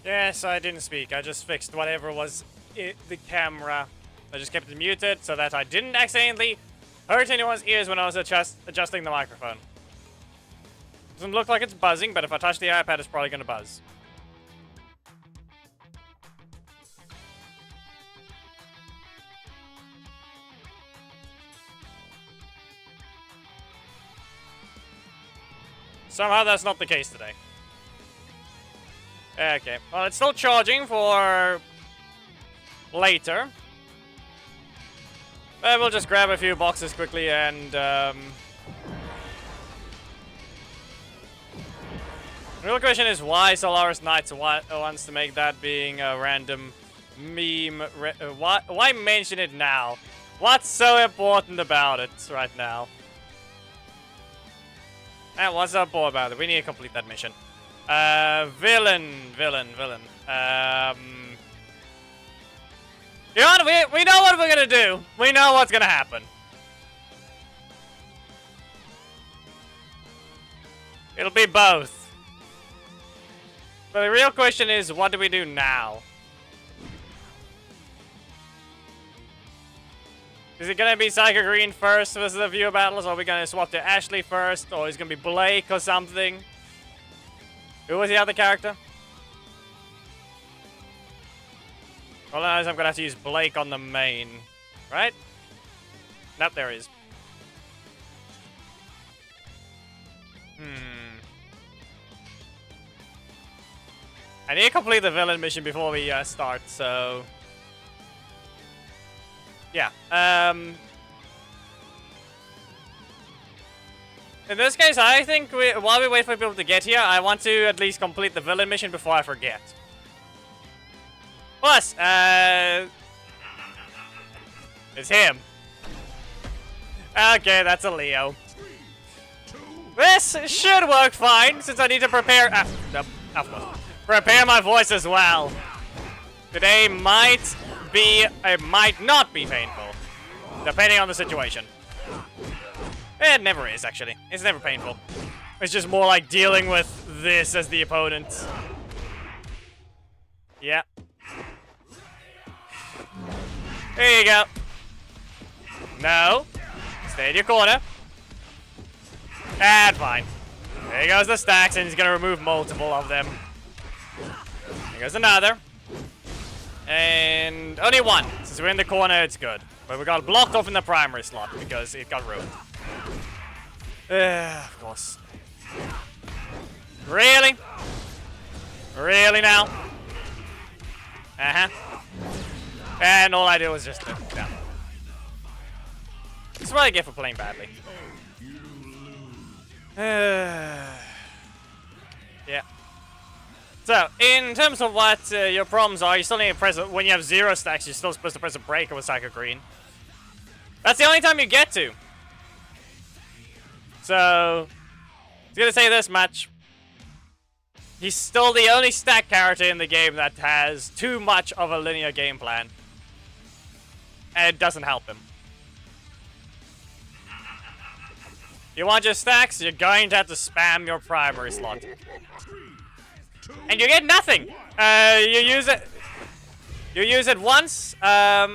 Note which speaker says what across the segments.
Speaker 1: Yes, I didn't speak. I just fixed whatever was the camera. I just kept it muted so that I didn't accidentally hurt anyone's ears when I was adjusting the microphone. Doesn't look like it's buzzing, but if I touch the iPad, it's probably gonna buzz. Somehow that's not the case today. Okay, well, it's still charging for later. We'll just grab a few boxes quickly and the real question is why Solaris Knights wants to make that being a random meme. Why mention it now? What's so important about it right now? And what's so important about it? We need to complete that mission. Villain. You know what? We know what we're gonna do. We know what's gonna happen. It'll be both. But the real question is, what do we do now? Is it gonna be Psycho Green first versus the viewer battles, or are we gonna swap to Ashley first, or is it gonna be Blake or something? Who was the other character? Well, I'm gonna have to use Blake on the main, right? Nope, there is. I need to complete the villain mission before we start, so... Yeah, in this case, I think while we wait for people to get here, I want to at least complete the villain mission before I forget. Plus, it's him. Okay, that's a Leo. This should work fine, since I need to prepare... nope, of course. Prepare my voice as well. Today might be... It might not be painful, depending on the situation. It never is, actually. It's never painful. It's just more like dealing with this as the opponent. Yeah. There you go. No. Stay in your corner. And fine. There goes the stacks, and he's gonna remove multiple of them. There goes another. And only one. Since we're in the corner, it's good. But we got blocked off in the primary slot because it got ruined. Of course. Really? Really now? Uh-huh. And all I did was just... yeah. This is what I get for playing badly. Yeah. So, in terms of what your problems are, you still need to press... When you have 0 stacks, you're still supposed to press a breaker with Psycho Green. That's the only time you get to. So, I was gonna say this much. He's still the only stack character in the game that has too much of a linear game plan. And it doesn't help him. You want your stacks, you're going to have to spam your primary slot. And you get nothing! You use it once, yeah.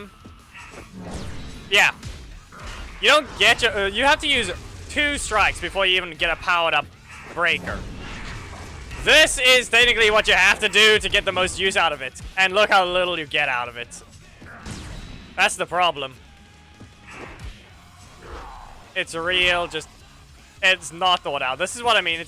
Speaker 1: You don't get your, you have to use 2 strikes before you even get a powered up breaker. This is technically what you have to do to get the most use out of it. And look how little you get out of it. That's the problem. It's real, just... It's not thought out. This is what I mean.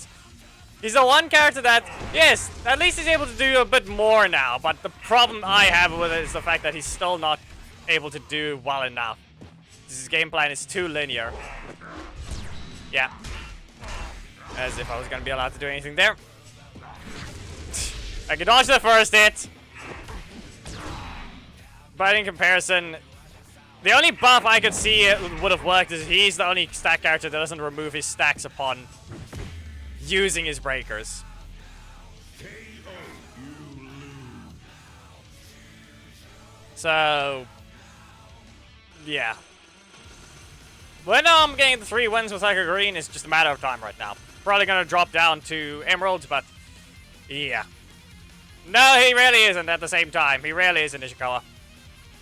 Speaker 1: He's the one character that, yes, at least he's able to do a bit more now. But the problem I have with it is the fact that he's still not able to do well enough. His game plan is too linear. Yeah. As if I was going to be allowed to do anything there. I can dodge the first hit. But in comparison, the only buff I could see would have worked is he's the only stack character that doesn't remove his stacks upon using his breakers. So, yeah. When I'm getting the 3 wins with Psycho Green, it's just a matter of time right now. Probably gonna drop down to Emeralds, but yeah. No, he really isn't at the same time. He really isn't, Ishikawa.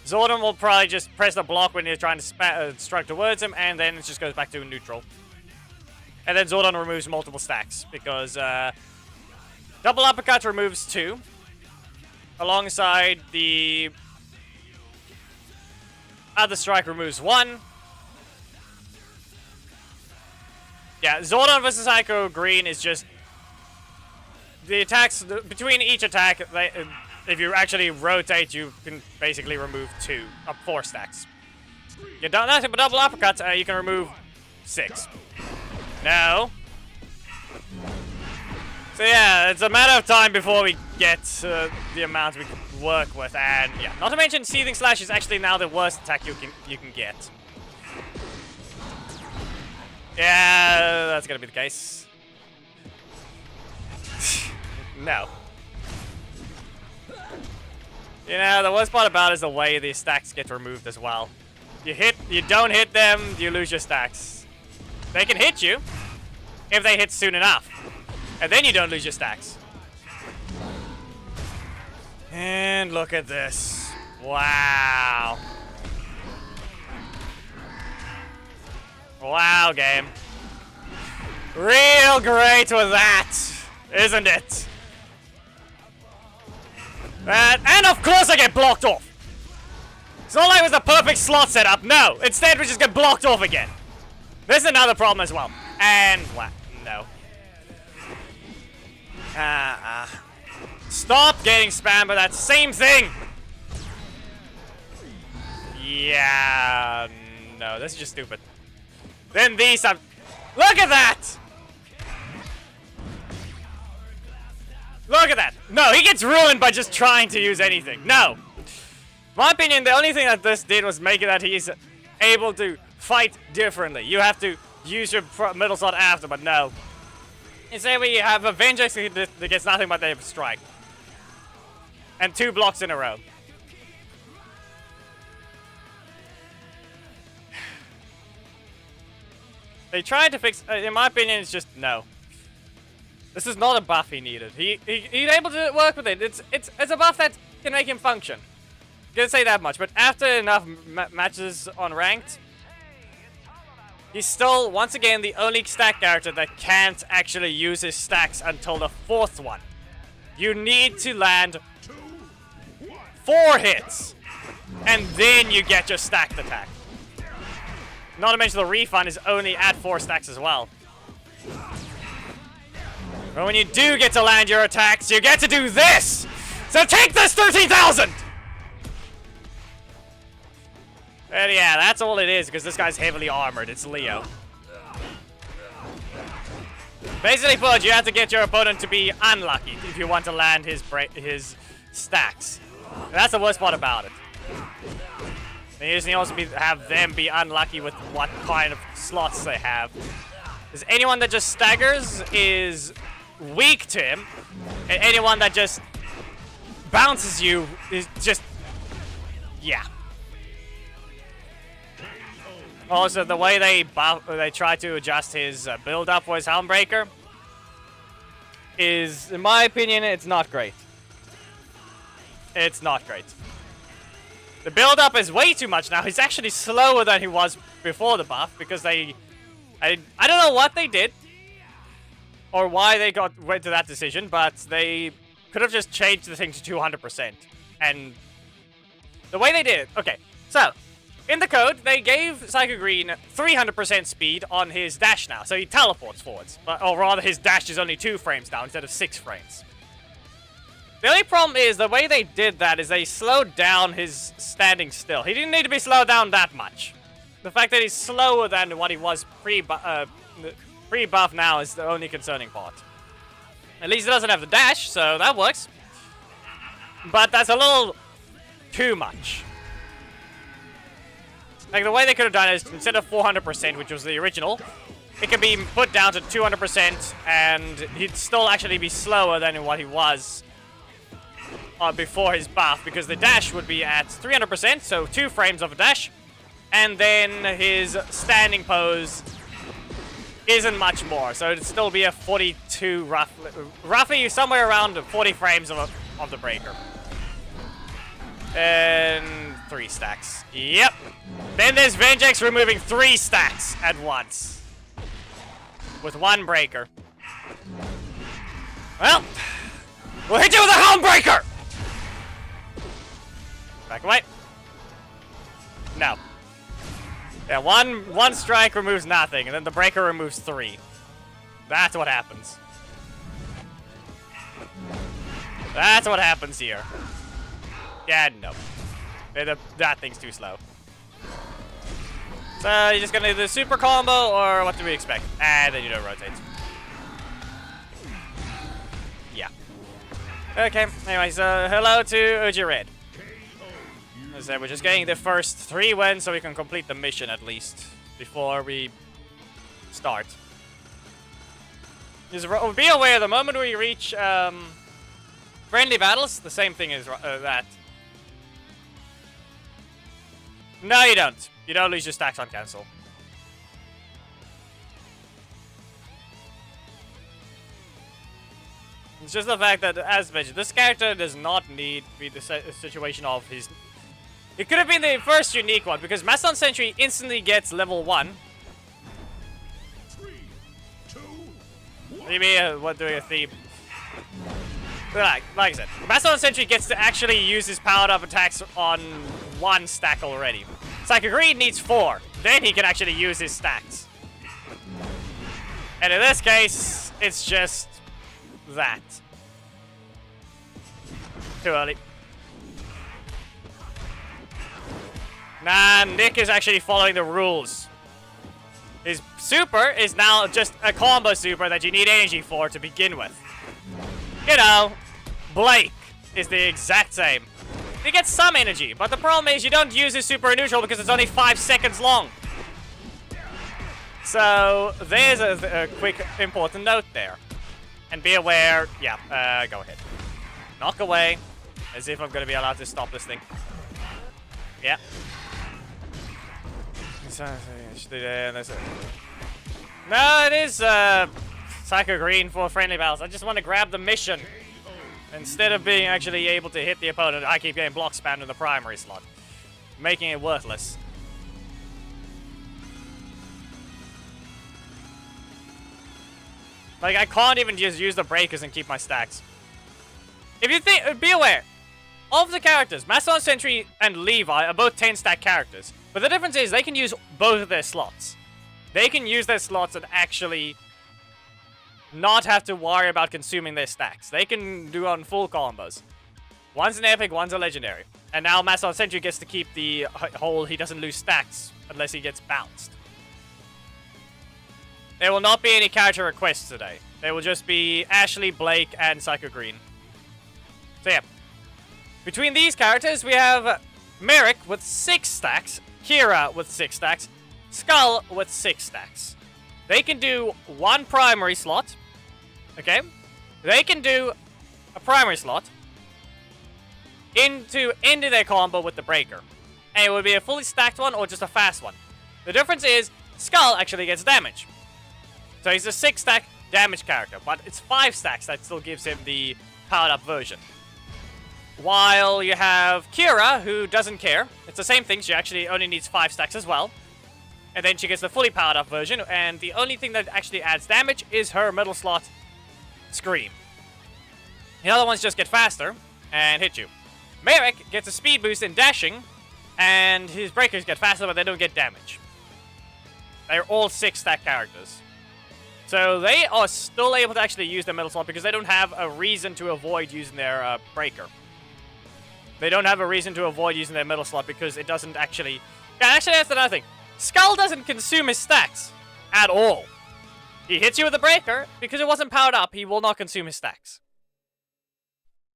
Speaker 1: Zordon will probably just press the block when you're trying to strike towards him, and then it just goes back to neutral. And then Zordon removes multiple stacks, because double uppercut removes 2, alongside the other strike removes 1. Yeah, Zordon versus Psycho Green is just... The attacks, between each attack, if you actually rotate, you can basically remove 4 stacks. You don't have to double uppercut, you can remove 6. No. So yeah, it's a matter of time before we get the amount we can work with, and yeah, not to mention Seething Slash is actually now the worst attack you can get. Yeah, that's gonna be the case. No. You know, the worst part about it is the way these stacks get removed as well. You don't hit them, you lose your stacks. They can hit you if they hit soon enough. And then you don't lose your stacks. And look at this. Wow. Wow, game. Real great with that, isn't it? And of course I get blocked off. It's not like it was the perfect slot setup. No, instead we just get blocked off again. This is another problem as well. And what? No. Stop getting spammed by that same thing. Yeah. No, this is just stupid. Then these are... Look at that! Look at that! No, he gets ruined by just trying to use anything. No! In my opinion, the only thing that this did was make it that he's able to fight differently. You have to use your middle slot after, but no. Instead, we have a Vengeance that gets nothing but a strike. And 2 blocks in a row. They tried to fix... in my opinion, it's just no. This is not a buff he needed. He's able to work with it. It's a buff that can make him function. Gonna say that much, but after enough matches on ranked, he's still, once again, the only stack character that can't actually use his stacks until the 4th one. You need to land 4 hits, and then you get your stacked attack. Not to mention the refund is only at 4 stacks as well. But when you do get to land your attacks, you get to do this! So take this 13,000! And yeah, that's all it is, because this guy's heavily armored. It's Leo. Basically put, you have to get your opponent to be unlucky if you want to land his stacks. And that's the worst part about it. And you just need to also have them be unlucky with what kind of slots they have. Because anyone that just staggers is weak to him, and anyone that just bounces you is just... yeah. Also, the way they try to adjust his build-up for his Helmbreaker is, in my opinion, it's not great. It's not great. The build-up is way too much now. He's actually slower than he was before the buff, because I don't know what they did or why they went to that decision, but they could have just changed the thing to 200%. And the way they did it, okay, so in the code, they gave Psycho Green 300% speed on his dash now, so he teleports forwards. Or rather, his dash is only 2 frames now instead of 6 frames. The only problem is, the way they did that is they slowed down his standing still. He didn't need to be slowed down that much. The fact that he's slower than what he was pre-buff now is the only concerning part. At least he doesn't have the dash, so that works. But that's a little too much. Like, the way they could have done it is, instead of 400%, which was the original, it could be put down to 200%, and he'd still actually be slower than what he was before his buff, because the dash would be at 300%, so 2 frames of a dash, and then his standing pose isn't much more, so it'd still be a 42 roughly somewhere around 40 frames of of the breaker. And 3 stacks. Yep. Then there's Vengex removing 3 stacks at once. With 1 breaker. Well, we'll hit you with a Helm Breaker! Back away. No. Yeah, one strike removes nothing, and then the breaker removes 3. That's what happens. That's what happens here. Yeah, no. That thing's too slow. So, you're just gonna do the super combo, or what do we expect? And then you don't rotate. Yeah. Okay, anyway, so hello to OG Red. As I said, we're just getting the first 3 wins so we can complete the mission at least before we start. Just be aware, the moment we reach friendly battles, the same thing as that. No, you don't. You don't lose your stacks on cancel. It's just the fact that, as mentioned, this character does not need to be the situation of his... It could have been the first unique one, because Mastodon Sentry instantly gets level 1.
Speaker 2: 3, 2, 1.
Speaker 1: Maybe what doing a theme. Like I said, Mastodon Sentry gets to actually use his powered up attacks on 1 stack already. Psycho Green needs 4. Then he can actually use his stacks. And in this case, it's just that. Too early. Nah, Nick is actually following the rules. His super is now just a combo super that you need energy for to begin with. You know, Blake is the exact same. He gets some energy, but the problem is you don't use his super in neutral because it's only 5 seconds long. So, there's a quick important note there. And be aware, yeah, go ahead. Knock away, as if I'm going to be allowed to stop this thing. Yeah. No, it is Psycho Green for friendly battles. I just want to grab the mission. Instead of being actually able to hit the opponent, I keep getting block spammed in the primary slot. Making it worthless. Like, I can't even just use the breakers and keep my stacks. If you think, be aware, of the characters, Mastodon Sentry and Levi are both 10-stack characters. But the difference is they can use both of their slots. They can use their slots and actually not have to worry about consuming their stacks. They can do on full combos. One's an epic, one's a legendary. And now Mastodon Sentry gets to keep the whole he doesn't lose stacks unless he gets bounced. There will not be any character requests today. There will just be Ashley, Blake, and Psycho Green. So yeah. Between these characters, we have Merrick with 6 stacks, Kira with 6 stacks, Skull with 6 stacks. They can do 1 primary slot. Okay? They can do a primary slot into their combo with the breaker. And it would be a fully stacked one or just a fast one. The difference is Skull actually gets damage. So he's a 6-stack damage character, but it's 5 stacks that still gives him the powered up version. While you have Kira, who doesn't care. It's the same thing, she actually only needs 5 stacks as well. And then she gets the fully powered up version, and the only thing that actually adds damage is her middle slot Scream. The other ones just get faster and hit you. Merrick gets a speed boost in dashing, and his breakers get faster, but they don't get damage. They're all 6-stack characters. So they are still able to actually use their middle slot because they don't have a reason to avoid using their breaker. They don't have a reason to avoid using their middle slot because it doesn't actually... Yeah, actually, that's another thing. Skull doesn't consume his stacks at all. He hits you with a breaker. Because it wasn't powered up, he will not consume his stacks.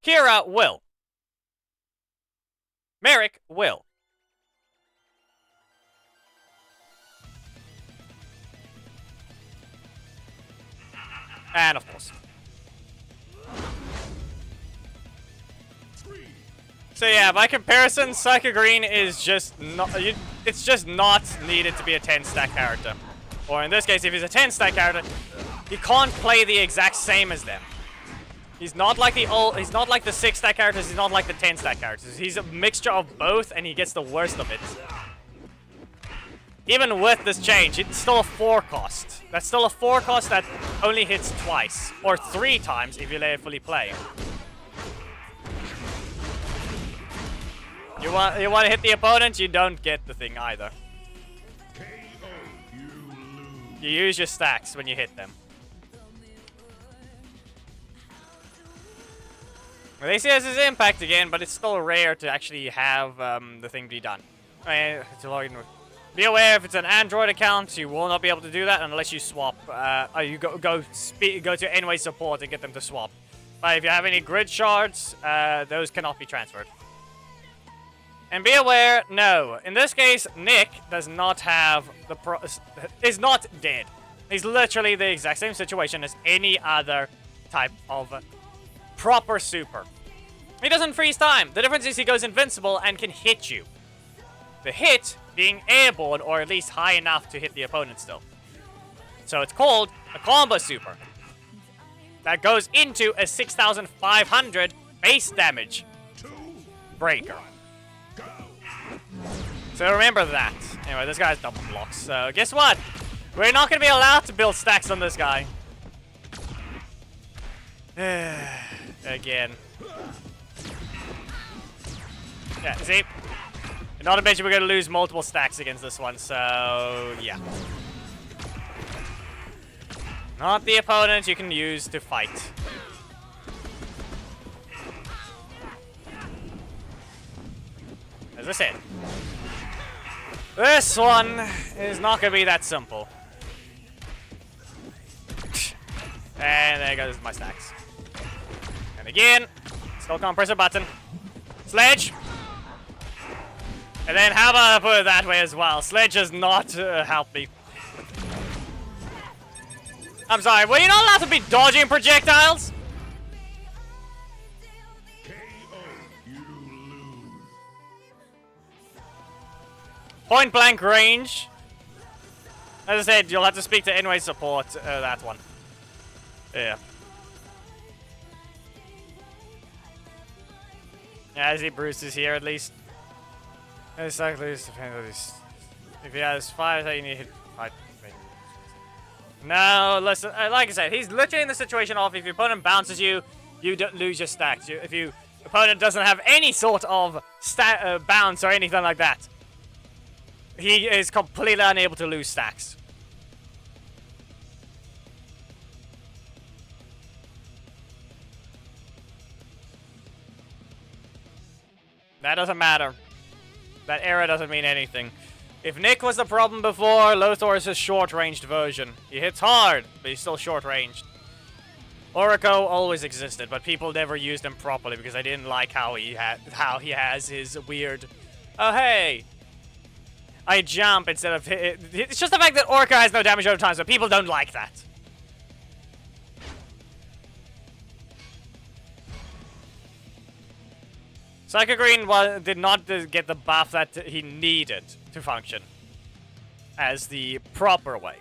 Speaker 1: Kira will. Merrick will. And of course. So yeah, by comparison, Psycho Green is just not... It's just not needed to be a 10-stack character. Or in this case, if he's a 10-stack character, he can't play the exact same as them. He's not like he's not like the 6-stack characters, he's not like the 10-stack characters. He's a mixture of both, and he gets the worst of it. Even with this change, it's still a 4 cost. That's still a 4 cost that only hits twice. Or 3 times if you let it fully play. You want to hit the opponent, you don't get the thing either. You use your stacks when you hit them. Well, they see this as impact again, but it's still rare to actually have the thing be done. Be aware if it's an Android account, you will not be able to do that unless you swap. You go to Anyway support and get them to swap. But if you have any grid shards, those cannot be transferred. And be aware, no. In this case, Nick does not have is not dead. He's literally the exact same situation as any other type of proper super. He doesn't freeze time. The difference is he goes invincible and can hit you. The hit being airborne or at least high enough to hit the opponent still. So it's called a combo super. That goes into a 6,500 base damage breaker. So remember that. Anyway, this guy's double blocks. So guess what? We're not going to be allowed to build stacks on this guy. Again. Yeah, see? Not to mention we're going to lose multiple stacks against this one, so yeah. Not the opponent you can use to fight. As I said, this one is not going to be that simple. And there goes my stacks. And again, still can't press a button. Sledge! And then how about I put it that way as well? Sledge has not helped me. I'm sorry, were you not allowed to be dodging projectiles? Point blank range. As I said, you'll have to speak to Anyway support that one. Yeah. Yeah, I see Bruce is here at least. Exactly, if he has 5, you need to hit 5. No, listen, like I said, he's literally in the situation of if your opponent bounces you, you don't lose your stacks. If your opponent doesn't have any sort of bounce or anything like that, he is completely unable to lose stacks. That doesn't matter. That era doesn't mean anything. If Nick was the problem before, Lothar is a short-ranged version. He hits hard, but he's still short-ranged. Orico always existed, but people never used him properly because I didn't like how he has his weird. Oh hey, I jump instead of hit. It's just the fact that Orca has no damage over time, so people don't like that. Psycho Green did not get the buff that he needed to function as the proper way.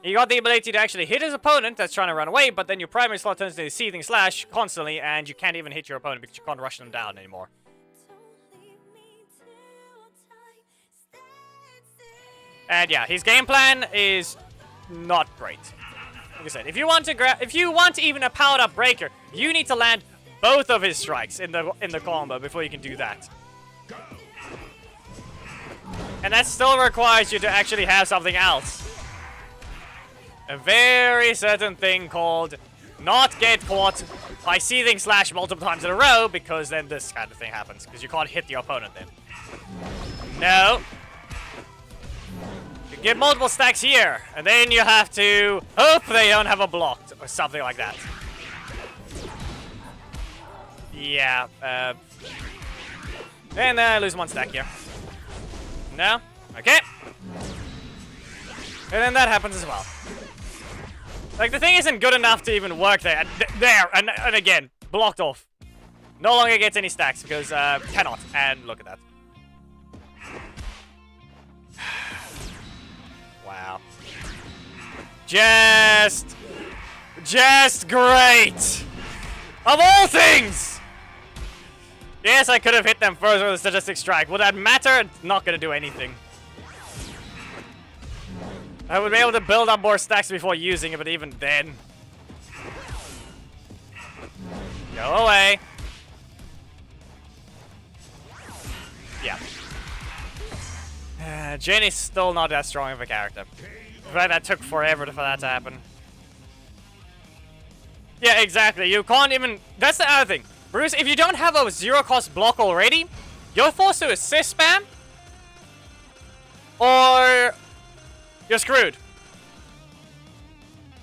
Speaker 1: He got the ability to actually hit his opponent that's trying to run away, but then your primary slot turns into Seething Slash constantly, and you can't even hit your opponent because you can't rush them down anymore. And yeah, his game plan is not great. Like I said, if you want to even a powered up breaker, you need to land both of his strikes in the combo before you can do that. And that still requires you to actually have something else. A very certain thing called not get caught by Seething Slash multiple times in a row, because then this kind of thing happens, because you can't hit the opponent then. No. You get multiple stacks here, and then you have to hope they don't have a blocked, or something like that. Yeah, and I lose 1 stack here. No? Okay. And then that happens as well. Like, the thing isn't good enough to even work there. And again, blocked off. No longer gets any stacks because, cannot. And look at that. Wow. Just great! Of all things! Yes, I could have hit them first with a statistic strike. Would that matter? It's not gonna do anything. I would be able to build up more stacks before using it, but even then. Go away. Yeah. Jenny's still not that strong of a character. In fact, that took forever for that to happen. Yeah, exactly. You can't even... That's the other thing. Bruce, if you don't have a zero-cost block already, you're forced to assist spam, or you're screwed.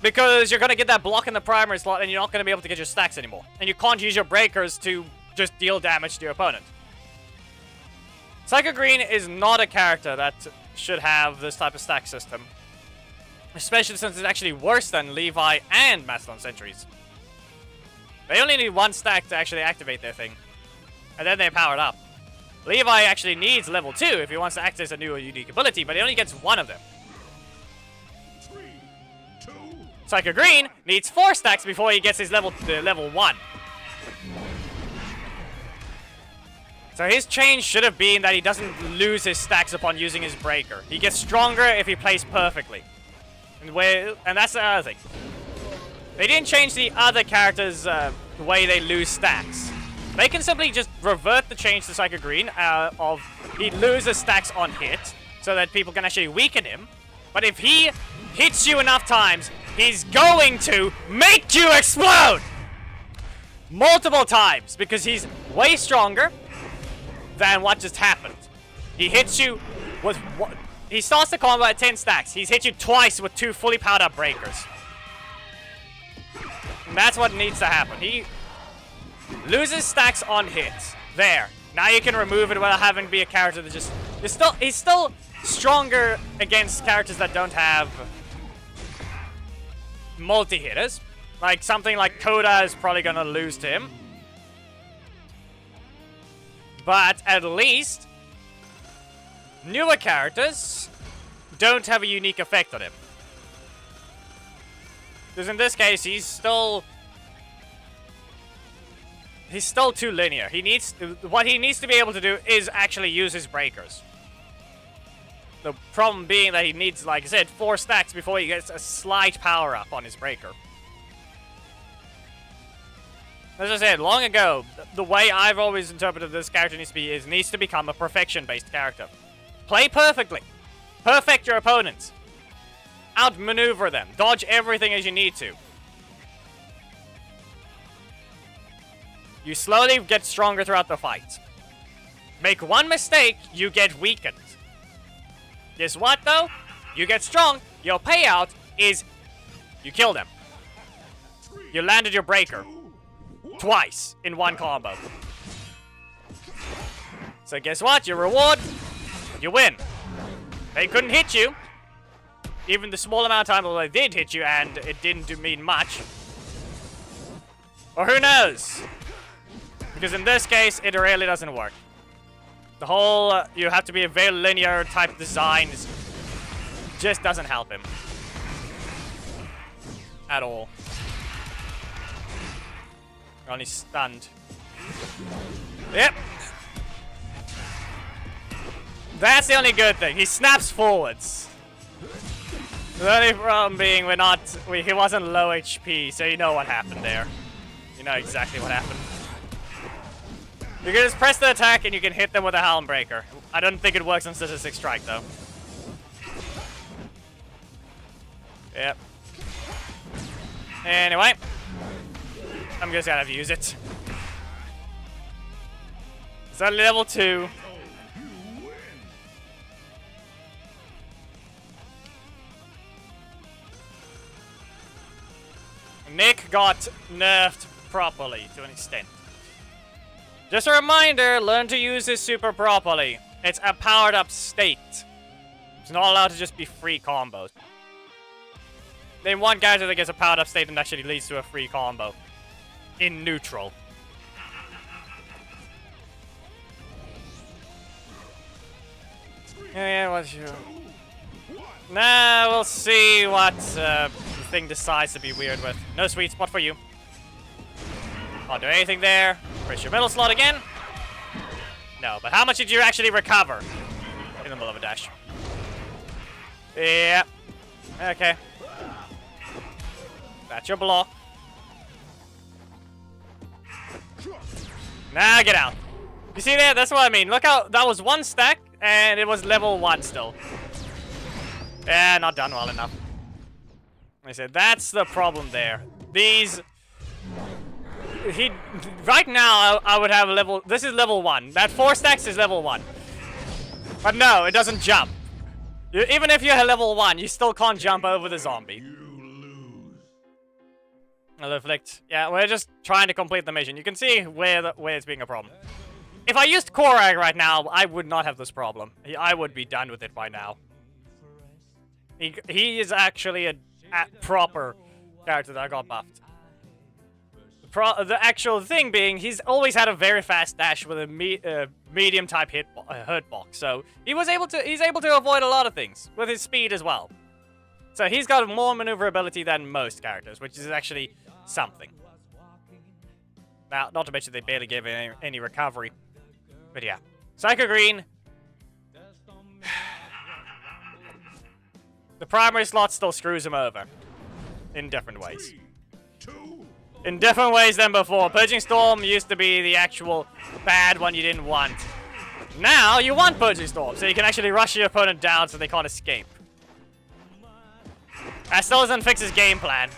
Speaker 1: Because you're going to get that block in the primary slot, and you're not going to be able to get your stacks anymore. And you can't use your breakers to just deal damage to your opponent. Psycho Green is not a character that should have this type of stack system. Especially since it's actually worse than Levi and Mastodon Sentries. They only need one stack to actually activate their thing. And then they're powered up. Levi actually needs level 2 if he wants to access a new or unique ability, but he only gets one of them.
Speaker 2: 3, 2,
Speaker 1: Psycho Green needs 4 stacks before he gets his level 1. So his change should have been that he doesn't lose his stacks upon using his breaker. He gets stronger if he plays perfectly. And that's the other thing. They didn't change the other characters' way they lose stacks. They can simply just revert the change to Psycho Green of he loses stacks on hit so that people can actually weaken him. But if he hits you enough times, he's going to make you explode! Multiple times, because he's way stronger than what just happened. He hits you with... He starts the combo at 10 stacks. He's hit you twice with 2 fully powered up breakers. And that's what needs to happen. He loses stacks on hits. There. Now you can remove it without having to be a character that just... He's still stronger against characters that don't have multi-hitters. Like something like Coda is probably going to lose to him. But at least newer characters don't have a unique effect on him. Because in this case, he's still too linear. What he needs to be able to do is actually use his breakers. The problem being that he needs, like I said, 4 stacks before he gets a slight power up on his breaker. As I said, long ago, the way I've always interpreted this character needs to become a perfection-based character. Play perfectly. Perfect your opponents. Outmaneuver them. Dodge everything as you need to. You slowly get stronger throughout the fight. Make one mistake, you get weakened. Guess what, though? You get strong, your payout is you kill them. You landed your breaker. Twice in one combo. So guess what? Your reward, you win. They couldn't hit you. Even the small amount of time they did hit you, and it didn't mean much. Or who knows? Because in this case, it really doesn't work. The whole, you have to be a very linear type design just doesn't help him. At all. Only stunned. Yep. That's the only good thing. He snaps forwards. The only problem being he wasn't low HP, so you know what happened there. You know exactly what happened. You can just press the attack and you can hit them with a Helm Breaker. I don't think it works on Statistic Strike though. Yep. Anyway. I'm just gonna have to use it. So level 2. Nick got nerfed properly to an extent. Just a reminder, learn to use this super properly. It's a powered up state. It's not allowed to just be free combos. Name one gadget that gets a powered up state and actually leads to a free combo. In neutral. Yeah, what's your... Nah, we'll see what the thing decides to be weird with. No sweet spot for you. Can't do anything there. Press your middle slot again. No, but how much did you actually recover in the middle of a dash? Yeah. Okay. That's your block. Now get out. You see that? That's what I mean. Look how that was one stack and it was level 1 still. Yeah, not done well enough. I said that's the problem there. These right now I would have level, this is level 1. That 4 stacks is level 1. But no, it doesn't jump. Even if you're level 1, you still can't jump over the zombie. Reflect. Yeah, we're just trying to complete the mission. You can see where it's being a problem. If I used Korag right now, I would not have this problem. I would be done with it by now. He is actually a proper character that got buffed. The actual thing being, he's always had a very fast dash with a medium type hitbox. So he's able to avoid a lot of things with his speed as well. So he's got more maneuverability than most characters, which is actually something. Now, not to mention they barely give any recovery. But yeah. Psycho Green. The primary slot still screws him over. In different ways. In different ways than before. Purging Storm used to be the actual bad one you didn't want. Now, you want Purging Storm, so you can actually rush your opponent down so they can't escape. That still doesn't fix his game plan.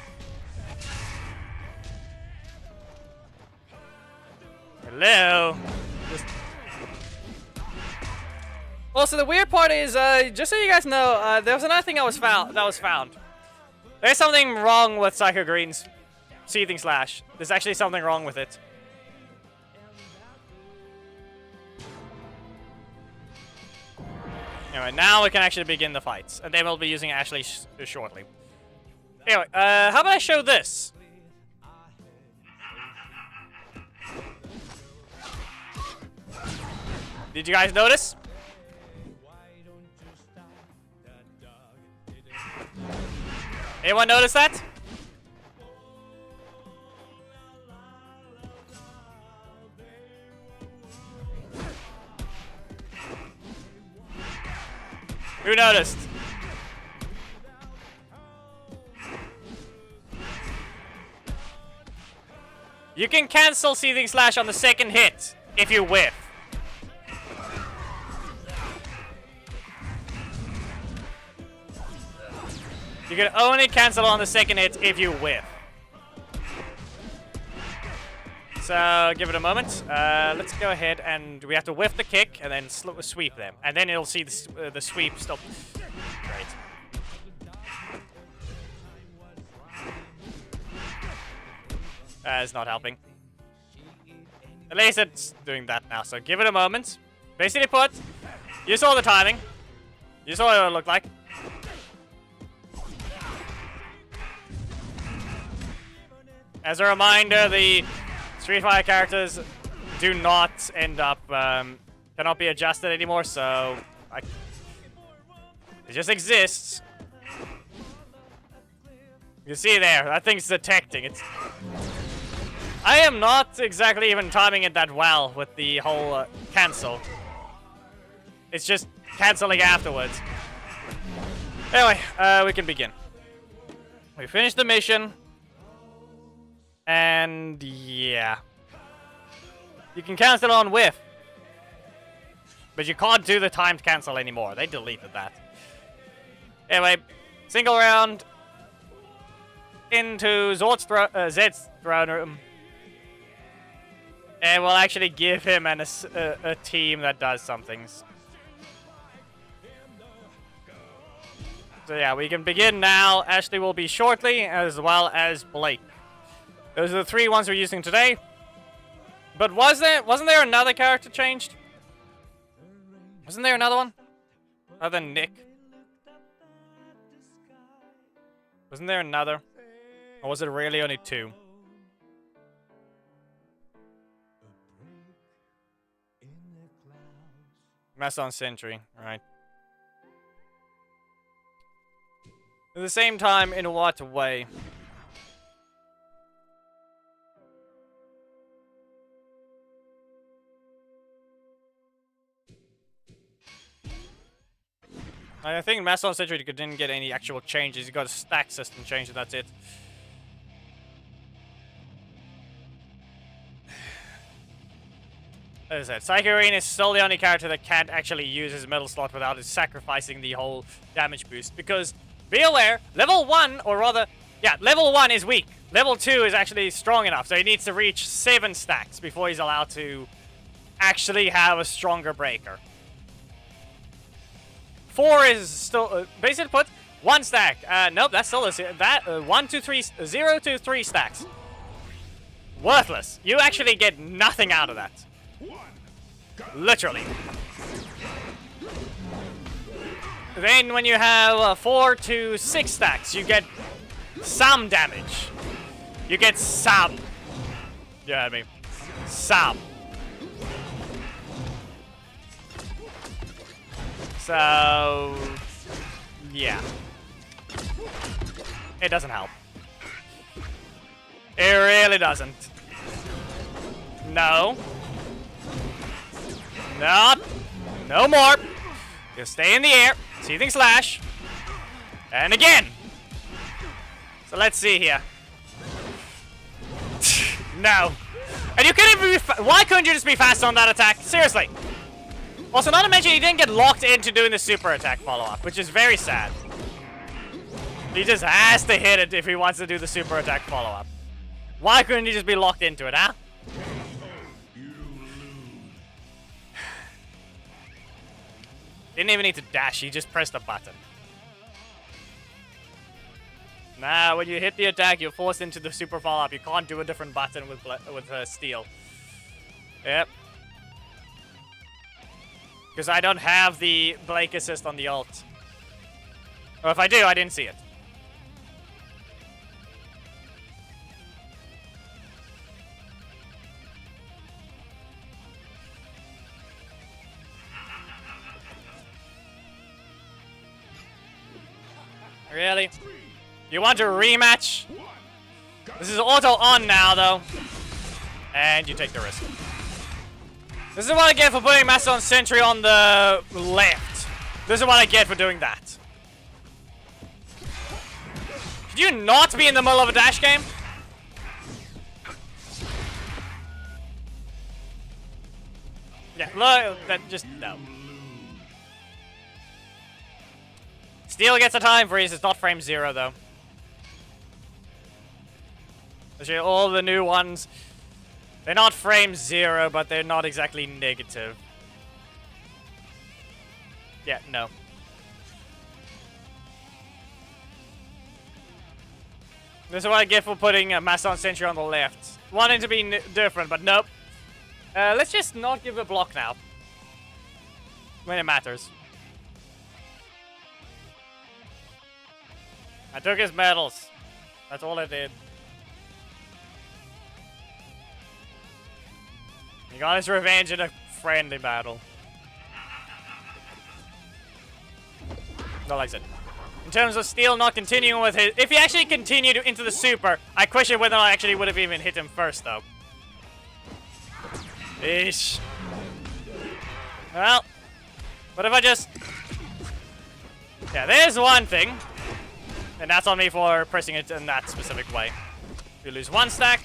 Speaker 1: Hello. Also, the weird part is, just so you guys know, there was another thing that was found. There's something wrong with Psycho Green's Seething Slash. There's actually something wrong with it. Anyway, now we can actually begin the fights, and then we'll be using Ashley shortly. Anyway, how about I show this? Did you guys notice? Anyone notice that? Who noticed? You can cancel Seething Slash on the second hit if you whiff. You can only cancel on the second hit if you whiff. So, give it a moment. Let's go ahead and we have to whiff the kick and then sweep them. And then it'll see the sweep stop. Great. It's not helping. At least it's doing that now, so give it a moment. Basically put. You saw the timing. You saw what it looked like. As a reminder, the Street Fighter characters do not end up, cannot be adjusted anymore, so it just exists. You see there, that thing's detecting. I am not exactly even timing it that well with the whole cancel. It's just canceling afterwards. Anyway, we can begin. We finished the mission. And yeah. You can cancel on whiff. But you can't do the timed cancel anymore. They deleted that. Anyway, single round into Zed's throne room. And we'll actually give him a team that does some things. So yeah, we can begin now. Ashley will be shortly, as well as Blake. Those are the 3 ones we're using today. But wasn't there another character changed? Wasn't there another one? Other than Nick? Wasn't there another? Or was it really only 2? Mess on Sentry, right. At the same time, in what way? I think Master Century didn't get any actual changes. You got a stack system change, and that's it. As I said, Psycho Arena is still the only character that can't actually use his metal slot without sacrificing the whole damage boost. Because, be aware, level 1, or rather, yeah, level 1 is weak. Level 2 is actually strong enough, so he needs to reach 7 stacks before he's allowed to actually have a stronger breaker. 4 is still, basically put, 1 stack. Nope, that's still that, 1, 2, 3, 0 to 3 stacks. Worthless. You actually get nothing out of that. Literally. Then when you have 4 to 6 stacks, you get some damage. You get some. Yeah, I mean, some. So, yeah. It doesn't help. It really doesn't. No. No. No more. Just stay in the air. Seething Slash. And again. So let's see here. No. And you couldn't even be why couldn't you just be fast on that attack? Seriously. Also, not to mention he didn't get locked into doing the super attack follow-up, which is very sad. He just has to hit it if he wants to do the super attack follow-up. Why couldn't he just be locked into it, huh? Didn't even need to dash, he just pressed a button. Nah, when you hit the attack, you're forced into the super follow-up. You can't do a different button with steel. Yep. Because I don't have the Blake assist on the ult. Or if I do, I didn't see it. Really? You want a rematch? This is auto on now, though. And you take the risk. This is what I get for putting Mastodon Sentry on the left. This is what I get for doing that. Could you not be in the middle of a dash game? Yeah, look, that just, no. Steel gets a time freeze. It's not frame 0, though. Actually, all the new ones, they're not frame 0, but they're not exactly negative. Yeah, no. This is what I get for putting Mastodon Sentry on the left. Wanting to be different, but nope. Let's just not give a block now. When it matters. I took his medals. That's all I did. He got his revenge in a friendly battle. No, like I said. In terms of Steel not continuing with his... If he actually continued into the super, I question whether I actually would have even hit him first, though. Eesh. Well. What if I just... Yeah, there's one thing. And that's on me for pressing it in that specific way. You lose 1 stack.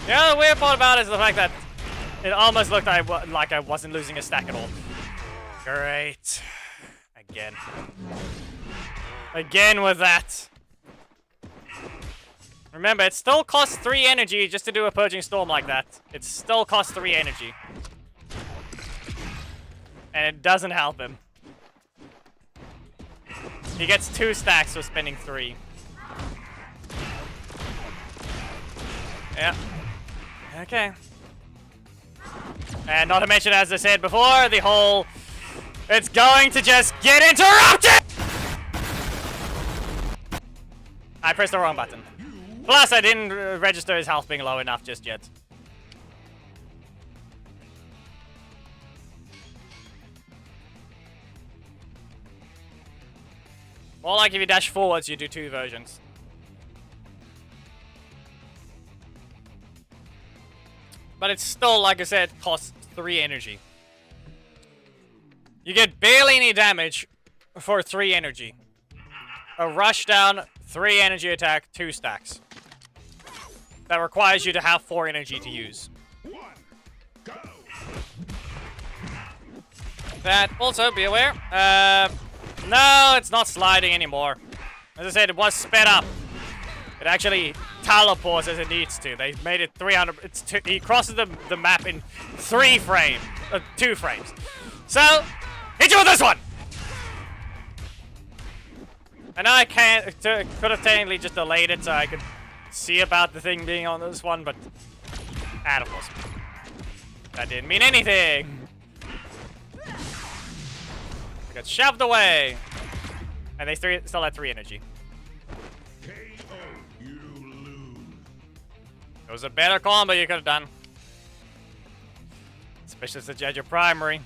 Speaker 1: Yeah, the weird part about it is the fact that it almost looked like I wasn't losing a stack at all. Great. Again. Again with that. Remember, it still costs 3 energy just to do a Purging Storm like that. It still costs 3 energy. And it doesn't help him. He gets 2 stacks for spending 3. Yeah. Okay. And not to mention, as I said before, the whole... It's going to just get interrupted! I pressed the wrong button. Plus, I didn't register his health being low enough just yet. More like if you dash forwards, you do 2 versions. But it's still, like I said, costs 3 energy. You get barely any damage for 3 energy. A rush down, 3 energy attack, 2 stacks. That requires you to have 4 energy to use. That also, be aware. No, it's not sliding anymore. As I said, it was sped up. It actually teleports as it needs to. They made it 300. He crosses the map in 2 frames. So, hit you with this one. And I could have technically just delayed it so I could see about the thing being on this one, but of course, that didn't mean anything. I got shoved away, and they still had 3 energy.
Speaker 2: KO, you lose.
Speaker 1: It was a better combo you could have done, especially since you had your primary.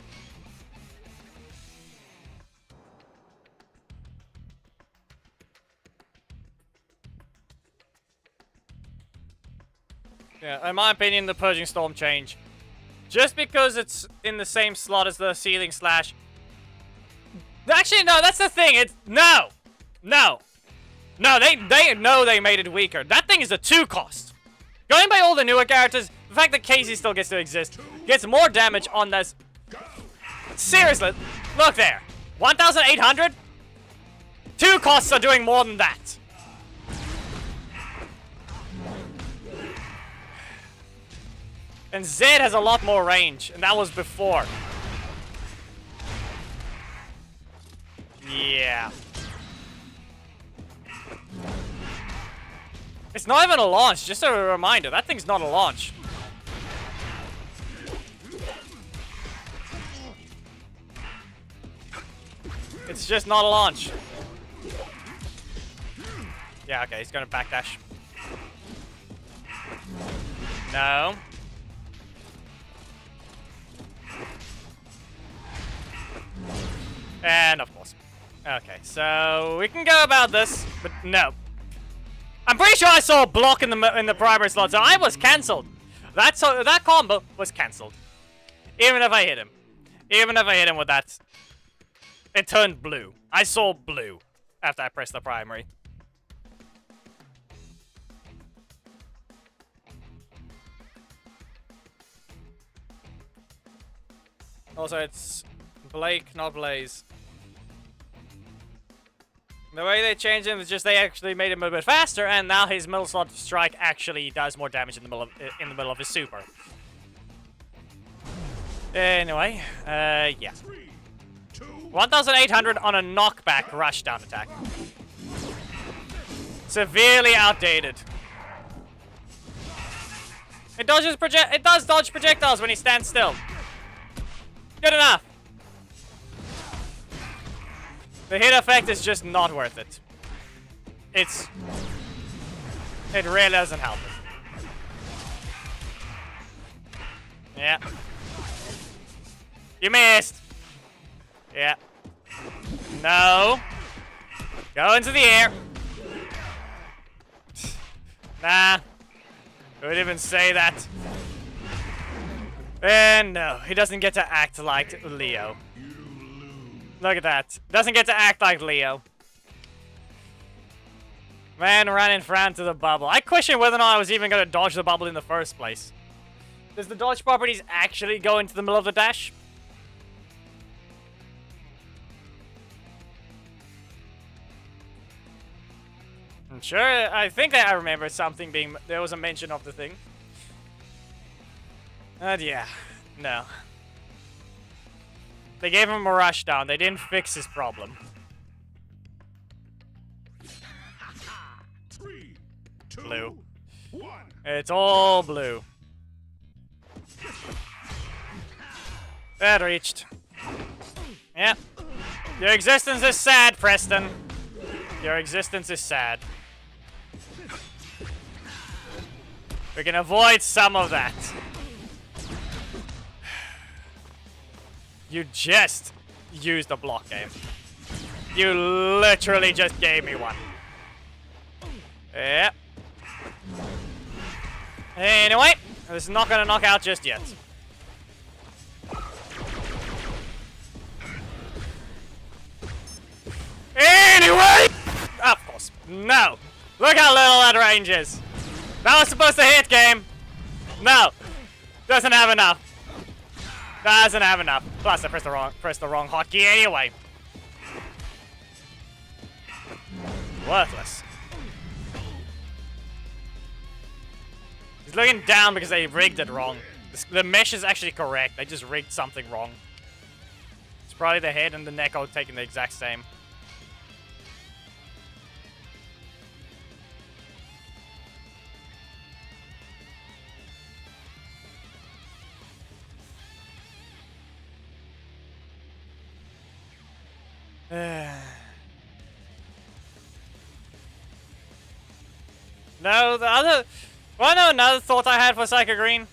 Speaker 1: Yeah, in my opinion, the Purging Storm change, just because it's in the same slot as the Seething Slash. Actually, no, that's the thing. It's no. They know they made it weaker. That thing is a 2 cost. Going by all the newer characters, the fact that Casey still gets to exist gets more damage on this. Seriously, look there. 1,800. 2 costs are doing more than that. And Zed has a lot more range, and that was before. Yeah. It's not even a launch, just a reminder. That thing's not a launch. It's just not a launch. Yeah, okay, he's gonna backdash. No. And of course. Okay, so we can go about this, but no. I'm pretty sure I saw a block in the primary slot, so I was cancelled. That combo was cancelled. Even if I hit him. Even if I hit him with that, it turned blue. I saw blue after I pressed the primary. Also, it's Blake, not Blaze. The way they changed him is just they actually made him a bit faster, and now his middle slot strike actually does more damage in the middle of his super. Anyway, yeah. 1,800 on a knockback rushdown attack. Severely outdated. It does dodge projectiles when he stands still. Good enough. The hit effect is just not worth it. It really doesn't help it. Yeah. You missed. Yeah. No. Go into the air. Nah. Wouldn't even say that. And no, he doesn't get to act like Leo. Look at that. Doesn't get to act like Leo. Man ran in front of the bubble. I question whether or not I was even going to dodge the bubble in the first place. Does the dodge properties actually go into the middle of the dash? I'm sure. I think I remember something being... There was a mention of the thing. And yeah. No. They gave him a rush down. They didn't fix his problem.
Speaker 2: 3, 2,
Speaker 1: Blue.
Speaker 2: 1.
Speaker 1: It's all blue. That reached. Yep. Your existence is sad, Preston. Your existence is sad. We can avoid some of that. You just used a block game. You literally just gave me one. Yep. Anyway, this is not gonna knock out just yet. Anyway! Of course. No. Look how little that range is. That was supposed to hit, game. No. Doesn't have enough. Doesn't have enough. Plus, I pressed the wrong hotkey anyway. Worthless. He's looking down because they rigged it wrong. The mesh is actually correct. They just rigged something wrong. It's probably the head and the neck all taking the exact same. No, the other... Well, no, another thought I had for Psycho Green.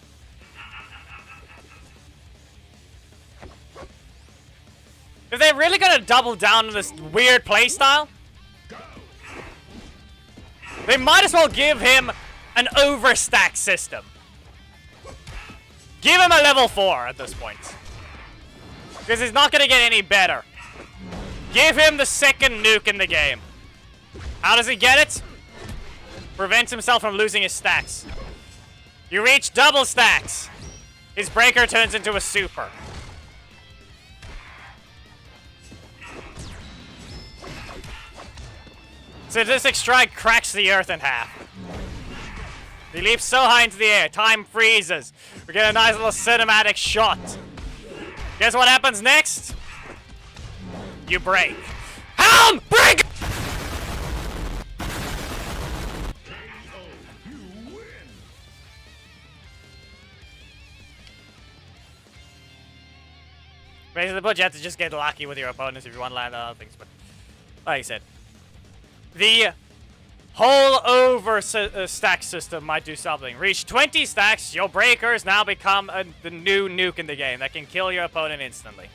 Speaker 1: If they're really gonna double down on this weird playstyle, they might as well give him an overstack system. Give him a level 4 at this point. Because he's not gonna get any better. Give him the second nuke in the game. How does he get it? Prevents himself from losing his stacks. You reach double stacks. His breaker turns into a super. Sadistic Strike cracks the earth in half. He leaps so high into the air, time freezes. We get a nice little cinematic shot. Guess what happens next? You break. Helm! Break! Basically, but you have to just get lucky with your opponents if you want to land on other things. But like I said, the whole stack system might do something. Reach 20 stacks, your breakers now become the new nuke in the game that can kill your opponent instantly.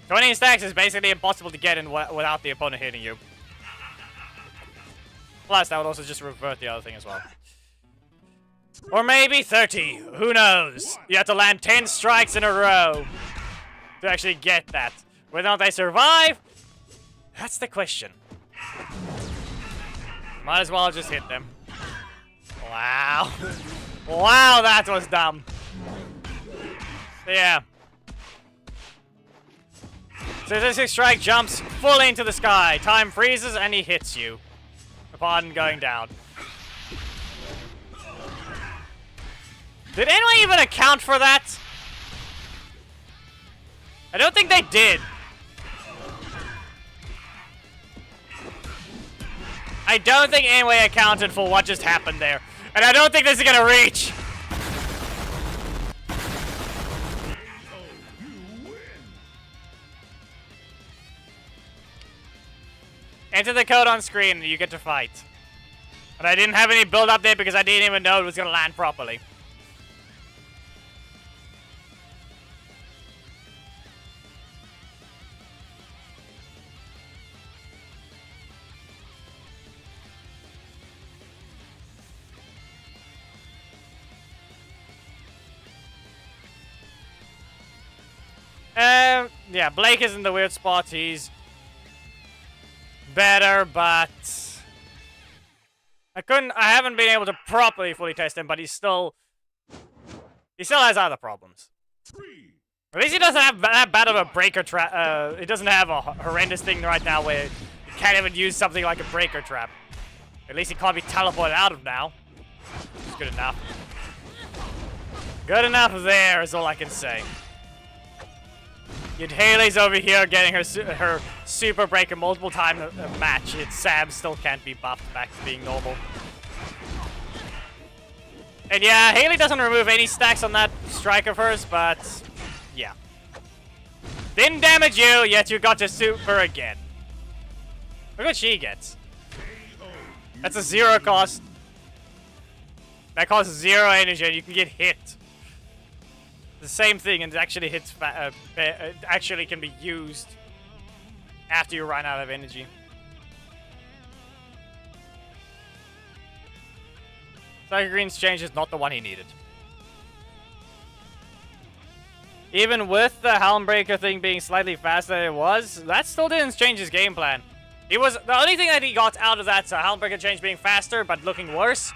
Speaker 1: 20 stacks is basically impossible to get in without the opponent hitting you. Plus, that would also just revert the other thing as well. Or maybe 30. Who knows? You have to land 10 strikes in a row to actually get that. Whether or not they survive, that's the question. Might as well just hit them. Wow. Wow, that was dumb. Yeah. Sadistic Strike jumps fully into the sky. Time freezes and he hits you upon going down. Did anyone even account for that? I don't think they did. I don't think anyone accounted for what just happened there. And I don't think this is gonna reach. Enter the code on screen and you get to fight. But I didn't have any build up there because I didn't even know it was gonna land properly. Yeah, Blake is in the weird spot. He's better, but I haven't been able to properly fully test him, but he still has other problems. At least he doesn't have that bad of a breaker trap. He doesn't have a horrendous thing right now where he can't even use something like a breaker trap. At least he can't be teleported out of now. It's good enough. Good enough there is all I can say. Yet Haley's over here getting her super breaker multiple times a match. Yet Sam still can't be buffed back to being normal. And yeah, Haley doesn't remove any stacks on that strike of hers, but yeah. Didn't damage you, yet you got to super again. Look what she gets. That's a 0 cost. That costs 0 energy and you can get hit. The same thing, and it actually hits. It actually can be used after you run out of energy. Psycho Green's change is not the one he needed. even with the Helmbreaker thing being slightly faster than it was, that still didn't change his game plan. The only thing that he got out of that Helmbreaker change being faster but looking worse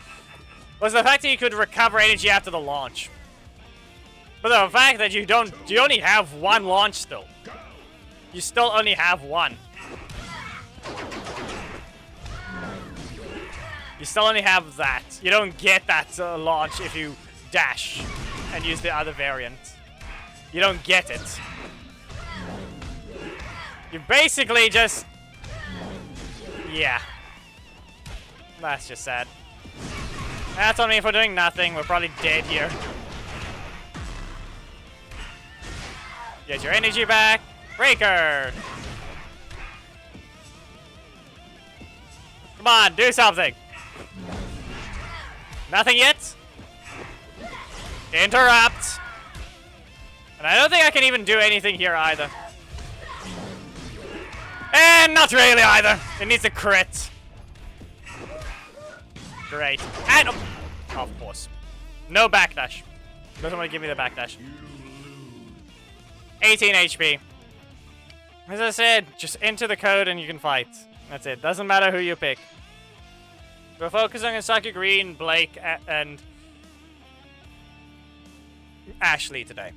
Speaker 1: was the fact that he could recover energy after the launch. But the fact that you only have one launch still. You still only have one. You still only have that. You don't get that launch if you dash and use the other variant. You don't get it. You basically just... Yeah. That's just sad. That's on me for doing nothing. We're probably dead here. Get your energy back. Breaker! Come on, do something! Nothing yet? Interrupt! And I don't think I can even do anything here either. And not really either. It needs a crit. Great. And of course. No backdash. Doesn't want to give me the backdash. 18 HP. As I said, just enter the code and you can fight. That's it. Doesn't matter who you pick. We're focusing on Psychic Green, Blake, and Ashley today.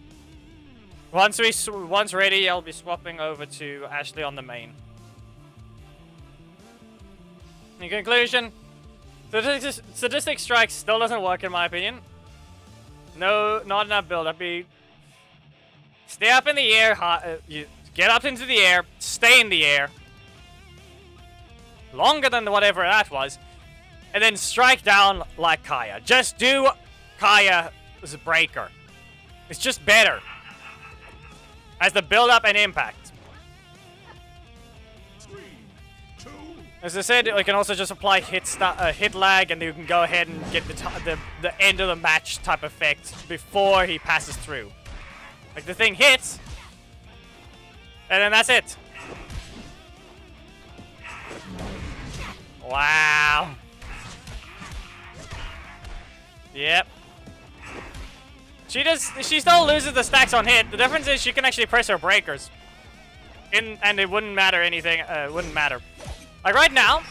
Speaker 1: Once ready, I'll be swapping over to Ashley on the main. In conclusion, Sadistic Strike still doesn't work in my opinion. No, not enough build-up. Stay up in the air, you get up into the air, stay in the air. Longer than whatever that was. And then strike down like Kaya. Just do Kaya as a breaker. It's just better. As the build-up and impact.
Speaker 2: 3, 2,
Speaker 1: As I said, you can also just apply hit lag, and you can go ahead and get the end of the match type effect before he passes through. Like the thing hits, and then that's it. Wow. Yep. She still loses the stacks on hit. The difference is she can actually press her breakers. And it wouldn't matter anything, wouldn't matter. Like right now,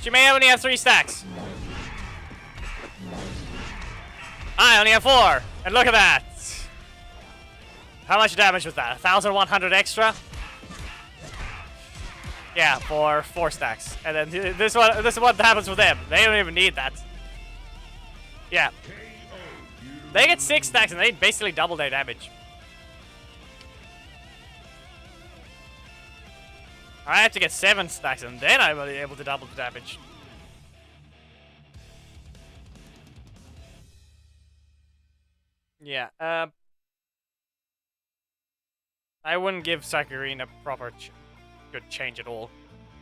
Speaker 1: she may only have 3 stacks. I only have 4. And look at that. How much damage was that? 1,100 extra? Yeah, for 4 stacks. And then this is what happens with them. They don't even need that. Yeah. They get 6 stacks and they basically double their damage. I have to get 7 stacks and then I will be able to double the damage. Yeah, I wouldn't give Sakurine a proper good change at all.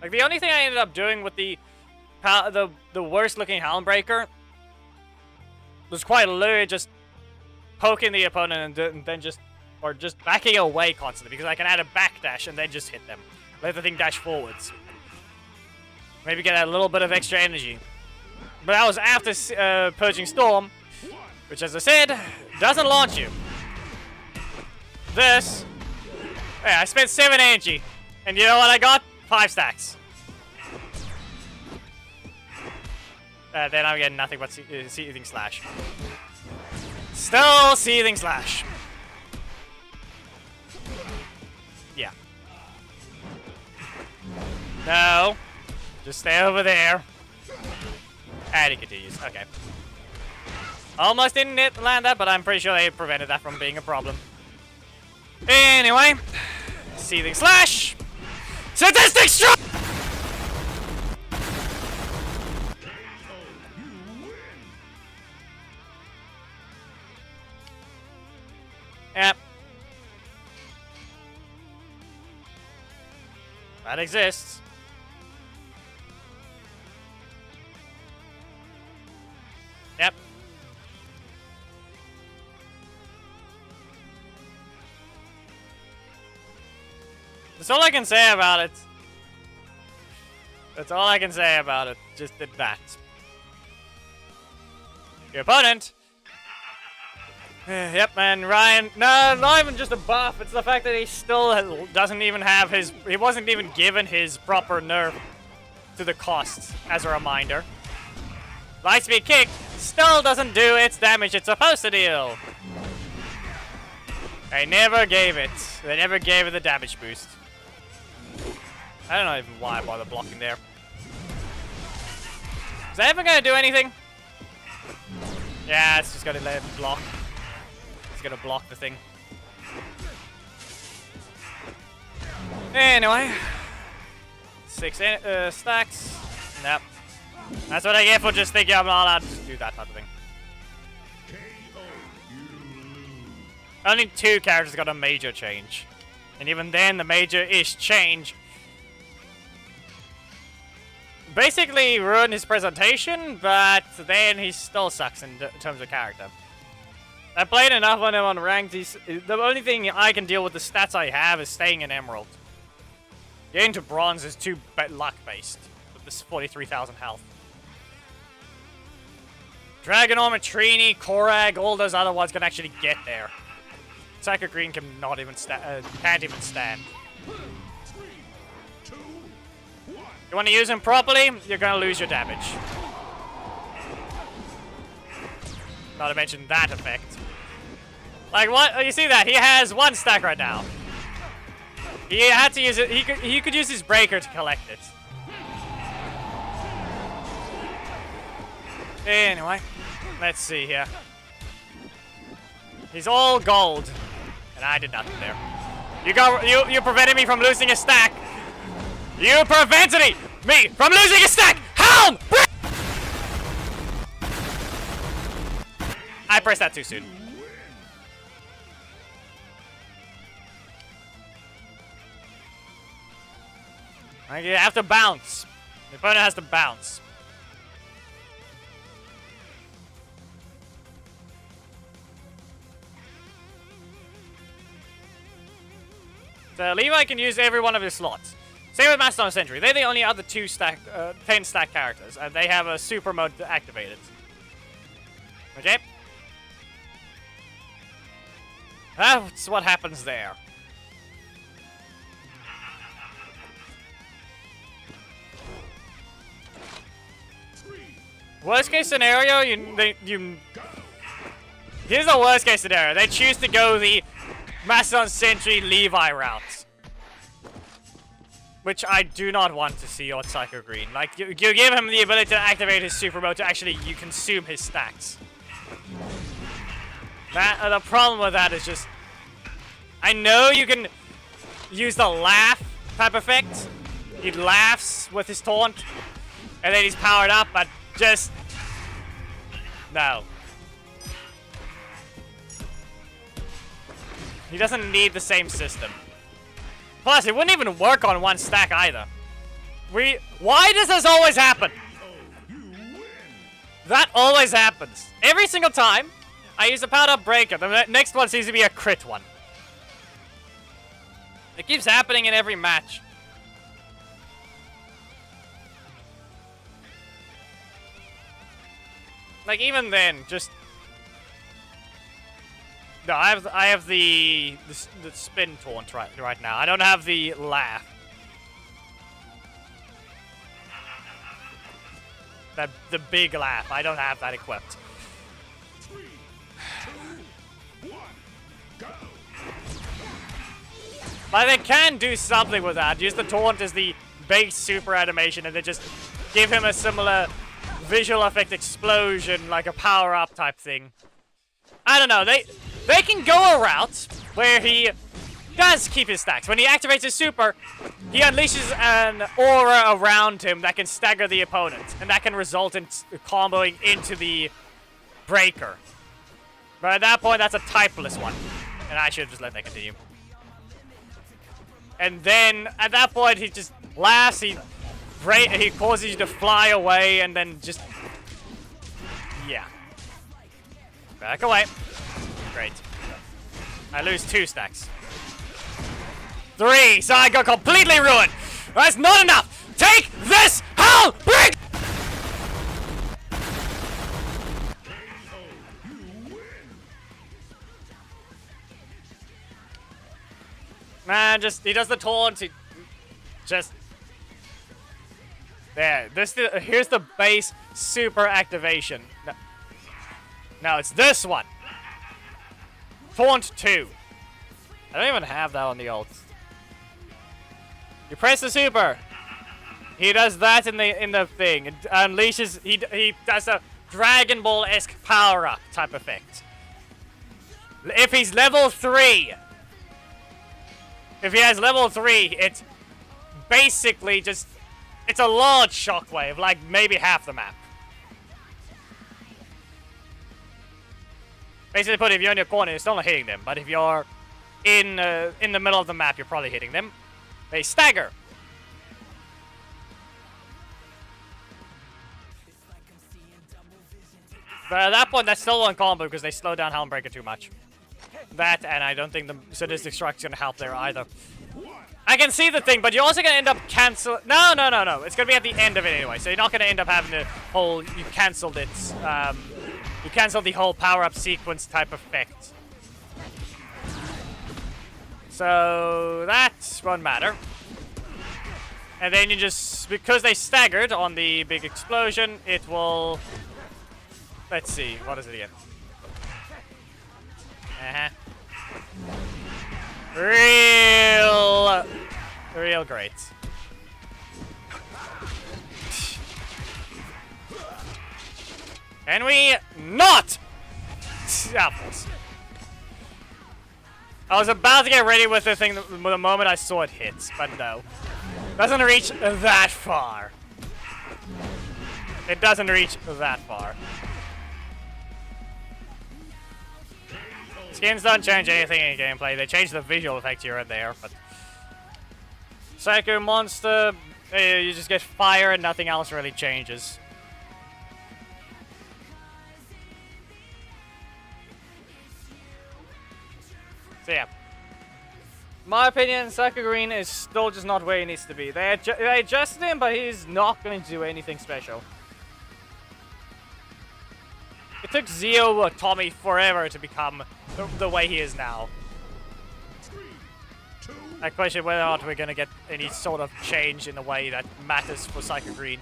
Speaker 1: Like, the only thing I ended up doing with the worst looking Helmbreaker was quite literally just poking the opponent and then just backing away constantly, because I can add a backdash and then just hit them. Let the thing dash forwards. Maybe get a little bit of extra energy. But that was after Purging Storm, which, as I said, doesn't launch you. This... Yeah, I spent 7 energy. And you know what I got? 5 stacks. Then I'm getting nothing but Seething Slash. Still Seething Slash. Yeah. No. Just stay over there. And he continues. Okay. Almost didn't land that, but I'm pretty sure they prevented that from being a problem. Anyway. Seething Slash. Sadistic Strike! Yep. That exists. Yep. That's all I can say about it. That's all I can say about it. Just did that. Your opponent Yep, and Ryan, no, not even just a buff, it's the fact that he still doesn't even have his, he wasn't even given his proper nerf to the cost, as a reminder. Lightspeed Kick still doesn't do its damage it's supposed to deal. They never gave it. They never gave it the damage boost. I don't know even why I bother blocking there. Is that ever gonna do anything? Yeah, it's just gonna let it block. It's gonna block the thing. Anyway. 6 stacks. Yep. That's what I get for just thinking I'm not allowed to do that type of thing. Only 2 characters got a major change. And even then, the major-ish change basically ruined his presentation, but then he still sucks in terms of character. I played enough on him on ranked. The only thing I can deal with the stats I have is staying in Emerald. Getting to Bronze is too luck-based with this 43,000 health. Dragon Armor, Trini, Korag, all those other ones can actually get there. Psycho Green cannot even can't even stand.
Speaker 2: 3, 2, 1.
Speaker 1: You want to use him properly, you're gonna lose your damage. Not to mention that effect. Like what? You see that? He has 1 stack right now. He had to use it. He could use his breaker to collect it. Anyway, let's see here. He's all gold, and I did nothing there. You prevented me from losing a stack. You prevented me from losing a stack. Helm! I pressed that too soon. You have to bounce. The opponent has to bounce. So Levi can use every one of his slots. Same with Mastodon Sentry. They're the only other 10 stack characters, and they have a super mode activated. Okay? That's what happens there. Worst case scenario, here's the worst case scenario. They choose to go the Mastodon Sentry Levi route. Which I do not want to see on Psycho Green. Like, you give him the ability to activate his super mode to actually consume his stacks. The problem with that is just, I know you can use the laugh type effect. He laughs with his taunt, and then he's powered up, but just no. He doesn't need the same system. Plus, it wouldn't even work on 1 stack either. Why does this always happen? That always happens. Every single time I use a powered up breaker, the next one seems to be a crit one. It keeps happening in every match. Like, even then, just... No, I have the spin taunt right now. I don't have the laugh. The big laugh. I don't have that equipped.
Speaker 2: 3, 2, 1, go.
Speaker 1: But they can do something with that. Use the taunt as the base super animation, and then just give him a similar visual effect explosion, like a power-up type thing. I don't know. They can go a route where he does keep his stacks. When he activates his super, he unleashes an aura around him that can stagger the opponent, and that can result in comboing into the breaker. But at that point, that's a typeless one, and I should have just let that continue. And then, at that point, he just laughs, he causes you to fly away, and then just... yeah. Back away. Great. I lose 2 stacks. 3, so I got completely ruined! That's not enough! Take this! Hell! Bring! Nah, he does the taunt. He just there. Here's the base super activation. No, it's this one. Taunt 2. I don't even have that on the ult. You press the super. He does that in the thing. It unleashes. He does a Dragon Ball-esque power-up type effect. If he's level 3, if he has level 3, it's basically just, it's a large shockwave, like maybe half the map. Basically put, if you're in your corner, you're still not hitting them, but if you're in the middle of the map, you're probably hitting them. They stagger. But at that point, that's still one combo because they slow down Helmbreaker too much. That, and I don't think the Sadistic Strike's gonna help there either. I can see the thing, but you're also gonna end up cancel. No. It's gonna be at the end of it anyway, so you're not gonna end up having the whole. You cancelled it. You cancelled the whole power-up sequence type effect. So that won't matter. And then you just, because they staggered on the big explosion, it will. Let's see, what is it again? Real great. Can we not? Apples. I was about to get ready with the thing the moment I saw it hit, but no. Doesn't reach that far. It doesn't reach that far. Skins don't change anything in gameplay. They change the visual effect here and there, but Psycho Monster, you just get fire and nothing else really changes. So yeah, my opinion, Psycho Green is still just not where he needs to be. They adjusted him, but he's not going to do anything special. It took Zio or Tommy forever to become the way he is now. I question whether or not we're going to get any sort of change in the way that matters for Psycho Green.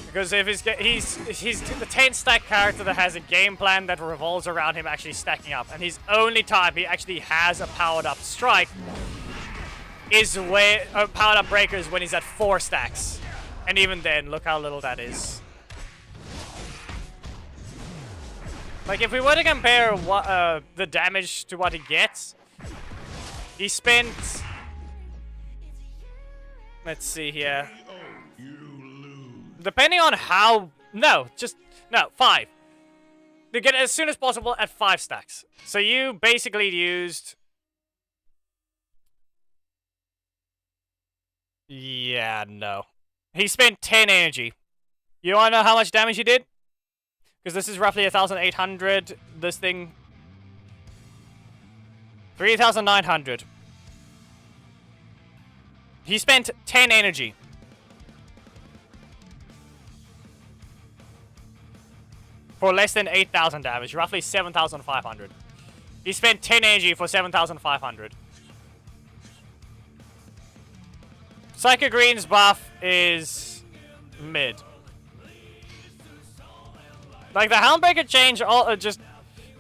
Speaker 1: Because if he's the 10-stack character that has a game plan that revolves around him actually stacking up, and his only time he actually has a powered-up strike is where powered-up breaker is when he's at 4 stacks. And even then, look how little that is. Like, if we were to compare what, the damage to what he gets, he spent... Let's see here. Depending on how... No, 5. You get it as soon as possible at 5 stacks. So you basically used... Yeah, no. He spent 10 energy. You wanna know how much damage he did? Because this is roughly 1,800. This thing... 3,900. He spent 10 energy. For less than 8,000 damage, roughly 7,500. He spent 10 energy for 7,500. Psycho Green's buff is mid. Like the Helmbreaker change, just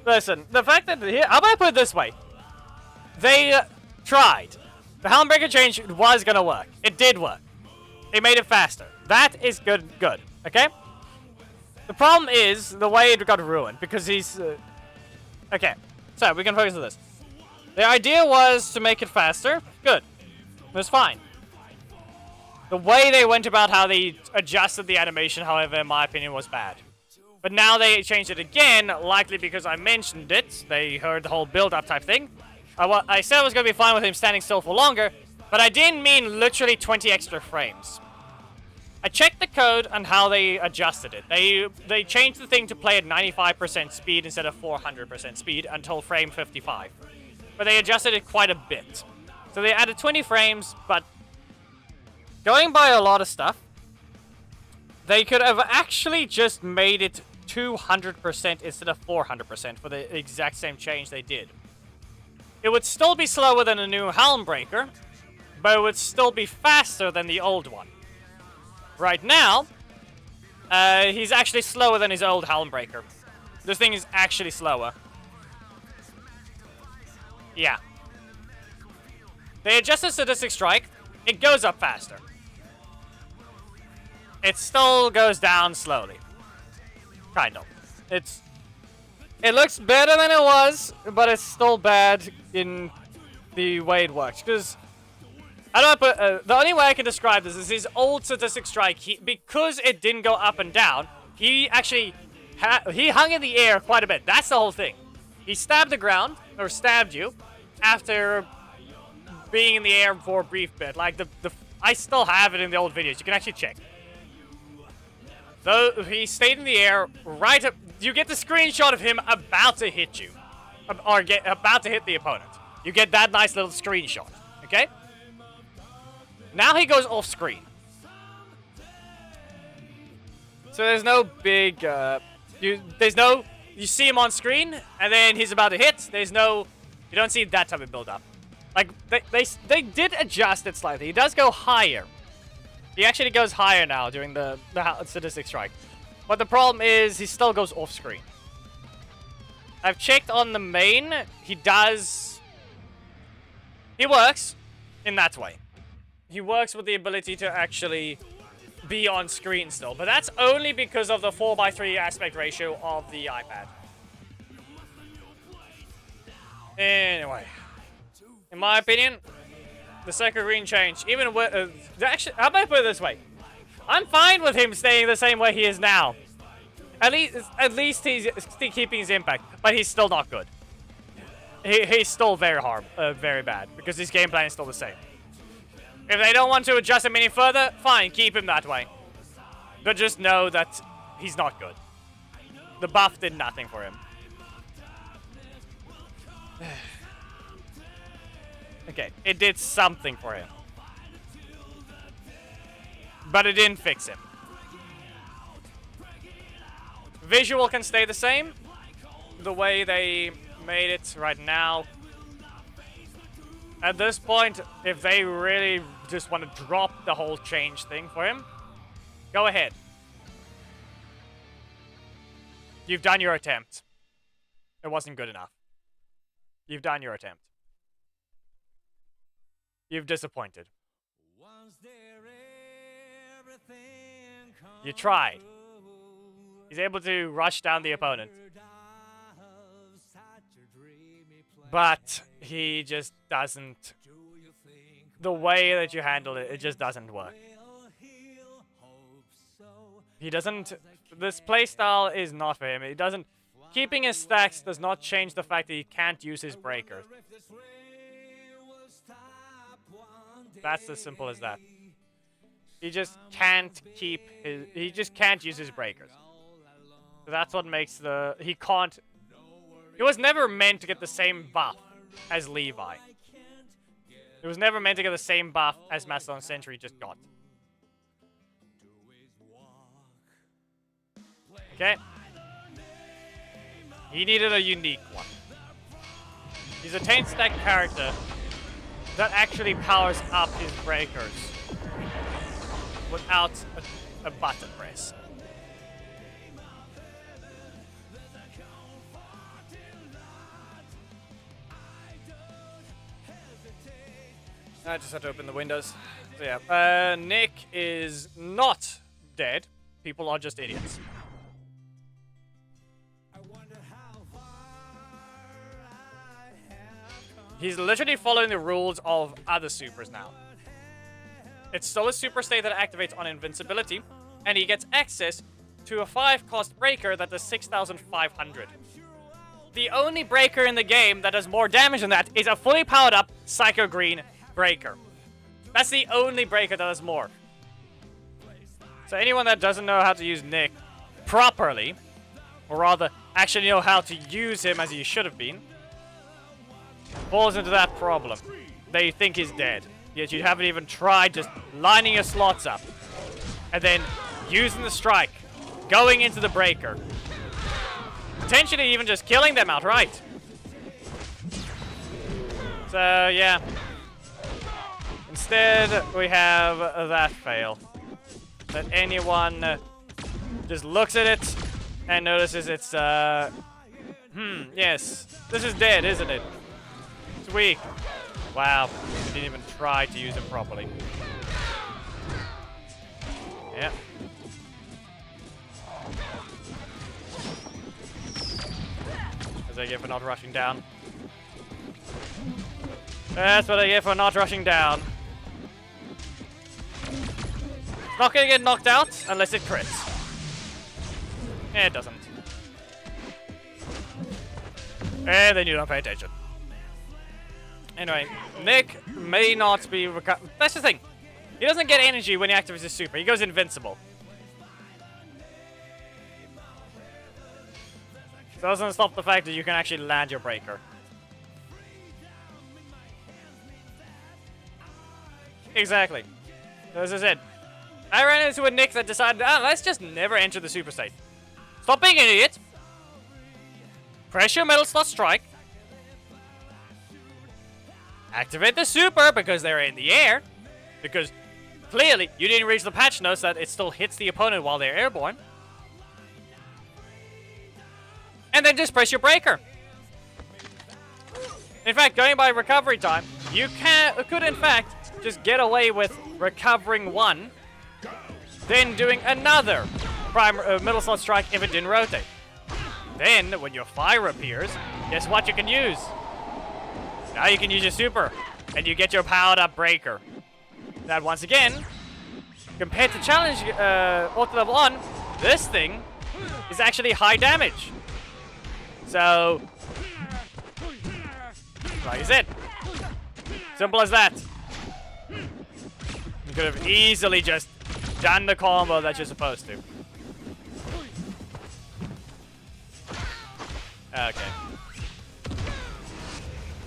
Speaker 1: listen. The fact that here, how about I put it this way? They tried. The Helmbreaker change was gonna work. It did work. It made it faster. That is good. Good. Okay. The problem is the way it got ruined because he's... Okay, so we can focus on this. The idea was to make it faster. Good. It was fine. The way they went about how they adjusted the animation, however, in my opinion, was bad. But now they changed it again, likely because I mentioned it. They heard the whole build-up type thing. I said I was going to be fine with him standing still for longer, but I didn't mean literally 20 extra frames. I checked the code on how they adjusted it. They changed the thing to play at 95% speed instead of 400% speed until frame 55. But they adjusted it quite a bit. So they added 20 frames, but going by a lot of stuff, they could have actually just made it 200% instead of 400% for the exact same change they did. it would still be slower than a new Helm Breaker, but it would still be faster than the old one. Right now, he's actually slower than his old Helm Breaker. This thing is actually slower. Yeah. They adjusted Sadistic Strike. It goes up faster. It still goes down slowly. Kind of. It looks better than it was, but it's still bad in the way it works. Because the only way I can describe this is his old Sadistic Strike. Because it didn't go up and down, he actually he hung in the air quite a bit. That's the whole thing. He stabbed the ground, or stabbed you, after being in the air for a brief bit. Like I still have it in the old videos. You can actually check. So he stayed in the air right up. You get the screenshot of him about to hit you, or about to hit the opponent. You get that nice little screenshot. Okay. Now he goes off screen. So there's no big. You see him on screen, and then he's about to hit. You don't see that type of build up. Like they did adjust it slightly. He does go higher. He actually goes higher now during the Sadistic Strike. But the problem is he still goes off screen. I've checked on the main. He works in that way. He works with the ability to actually be on screen still. But that's only because of the 4:3 aspect ratio of the iPad. Anyway. In my opinion, the second green change, even with... actually, how about I put it this way? I'm fine with him staying the same way he is now. At least he's still keeping his impact, but he's still not good. He's still very bad, because his game plan is still the same. If they don't want to adjust him any further, fine, keep him that way. But just know that he's not good. The buff did nothing for him. Okay, it did something for him. But it didn't fix him. Visual can stay the same. The way they made it right now. At this point, if they really just want to drop the whole change thing for him, go ahead. You've done your attempt. It wasn't good enough. You've done your attempt. You've disappointed. You tried. He's able to rush down the opponent. But he just doesn't... The way that you handle it, it just doesn't work. He doesn't... This playstyle is not for him. It doesn't... Keeping his stacks does not change the fact that he can't use his breakers. That's as simple as that. He just can't keep his... He just can't use his breakers. So that's what makes the... He can't... He was never meant to get the same buff as Levi. It was never meant to get the same buff as Mastodon Sentry just got. Okay? He needed a unique one. He's a 10-stack character that actually powers up his breakers without a button press. I just had to open the windows. So yeah, Nick is not dead. People are just idiots. He's literally following the rules of other supers now. It's still a super state that activates on invincibility, and he gets access to a 5-cost breaker that does 6,500. The only breaker in the game that does more damage than that is a fully powered up Psycho Green breaker. That's the only breaker that does more. So anyone that doesn't know how to use Nick properly, or rather actually know how to use him as he should have been, falls into that problem. They think he's dead, yet you haven't even tried just lining your slots up and then using the strike, going into the breaker, potentially even just killing them outright. So, yeah. Instead, we have that fail. That anyone just looks at it and notices it's, yes. This is dead, isn't it? It's weak. Wow. I didn't even try to use it properly. Yeah. As I get for not rushing down. That's what I get for not rushing down. It's not gonna get knocked out unless it crits. Yeah, it doesn't. And then you don't pay attention. Anyway, Nick may not be that's the thing. He doesn't get energy when he activates his super. He goes invincible. Doesn't stop the fact that you can actually land your breaker. Exactly. As I said, I ran into a Nick that decided, let's just never enter the super state. Stop being an idiot. Press your metal slot strike. Activate the super because they're in the air. Because clearly you didn't reach the patch notes that it still hits the opponent while they're airborne. And then just press your breaker. In fact, going by recovery time, you could in fact just get away with recovering one, then doing another middle slot strike if it didn't rotate. Then, when your fire appears, guess what you can use? Now you can use your super, and you get your powered up breaker. That once again, compared to challenge ultra level 1, this thing is actually high damage. So, like I said, simple as that. You could have easily just done the combo that you're supposed to. Okay.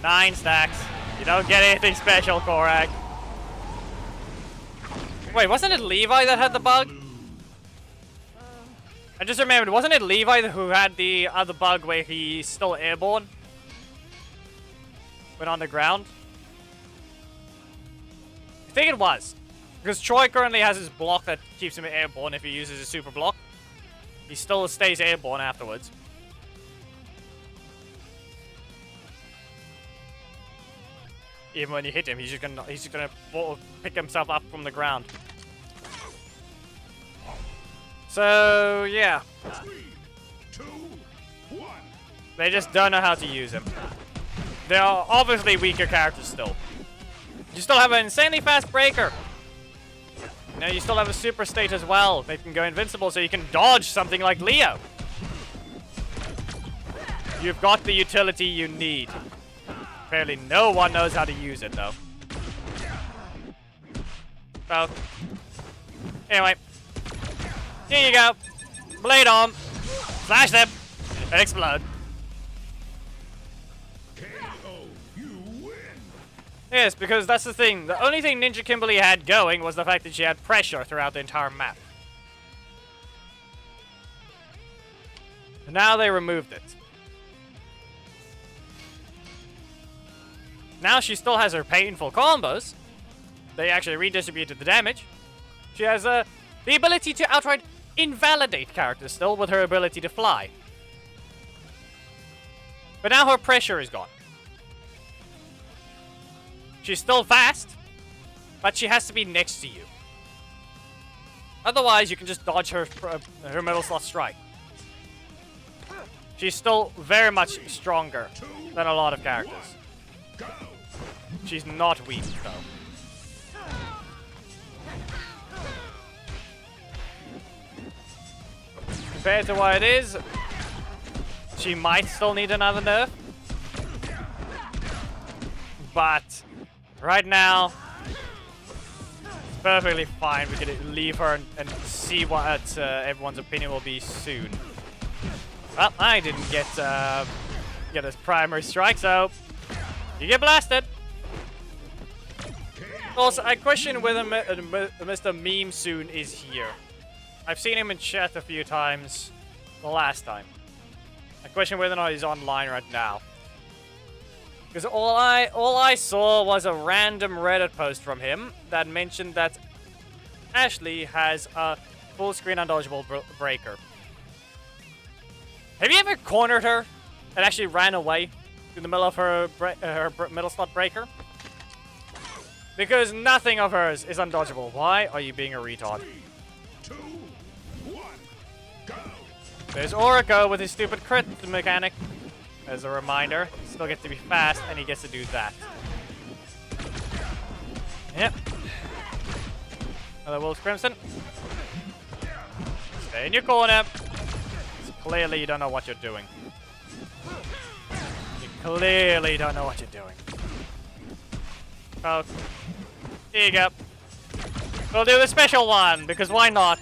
Speaker 1: 9 stacks. You don't get anything special, Korak. Wait, wasn't it Levi that had the bug? I just remembered, wasn't it Levi who had the other bug where he's still airborne? When on the ground? I think it was. Because Troy currently has his block that keeps him airborne if he uses his super block. He still stays airborne afterwards. Even when you hit him, he's just gonna pick himself up from the ground. So yeah.
Speaker 2: 3, 2, 1.
Speaker 1: They just don't know how to use him. They are obviously weaker characters still. You still have an insanely fast breaker. You know, you still have a super state as well. They can go invincible so you can dodge something like Leo. You've got the utility you need. Apparently no one knows how to use it though. So, anyway. Here you go. Blade on. Slash them. And explode.
Speaker 2: KO, you win.
Speaker 1: Yes, because that's the thing. The only thing Ninja Kimberly had going was the fact that she had pressure throughout the entire map. And now they removed it. Now she still has her painful combos. They actually redistributed the damage. She has the ability to outright invalidate characters still with her ability to fly. But now her pressure is gone. She's still fast, but she has to be next to you. Otherwise, you can just dodge her middle slot strike. She's still very much stronger than a lot of characters. She's not weak, though. Compared to what it is, she might still need another nerf. But right now, it's perfectly fine. We can leave her and see what everyone's opinion will be soon. Well, I didn't get his primary strike, so you get blasted. Also, I question whether Mr. Meme Soon is here. I've seen him in chat a few times the last time. I question whether or not he's online right now. Because all I saw was a random Reddit post from him that mentioned that Ashley has a full screen undodgeable breaker. Have you ever cornered her and actually ran away in the middle of her middle slot breaker? Because nothing of hers is undodgeable. Why are you being a retard?
Speaker 2: 3, 2, 1, go!
Speaker 1: There's Orico with his stupid crit mechanic. As a reminder, he still gets to be fast, and he gets to do that. Yep. Another Wolf's Crimson. Stay in your corner. Clearly you don't know what you're doing. You clearly don't know what you're doing. Oh. Here you go. We'll do the special one, because why not?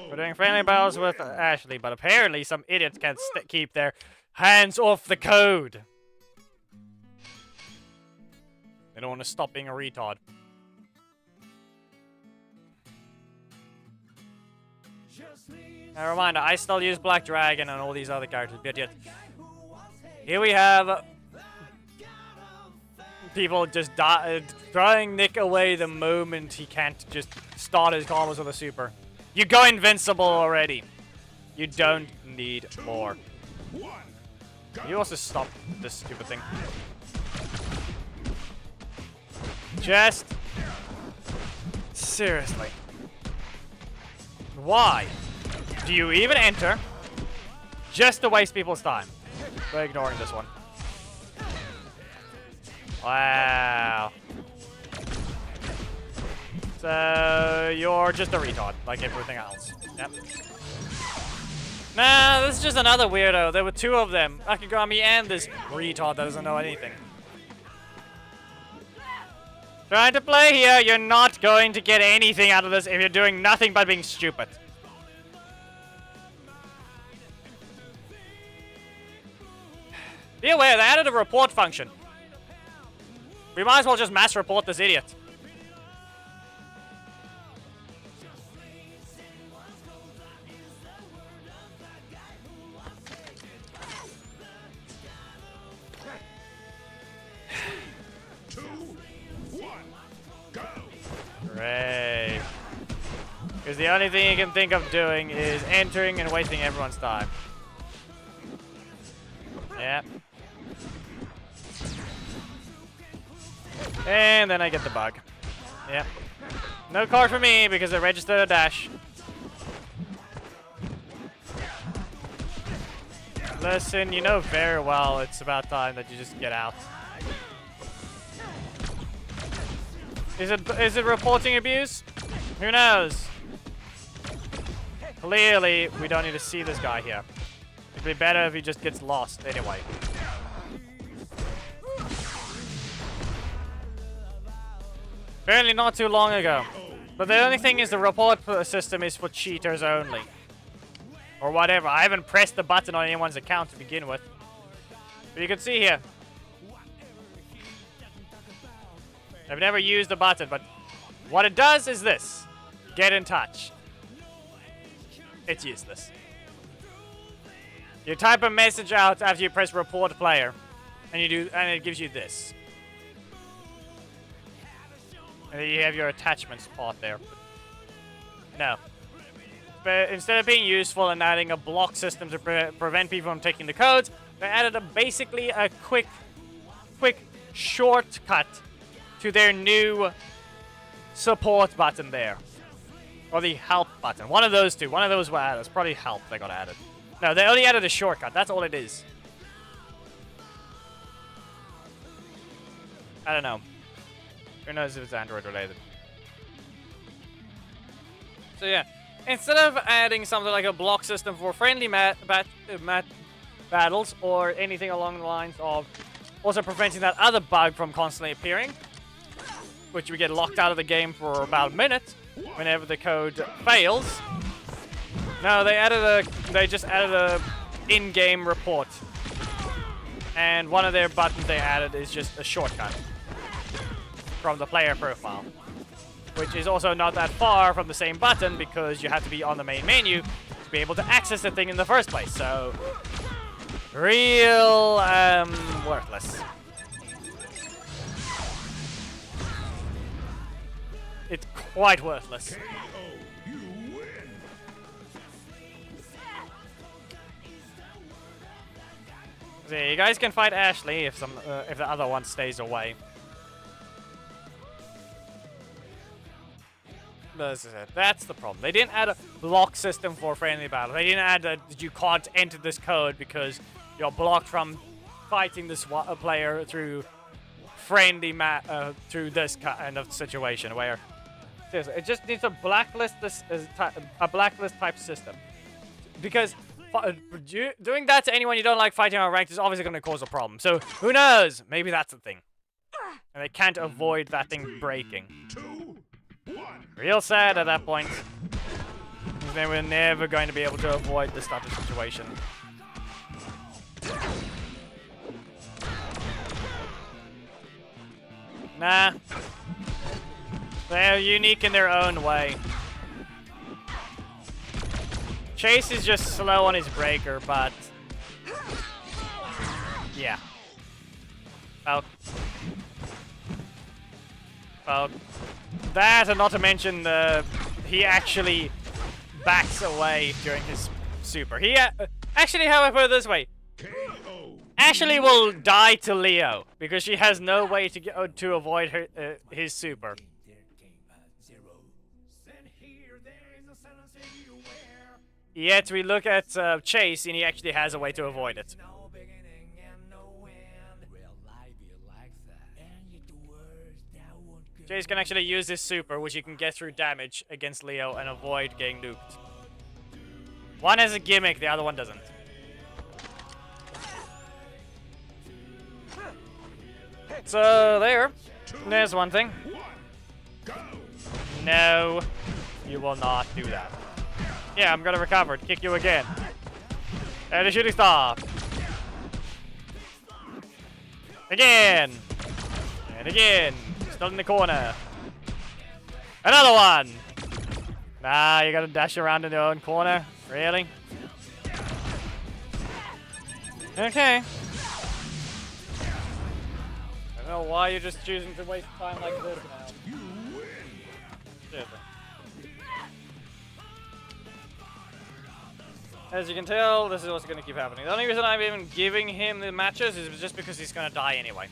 Speaker 1: We're doing friendly battles with Ashley, but apparently some idiots can't keep their hands off the code. They don't want to stop being a retard. A reminder, I still use Black Dragon and all these other characters, but yet here we have people just throwing Nick away the moment he can't just start his combos with a super. You go invincible already. You don't need more. You also stop this stupid thing. Just seriously. Why do you even enter just to waste people's time? We're ignoring this one. Wow. So you're just a retard, like everything else. Yep. Nah, this is just another weirdo. There were two of them, Akigami and this retard that doesn't know anything. Trying to play here, you're not going to get anything out of this if you're doing nothing but being stupid. Be aware, they added a report function. We might as well just mass report this idiot. Great. Because the only thing you can think of doing is entering and wasting everyone's time. Yep. And then I get the bug. Yep. No card for me because I registered a dash. Listen, you know very well it's about time that you just get out. Is it reporting abuse? Who knows? Clearly, we don't need to see this guy here. It'd be better if he just gets lost anyway. Apparently not too long ago. But the only thing is the report system is for cheaters only. Or whatever. I haven't pressed the button on anyone's account to begin with. But you can see here. I've never used the button, but what it does is this. Get in touch. It's useless. You type a message out after you press report player, and it gives you this. And then you have your attachments part there. No. But instead of being useful and adding a block system to prevent people from taking the codes, they added basically a quick shortcut to their new support button there. Or the help button. One of those two. One of those were added. It's probably help they got added. No, they only added a shortcut. That's all it is. I don't know. Who knows if it's Android related. So yeah. Instead of adding something like a block system for friendly battles or anything along the lines of also preventing that other bug from constantly appearing, which we get locked out of the game for about a minute whenever the code fails. No, they just added a in-game report. And one of their buttons they added is just a shortcut from the player profile, which is also not that far from the same button because you have to be on the main menu to be able to access the thing in the first place. So, real worthless. It's quite worthless. So you guys can fight Ashley if the other one stays away. That's the problem. They didn't add a block system for friendly battle. They didn't add that you can't enter this code because you're blocked from fighting this player through friendly through this kind of situation where it just needs a blacklist blacklist type system, because doing that to anyone you don't like fighting on ranked is obviously going to cause a problem. So who knows? Maybe that's the thing, and they can't avoid that thing breaking. Real sad at that point. They were never going to be able to avoid this type of situation. Nah. They're unique in their own way. Chase is just slow on his breaker, but... yeah. Well, that, and not to mention he actually backs away during his super. He actually, how I put it this way, Ashley will die to Leo because she has no way to avoid her his super. Yet we look at Chase and he actually has a way to avoid it. Chase can actually use his super, which he can get through damage against Leo and avoid getting nuked. One has a gimmick, the other one doesn't. So, there's one thing. No, you will not do that. Yeah, I'm gonna recover and kick you again. And a shooting star. Again. And again. Still in the corner. Another one. Nah, you gotta dash around in your own corner. Really? Okay. I don't know why you're just choosing to waste time like this now. Seriously. As you can tell, this is what's gonna keep happening. The only reason I'm even giving him the matches is just because he's gonna die anyway.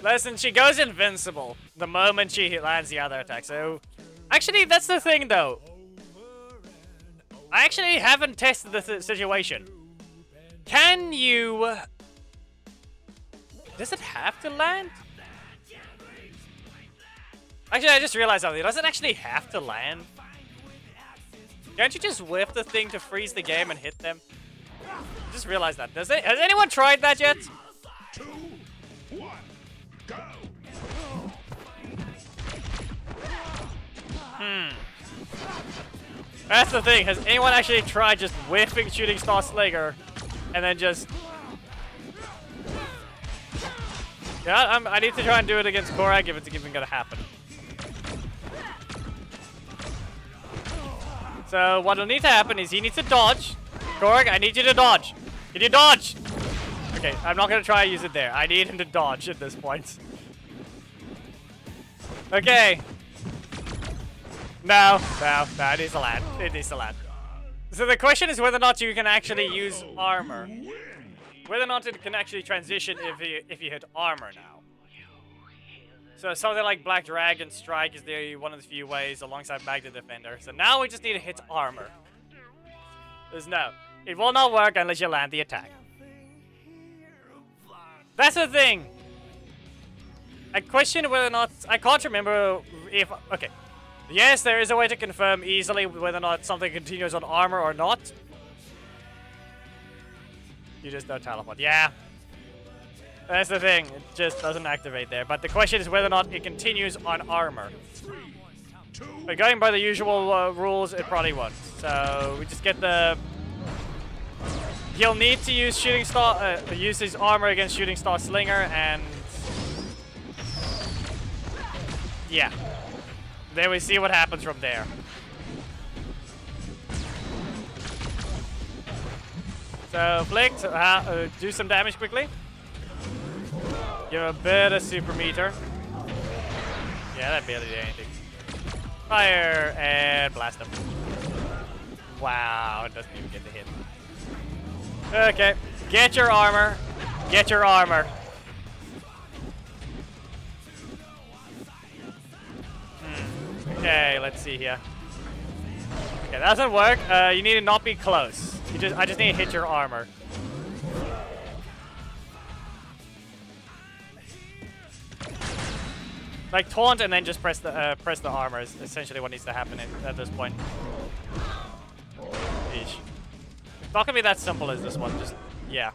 Speaker 1: Listen, she goes invincible the moment she lands the other attack, so... Actually, that's the thing, though. I actually haven't tested the situation. Can you... Does it have to land? Actually, I just realized something. Does it actually have to land? Can't you just whip the thing to freeze the game and hit them? I just realized that. Has anyone tried that yet?
Speaker 2: 2, 1, go!
Speaker 1: That's the thing. Has anyone actually tried just whiffing Shooting Star Slinger and then just... Yeah, I need to try and do it against Korag if it's even gonna happen. So what will need to happen is he needs to dodge. Korag, I need you to dodge. Can you dodge? Okay, I'm not gonna try and use it there. I need him to dodge at this point. Okay. No, it needs to land. It needs to land. So the question is whether or not you can actually use armor. Whether or not it can actually transition if you hit armor now. So something like Black Dragon Strike is one of the few ways alongside Magna Defender. So now we just need to hit armor. It will not work unless you land the attack. That's the thing. I question whether or not, I can't remember if, okay. Yes, there is a way to confirm easily whether or not something continues on armor or not. You just don't teleport. Yeah. That's the thing. It just doesn't activate there. But the question is whether or not it continues on armor. But going by the usual rules, it probably won't. So we just get the... He'll need to use Shooting Star, use his armor against Shooting Star Slinger, and... Yeah. Then we see what happens from there. So, Flick, do some damage quickly. Give a bit of super meter. Yeah, that barely did anything. Fire and blast him. Wow, it doesn't even get the hit. Okay, get your armor. Get your armor. Okay, let's see here. Okay, that doesn't work. You need to not be close. I just need to hit your armor. Like taunt and then just press the armor is essentially what needs to happen at this point. Eesh. It's not gonna be that simple as this one. Just yeah.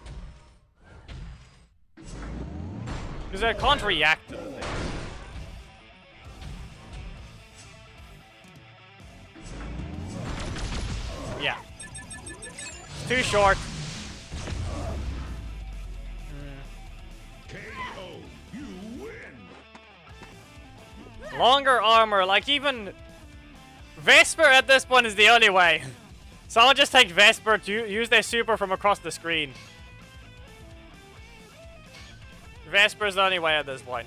Speaker 1: Because I can't react to the thing. Yeah. It's too short.
Speaker 2: KO. You win.
Speaker 1: Longer armor, like even Vesper at this point is the only way. Someone just take Vesper to use their super from across the screen. Vesper's the only way at this point.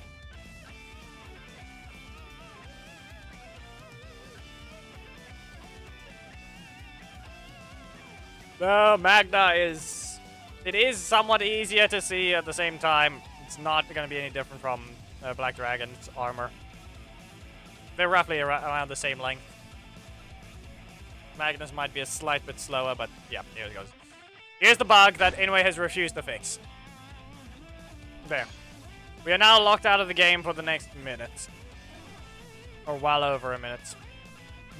Speaker 1: No, Magna is... It is somewhat easier to see at the same time. It's not going to be any different from Black Dragon's armor. They're roughly around the same length. Magnus might be a slight bit slower, but yeah, here it goes. Here's the bug that Inoue has refused to fix. There. We are now locked out of the game for the next minute. Or well over a minute.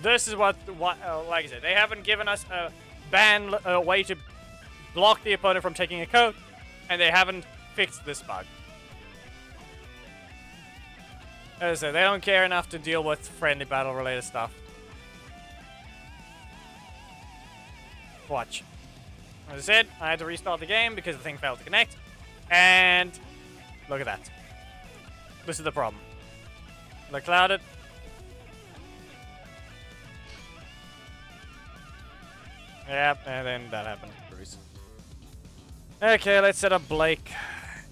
Speaker 1: This is what like I said, they haven't given us a way to block the opponent from taking a code, and they haven't fixed this bug. As I said, they don't care enough to deal with friendly battle related stuff. Watch. As I said, I had to restart the game because the thing failed to connect. And look at that. This is the problem. Look clouded. Yep, and then that happened to Bruce. Okay, let's set up Blake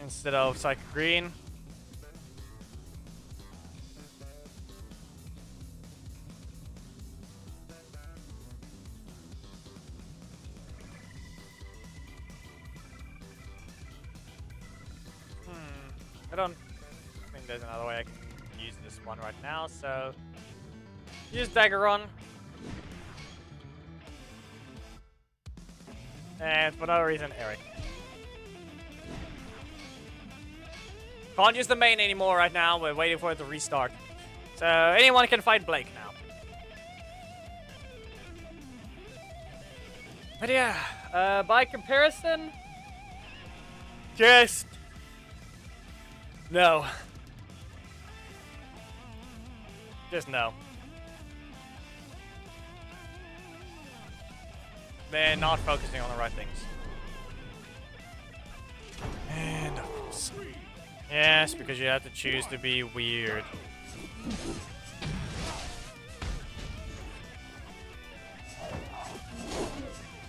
Speaker 1: instead of Psychic Green. I don't think there's another way I can use this one right now, so use Daggeron. And for no reason, Eric. Can't use the main anymore right now, we're waiting for it to restart. So anyone can fight Blake now. But yeah, by comparison, just no. Just no. They're not focusing on the right things. And yes, because you have to choose to be weird.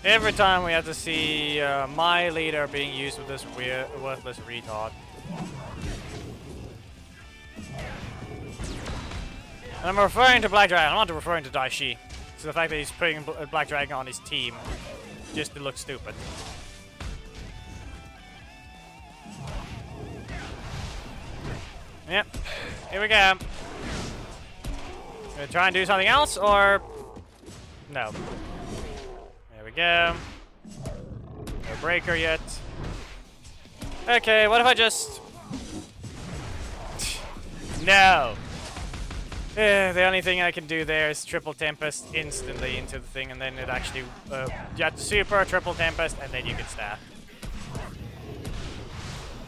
Speaker 1: Every time we have to see my leader being used with this weird, worthless retard. And I'm referring to Black Dragon, I'm not referring to Daishi. So the fact that he's putting Black Dragon on his team just to look stupid. Yep, here we go. Gonna try and do something else, or no? There we go. No breaker yet. Okay, what if I just... No! The only thing I can do there is Triple Tempest instantly into the thing, and then it actually... you have to super, Triple Tempest, and then you can stab.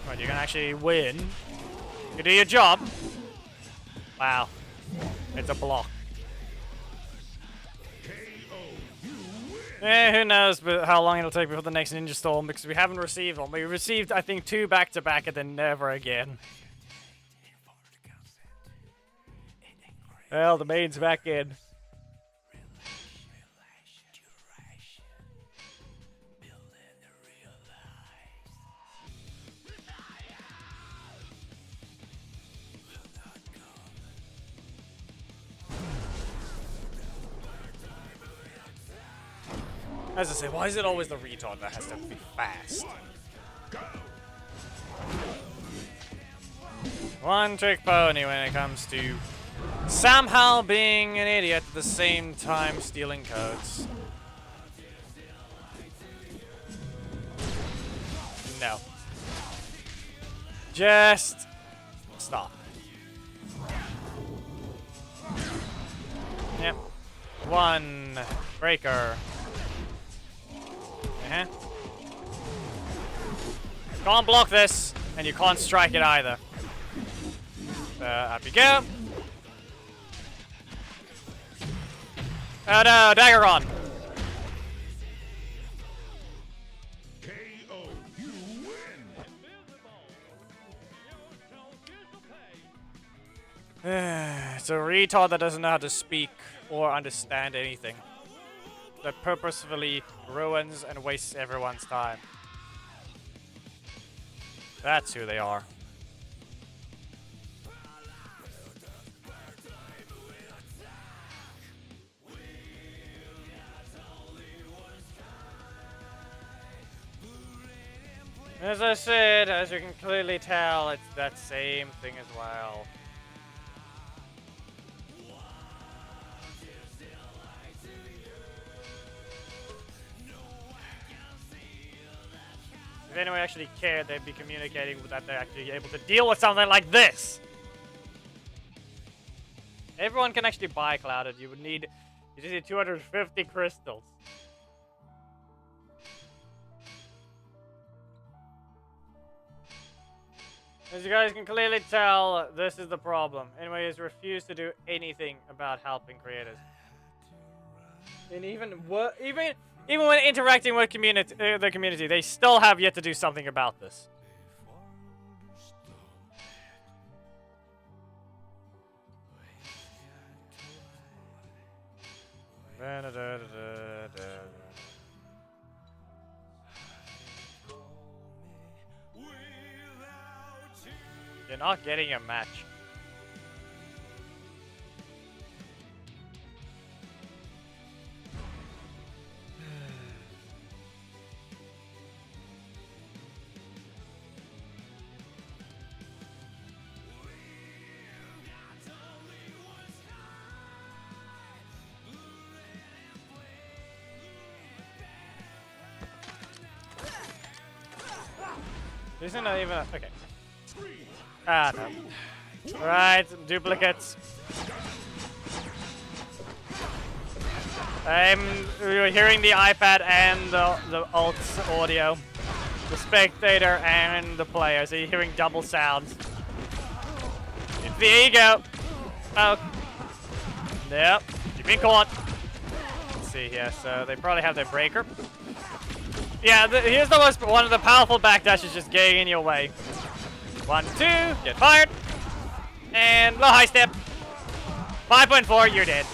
Speaker 1: Right, you can actually win. You do your job. Wow. It's a block. Who knows how long it'll take before the next Ninja Storm, because we haven't received one. We received, I think, 2 back-to-back and then never again. Well, the main's back in. As I say, why is it always the retard that has to be fast? One trick pony when it comes to somehow being an idiot at the same time stealing codes. No. Just stop. Yep. One breaker. Can't block this, and you can't strike it either. Up you go. Oh no, Daggeron!
Speaker 2: KO, you win.
Speaker 1: It's a retard that doesn't know how to speak or understand anything. That purposefully ruins and wastes everyone's time. That's who they are. As I said, as you can clearly tell, it's that same thing as well. If anyone actually cared, they'd be communicating that they're actually able to deal with something like this. Everyone can actually buy Clouded. You just need 250 crystals. As you guys can clearly tell, this is the problem. Anyway, he's refused to do anything about helping creators. And even when interacting with the community, they still have yet to do something about this. You're not getting a match. Isn't that even okay? Ah, no. Right, duplicates. We're hearing the iPad and the alt's audio. The spectator and the player, so you're hearing double sounds. It's the ego. Oh. Yep, you've been caught. Let's see here, so they probably have their breaker. Yeah, here's one of the powerful backdashes just getting in your way. 1, 2, get fired. And low high step. 5.4, you're dead.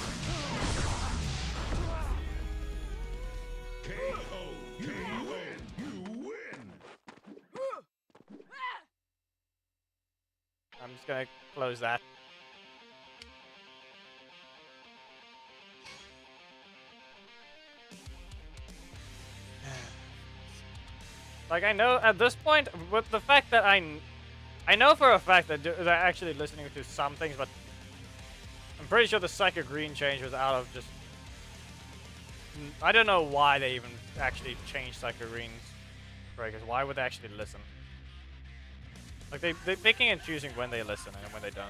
Speaker 2: KO, you win. You win.
Speaker 1: I'm just gonna close that. Like, I know at this point, with the fact that I know for a fact that they're actually listening to some things, but I'm pretty sure the Psycho Green change was out of just... I don't know why they even actually changed Psycho Green's breakers. Why would they actually listen? Like, they're picking and choosing when they listen and when they don't.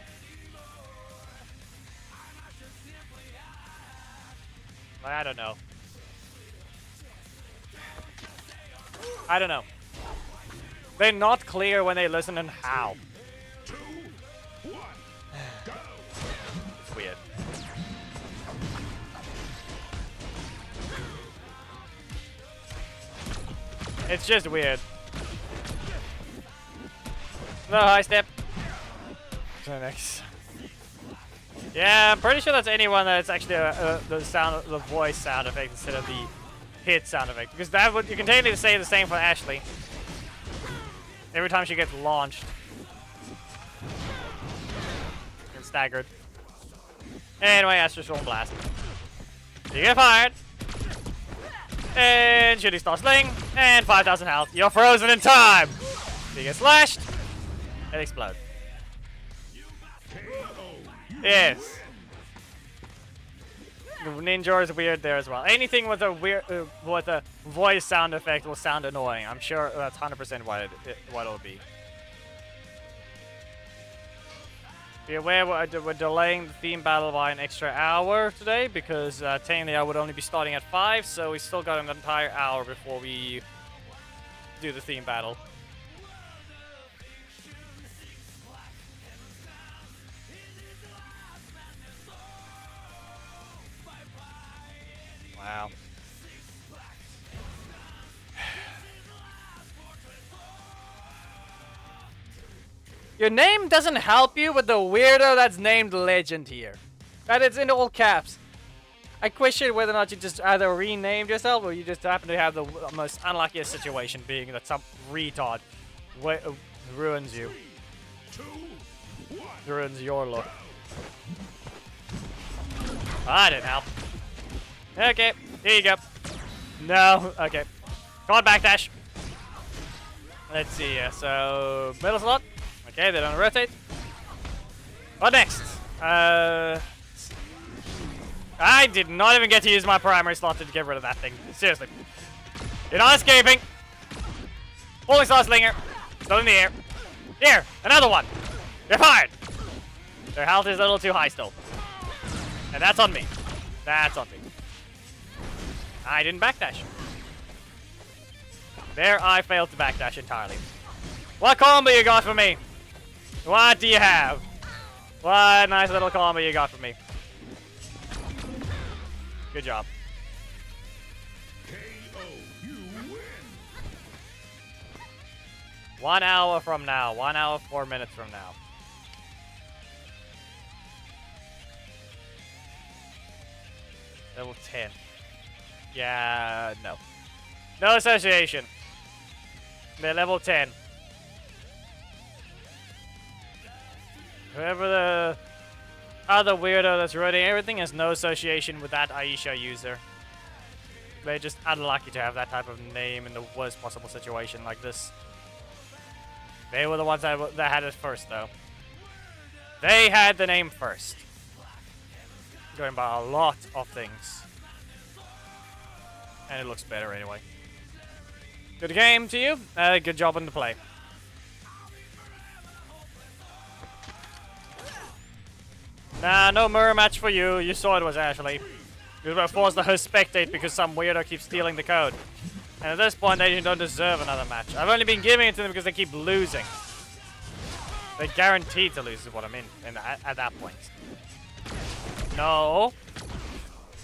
Speaker 1: Like, I don't know. I don't know. They're not clear when they listen and how.
Speaker 2: 2, 1, go.
Speaker 1: It's weird. It's just weird. No high step. To the next. Yeah, I'm pretty sure that's anyone that's actually the voice sound effect instead of the hit sound effect. Because that would, you can technically say the same for Ashley. Every time she gets launched. And staggered. Anyway, Astro Storm Blast. You get fired. And Shooting Star Sling. And 5,000 health. You're frozen in time. You get slashed. And explode. Yes. The Ninja is weird there as well. Anything with a weird, with a voice sound effect will sound annoying. I'm sure that's 100% what it'll be. Be aware we're delaying the theme battle by an extra hour today because technically I would only be starting at 5, so we still got an entire hour before we do the theme battle. Wow. Your name doesn't help you with the weirdo that's named Legend here. That it's in all caps. I question whether or not you just either renamed yourself or you just happen to have the most unluckiest situation, being that some retard ruins you. Ruins your look. I didn't help. Okay, here you go. No, okay. Come on, backdash. Let's see here. So, middle slot. Okay, they don't rotate. What next? I did not even get to use my primary slot to get rid of that thing. Seriously. You're not escaping. Falling Star Slinger. Still in the air. Here, another one. You're fired. Their health is a little too high still. And that's on me. That's on me. I didn't backdash. There, I failed to backdash entirely. What combo you got for me? What do you have? What nice little combo you got for me. Good job.
Speaker 2: KO, you win.
Speaker 1: 1 hour from now. 1 hour, 4 minutes from now. Level 10. Yeah, no. No association. They're level 10. Whoever the other weirdo that's running everything has no association with that Aisha user. They're just unlucky to have that type of name in the worst possible situation like this. They were the ones that had it first, though. They had the name first. Going by a lot of things. And it looks better anyway. Good game to you. Good job on the play. Nah, no mirror match for you. You saw it was Ashley. You were forced to host spectate because some weirdo keeps stealing the code. And at this point, they don't deserve another match. I've only been giving it to them because they keep losing. They're guaranteed to lose is what I mean at that point. No.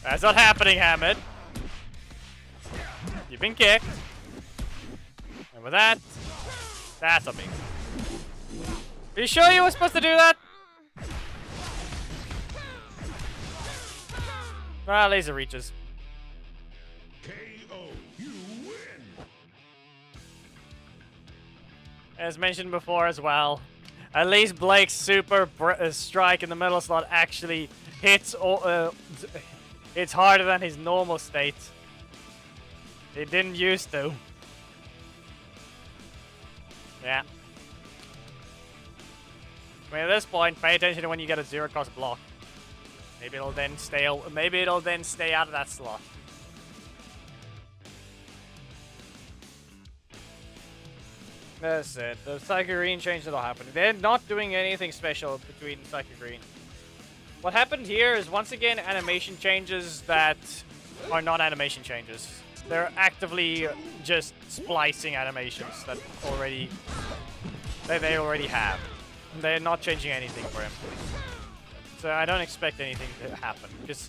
Speaker 1: That's not happening, Hamid. You've been kicked. And with that, that's on me. Are you sure you were supposed to do that? Ah, laser reaches.
Speaker 2: KO, you win.
Speaker 1: As mentioned before as well, at least Blake's super strike in the middle slot actually hits it's harder than his normal state. It didn't used to. Yeah. I mean, at this point, pay attention to when you get a zero-cost block. Maybe it'll then stay. Maybe it'll then stay out of that slot. That's it. The Psychic Green change that'll happen. They're not doing anything special between Psychic Green. What happened here is once again animation changes that are not animation changes. They're actively just splicing animations that they already have. They're not changing anything for him. So I don't expect anything to happen. Because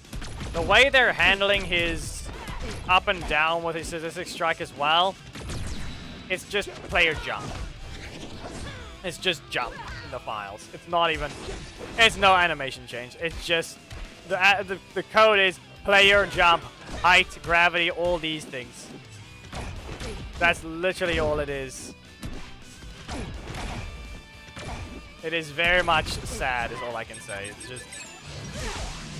Speaker 1: the way they're handling his up and down with his statistic strike as well, it's just player jump. It's just jump in the files. It's not even It's no animation change. It's just the code is player, jump, height, gravity, all these things. That's literally all it is. It is very much sad, is all I can say. It's just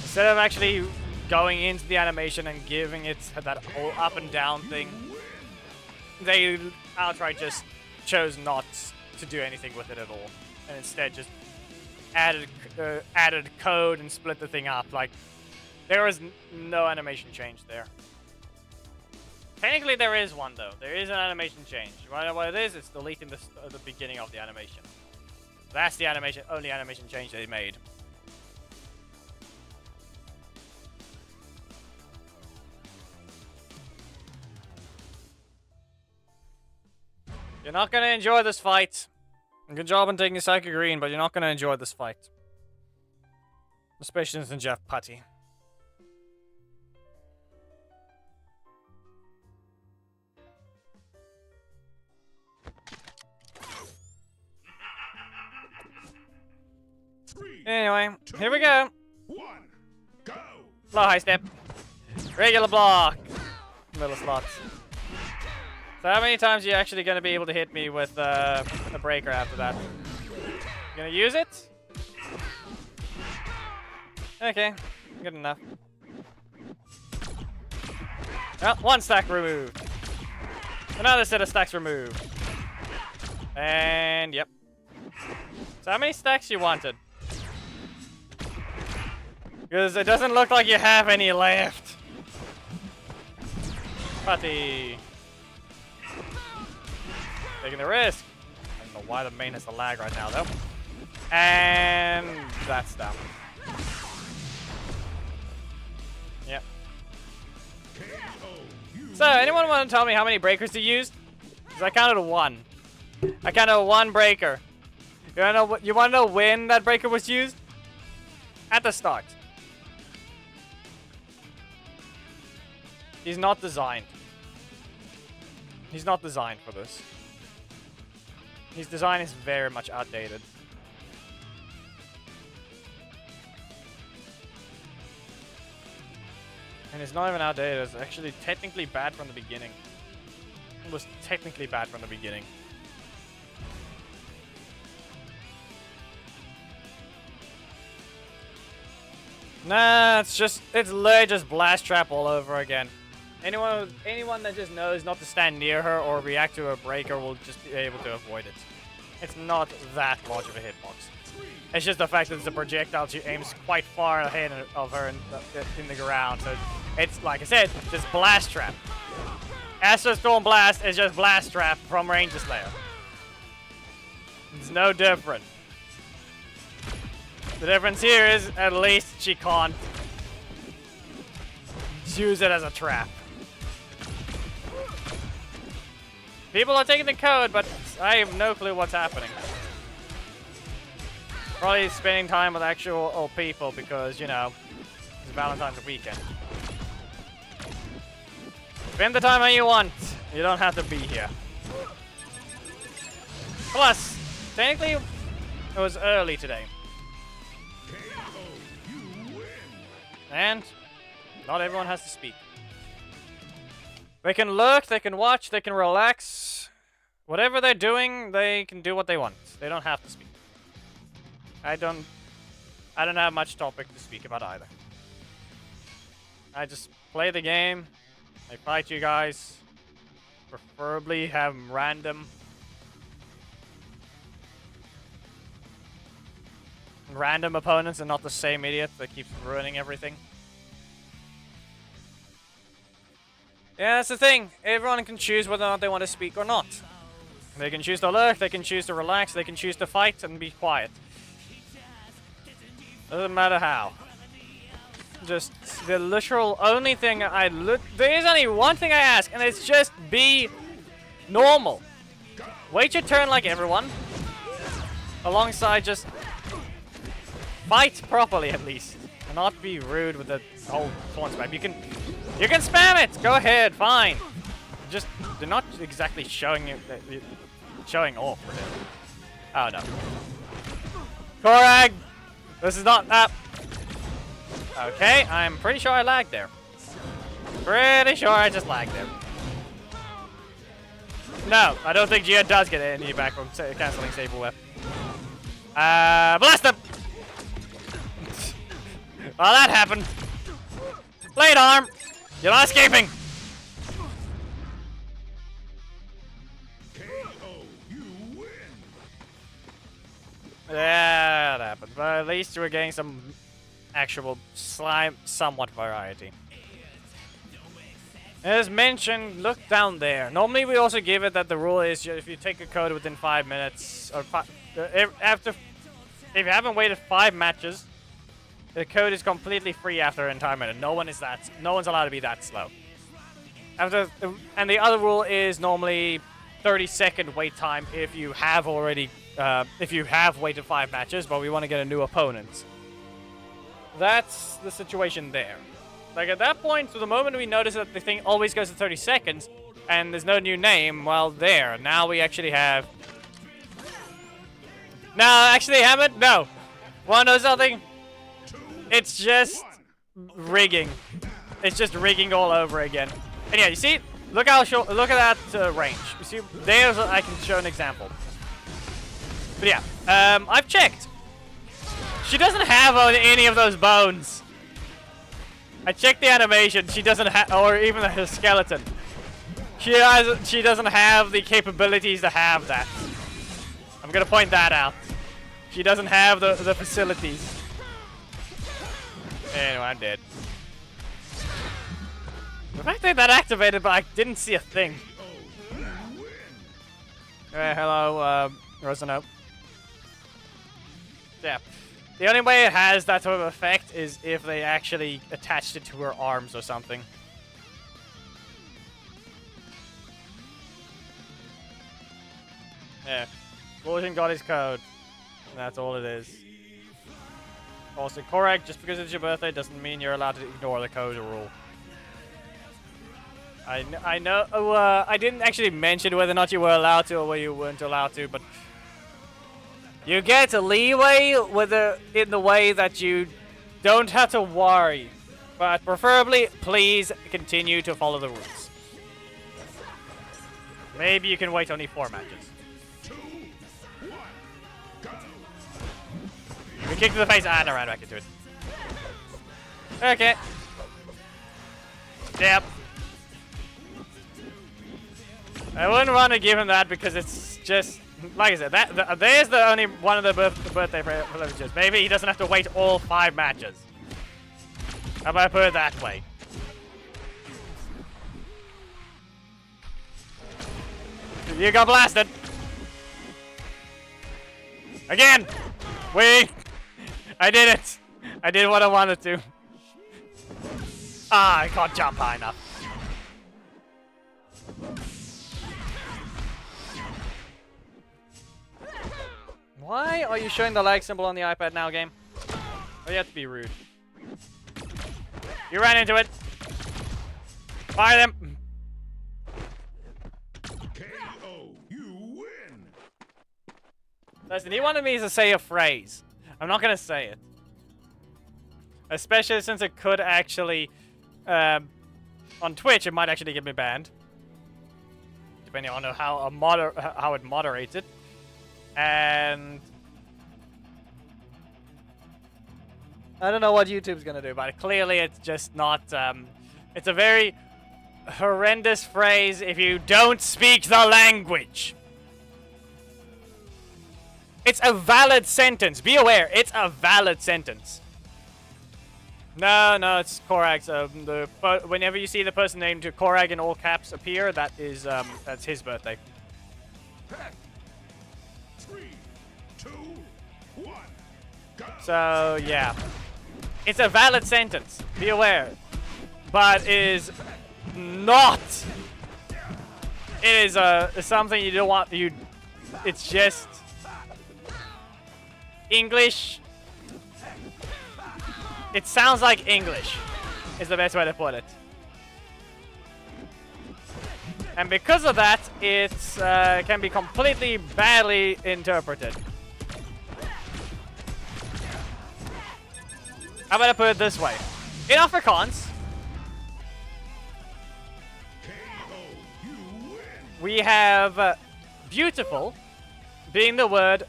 Speaker 1: instead of actually going into the animation and giving it that whole up and down thing, they outright just chose not to do anything with it at all, and instead just added code and split the thing up. Like, there was no animation change there. Technically, there is one though. There is an animation change. You wanna know what it is? It's deleting the beginning of the animation. That's the only animation change they made. You're not gonna enjoy this fight. Good job on taking the Psychic Green, but you're not gonna enjoy this fight. Especially since Jeff Putty. Anyway, here we go.
Speaker 2: 1, go.
Speaker 1: Low high step. Regular block. Middle slots. So how many times are you actually going to be able to hit me with a breaker after that? You gonna use it? Okay, good enough. Well, one stack removed. Another set of stacks removed. And yep. So how many stacks you wanted? Because it doesn't look like you have any left. Putty. Taking the risk. I don't know why the main has the lag right now, though. And that's down. Yep. So, anyone want to tell me how many breakers you used? Because I counted 1. I counted 1 breaker. You want to know when that breaker was used? At the start. He's not designed. He's not designed for this. His design is very much outdated. And it's not even outdated, it's actually technically bad from the beginning. It was technically bad from the beginning. Nah, it's literally just blast trap all over again. Anyone that just knows not to stand near her or react to a breaker will just be able to avoid it. It's not that large of a hitbox. It's just the fact that it's a projectile she aims quite far ahead of her in the ground. So it's, like I said, just blast trap. Astro Storm Blast is just blast trap from Ranger Slayer. It's no different. The difference here is at least she can't use it as a trap. People are taking the code, but I have no clue what's happening. Probably spending time with actual old people because, you know, it's Valentine's weekend. Spend the time how you want. You don't have to be here. Plus, technically, it was early today. And not everyone has to speak. They can lurk, they can watch, they can relax. Whatever they're doing, they can do what they want. They don't have to speak. I don't have much topic to speak about either. I just play the game. I fight you guys. Preferably have random opponents and not the same idiot that keeps ruining everything. Yeah, that's the thing. Everyone can choose whether or not they want to speak or not. They can choose to lurk, they can choose to relax, they can choose to fight and be quiet. Doesn't matter how. Just the literal only thing there is only one thing I ask, and it's just be normal. Wait your turn like everyone. Alongside just fight properly at least. And not be rude with the whole taunt spam. You can spam it! Go ahead, fine. Just they're not exactly showing off with it. Oh no. Korag! This is not okay, I'm pretty sure I lagged there. Pretty sure I just lagged there. No, I don't think Gia does get any back from canceling Saber Whip. Blast him! Well, that happened. Blade arm! You're not escaping!
Speaker 2: KO, you win.
Speaker 1: Yeah, that happened. But at least we're getting some actual slime, somewhat variety. As mentioned, look down there. Normally we also give it that the rule is if you take a code within 5 minutes, or if you haven't waited 5 matches, the code is completely free after an entire minute. No one's allowed to be that slow. And the other rule is normally 30-second wait time if you have already waited 5 matches, but we want to get a new opponent. That's the situation there. Like at that point, to the moment we notice that the thing always goes to 30 seconds, and there's no new name, well, there. Now we actually have... No, actually haven't? No. Wanna know something? It's just rigging. It's just rigging all over again. And yeah, you see? Look at that range. You see, there's I can show an example. But yeah, I've checked. She doesn't have any of those bones. I checked the animation. She doesn't have, or even her skeleton. She doesn't have the capabilities to have that. I'm gonna point that out. She doesn't have the facilities. Anyway, I'm dead. The fact that activated, but I didn't see a thing. Hello, Rosano. Yeah. The only way it has that sort of effect is if they actually attached it to her arms or something. Yeah. Bulletin got his code. And that's all it is. Also, correct, just because it's your birthday doesn't mean you're allowed to ignore the code or rule. I know, I didn't actually mention whether or not you were allowed to or whether you weren't allowed to, but you get a leeway in the way that you don't have to worry. But preferably, please continue to follow the rules. Maybe you can wait only 4 matches.
Speaker 2: 2, 1, go.
Speaker 1: We kicked to the face and I ran back into it. Okay. Yep. I wouldn't want to give him that because it's just, like I said, there's the only one of the birthday privileges. Maybe he doesn't have to wait all 5 matches. How about I put it that way? You got blasted. Again! I did it! I did what I wanted to. Ah, I can't jump high enough. Why are you showing the like symbol on the iPad now, game? Oh, you have to be rude. You ran into it. Fire them.
Speaker 2: KO, you win.
Speaker 1: Listen, he wanted me to say a phrase. I'm not gonna say it. Especially since it could actually, on Twitch, it might actually get me banned. Depending on how it moderates it. And I don't know what YouTube's gonna do, but clearly it's just not, it's a very horrendous phrase if you don't speak the language. It's a valid sentence. Be aware, it's a valid sentence. No, it's Korag. Whenever you see the person named Korag in all caps appear, that is, that's his birthday.
Speaker 2: 3, 2, 1, go.
Speaker 1: So, yeah. It's a valid sentence. Be aware. But it is not. It is something you don't want. It's just English. It sounds like English is the best way to put it. And because of that, it can be completely badly interpreted. I'm gonna put it this way. In Afrikaans, we have beautiful being the word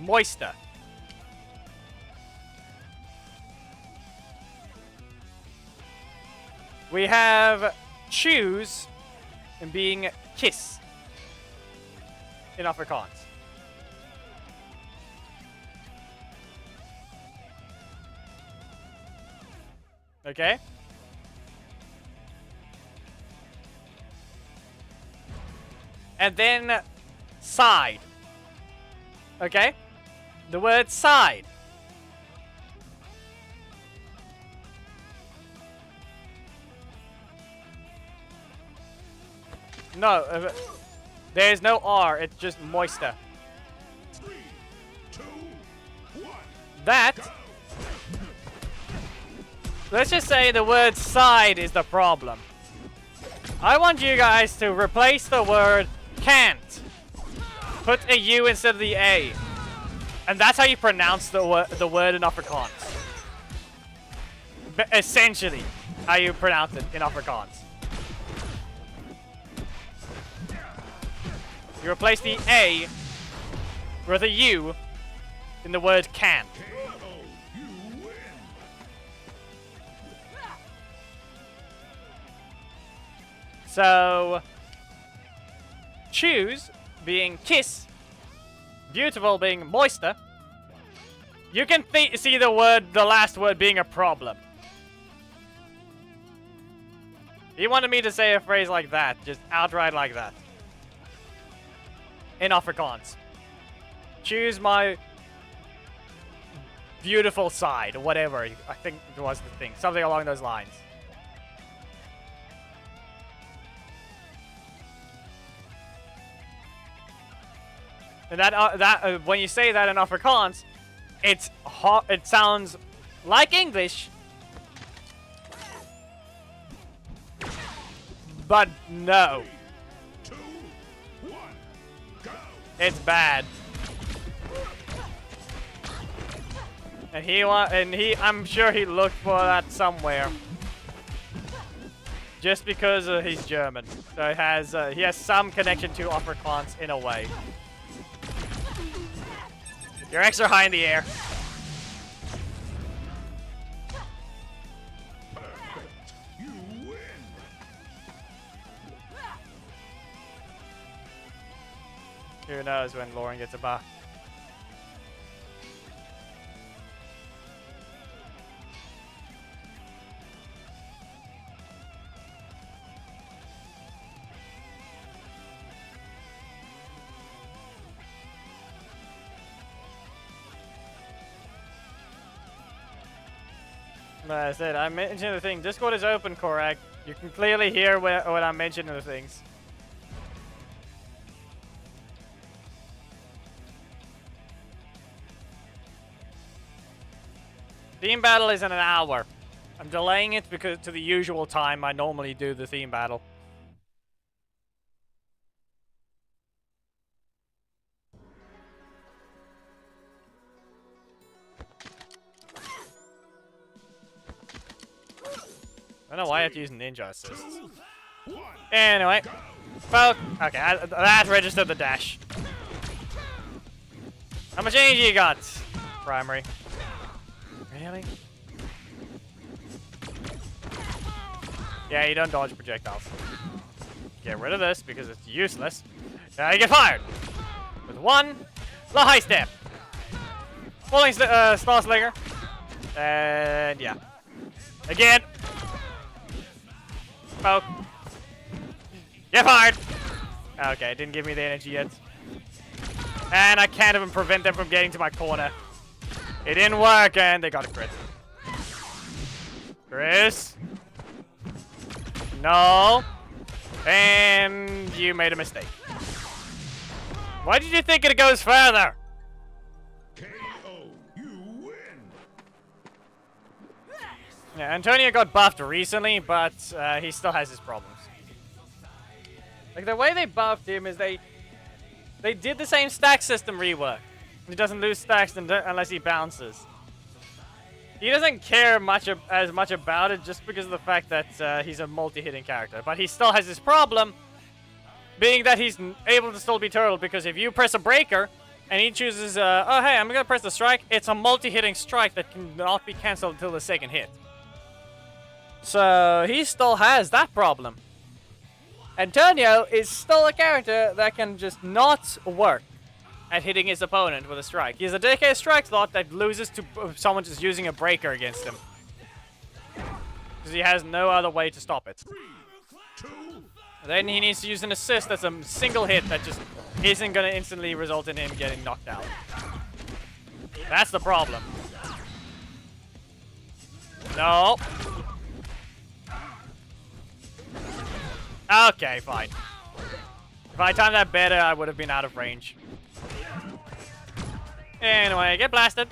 Speaker 1: moister. We have choose and being kiss in Afrikaans. Okay? And then side. Okay? The word side. No, there's no R, it's just moister.
Speaker 2: 3, 2, 1.
Speaker 1: That, let's just say the word side is the problem. I want you guys to replace the word can't. Put a U instead of the A. And that's how you pronounce the word in Afrikaans. Essentially, how you pronounce it in Afrikaans. You replace the A with a U in the word can. So, choose being kiss, beautiful being moister. You can see the last word being a problem. He wanted me to say a phrase like that, just outright like that. In Afrikaans. Choose my beautiful side, or whatever. I think it was the thing. Something along those lines. And that when you say that in Afrikaans, it sounds like English, but no.
Speaker 2: 2, 1, go.
Speaker 1: It's bad. And I'm sure he looked for that somewhere. Just because he's German, so he has some connection to Afrikaans in a way. Your X are high in the air.
Speaker 2: Perfect. You win.
Speaker 1: Who knows when Lauren gets a buff. Like I said, I mentioned the thing. Discord is open, correct? You can clearly hear when I'm mentioning the things. Theme battle is in an hour. I'm delaying it because to the usual time I normally do the theme battle. I don't know why I have to use ninja assists.
Speaker 2: 2, 1.
Speaker 1: Anyway. Well, okay, that registered the dash. How much energy you got? Primary. Really? Yeah, you don't dodge projectiles. Get rid of this because it's useless. Now you get fired! With 1, the high step. Falling Star Slinger. And yeah. Again. Poke. Get fired! Okay, didn't give me the energy yet. And I can't even prevent them from getting to my corner. It didn't work, and they got a crit. Chris? No. And you made a mistake. Why did you think it goes further?
Speaker 2: KO. You win.
Speaker 1: Yeah, Antonio got buffed recently, but he still has his problems. Like, the way they buffed him is they did the same stack system rework. He doesn't lose stacks unless he bounces. He doesn't care as much about it just because of the fact that he's a multi-hitting character. But he still has this problem, being that he's able to still be turtled, because if you press a breaker and he chooses, oh hey, I'm gonna press the strike, it's a multi-hitting strike that cannot be cancelled until the second hit. So he still has that problem. Antonio is still a character that can just not work at hitting his opponent with a strike. He has a dedicated strike slot that loses to someone just using a breaker against him. Because he has no other way to stop it.
Speaker 2: 3, 2,
Speaker 1: Then he needs to use an assist that's a single hit that just isn't going to instantly result in him getting knocked out. That's the problem. No. Okay, fine. If I timed that better, I would have been out of range. Anyway, get blasted.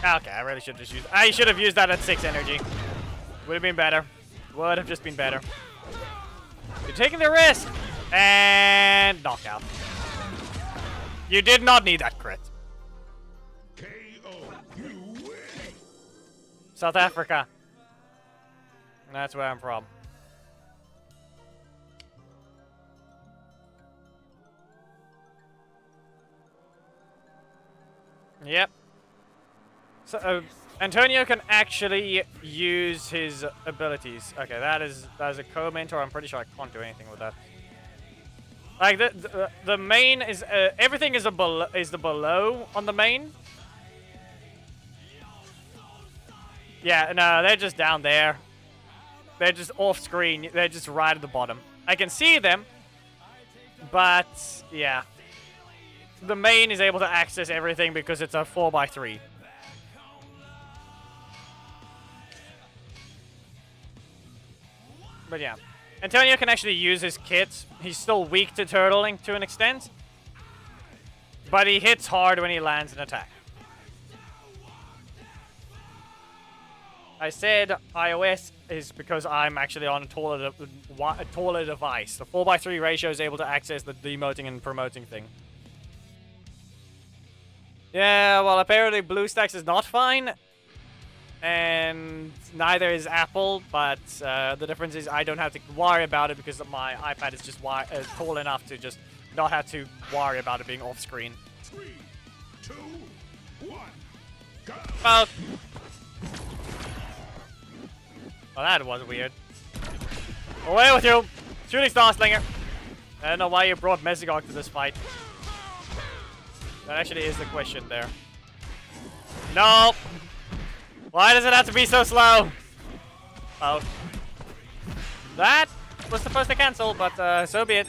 Speaker 1: Okay, I really should just use. I should have used that at 6 energy. Would have been better. Would have just been better. You're taking the risk. And knockout. You did not need that crit.
Speaker 2: KO. You win.
Speaker 1: South Africa. And that's where I'm from. Yep. So Antonio can actually use his abilities. Okay, that is a co-mentor. I'm pretty sure I can't do anything with that. Like the main is everything is the below on the main. Yeah, no, they're just down there. They're just off screen. They're just right at the bottom. I can see them, but yeah. The main is able to access everything because it's a 4x3. But yeah. Antonio can actually use his kit. He's still weak to turtling to an extent. But he hits hard when he lands an attack. I said iOS is because I'm actually on a taller device. The 4x3 ratio is able to access the demoting and promoting thing. Yeah, well, apparently BlueStacks is not fine. And neither is Apple, but the difference is I don't have to worry about it because my iPad is just tall enough to just not have to worry about it being off screen.
Speaker 2: 3, 2, 1, go.
Speaker 1: Well, that was weird. Away with you! Shooting Star Slinger! I don't know why you brought Messigog to this fight. That actually is the question there. No! Why does it have to be so slow? Oh. That was supposed to cancel, but so be it.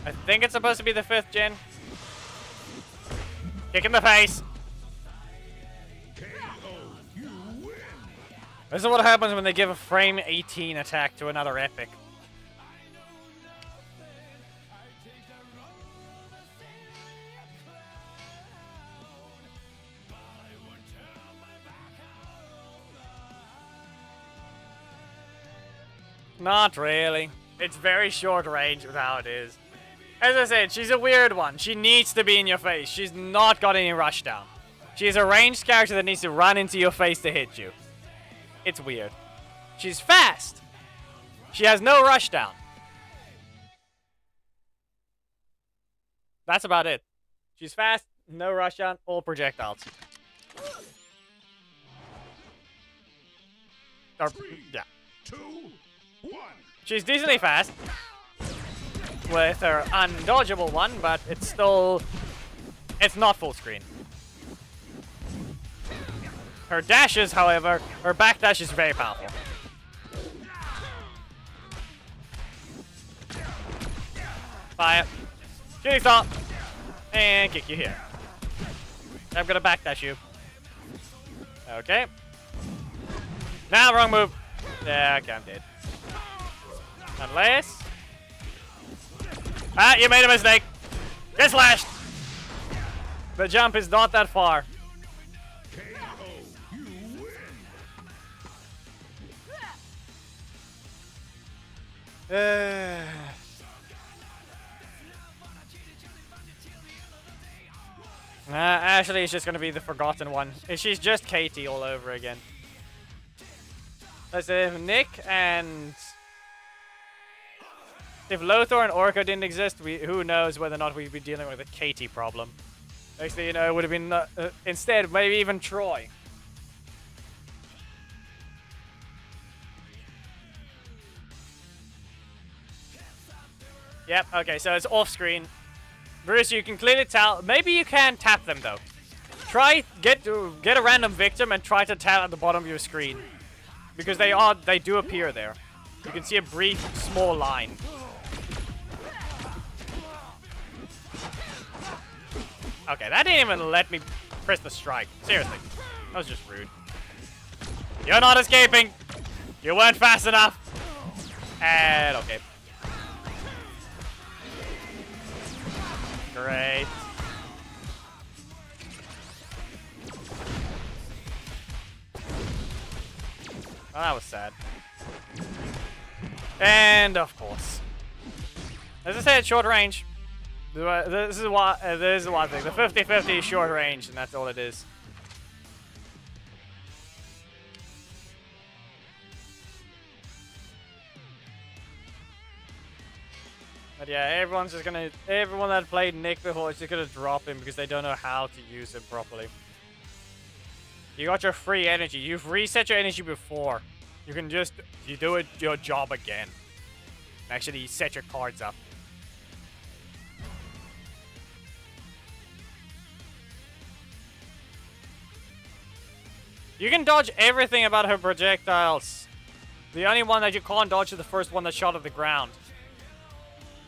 Speaker 1: I think it's supposed to be the 5th gen. Kick in the face.
Speaker 2: KO. You win.
Speaker 1: This is what happens when they give a frame 18 attack to another epic. Not really. It's very short range with how it is. As I said, she's a weird one. She needs to be in your face. She's not got any rush down. She's a ranged character that needs to run into your face to hit you. It's weird. She's fast. She has no rush down. That's about it. She's fast, no rush down, all projectiles. Or, yeah.
Speaker 2: 2, 1.
Speaker 1: She's decently fast with her undodgeable one, but it's still... it's not full screen. Her dashes, however, her back dash is very powerful. Fire. Shooting star. And kick you here. I'm gonna backdash you. Okay. Now, wrong move. Yeah, okay, I'm dead. Unless... ah, you made a mistake. Get slashed. The jump is not that far.
Speaker 2: KO. You win.
Speaker 1: Ashley is just gonna be the forgotten one. She's just Katie all over again. Let's say if Nick and... If Lothar and Orca didn't exist, who knows whether or not we'd be dealing with a Katie problem. Actually, you know, it would have been instead maybe even Troy. Yep. Okay, so it's off screen. Bruce, you can clearly tell. Maybe you can tap them though. Try get a random victim and try to tap at the bottom of your screen, because they do appear there. You can see a brief small line. Okay, that didn't even let me press the strike. Seriously. That was just rude. You're not escaping! You weren't fast enough! And okay. Great. Oh, that was sad. And of course. As I said, short range. This is what I think. The 50-50 short range, and that's all it is. But yeah, everyone that played Nick before is just gonna drop him because they don't know how to use him properly. You got your free energy. You've reset your energy before. You can just do your job again. Actually, set your cards up. You can dodge everything about her projectiles. The only one that you can't dodge is the first one that shot at the ground.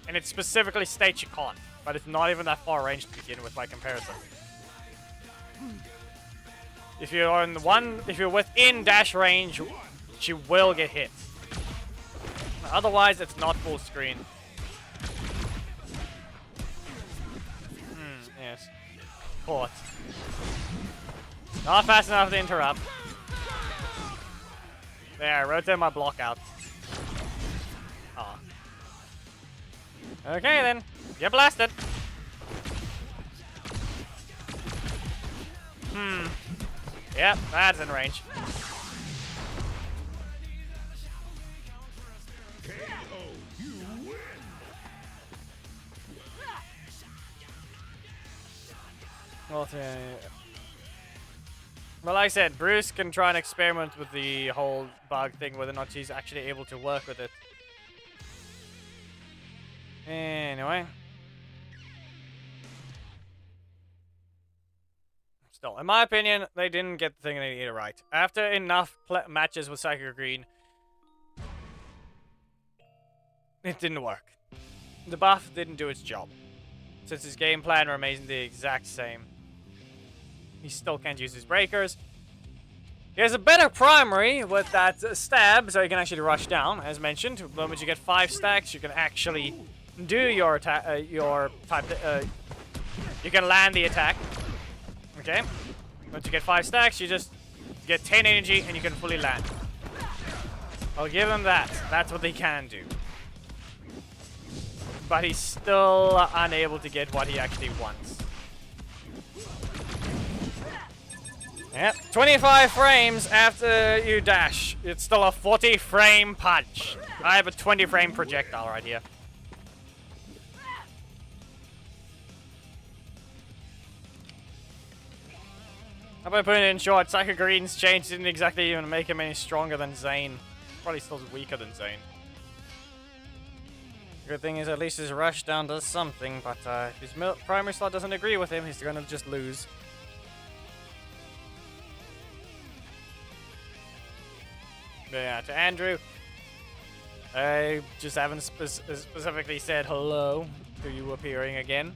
Speaker 1: And it specifically states you can't. But it's not even that far range to begin with by comparison. If you're within dash range, she will get hit. Otherwise, it's not full screen. Yes. Caught. Not fast enough to interrupt. There, rotate my block out. Aw. Okay then, get blasted. Yep, that's in range. Well, like I said, Bruce can try and experiment with the whole bug thing, whether or not she's actually able to work with it. Anyway. Still, in my opinion, they didn't get the thing they needed right. After enough matches with Psychic Green, it didn't work. The buff didn't do its job. Since his game plan remains the exact same. He still can't use his breakers. He has a better primary with that stab, so he can actually rush down, as mentioned. The moment you get 5 stacks, you can actually do your attack. You can land the attack. Okay. Once you get 5 stacks, you just get 10 energy and you can fully land. I'll give him that. That's what he can do. But he's still unable to get what he actually wants. Yep, 25 frames after you dash. It's still a 40 frame punch. I have a 20 frame projectile right here. How about putting it in short? Psychic Green's change didn't exactly even make him any stronger than Zane. Probably still weaker than Zane. Good thing is at least his rush down does something, but if his primary slot doesn't agree with him, he's gonna just lose. But yeah, to Andrew, I just haven't specifically said hello to you appearing again.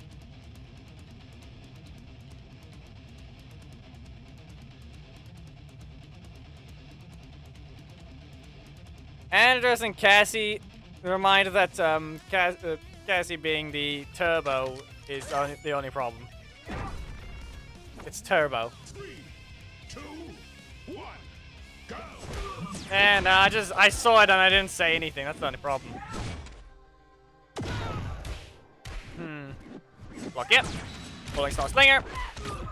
Speaker 1: Andres and Cassie, reminder that Cassie being the turbo is the only problem. It's turbo.
Speaker 2: 3, 2, 1, go!
Speaker 1: And I saw it and I didn't say anything. That's the only problem. Block it. Pulling Star Slinger.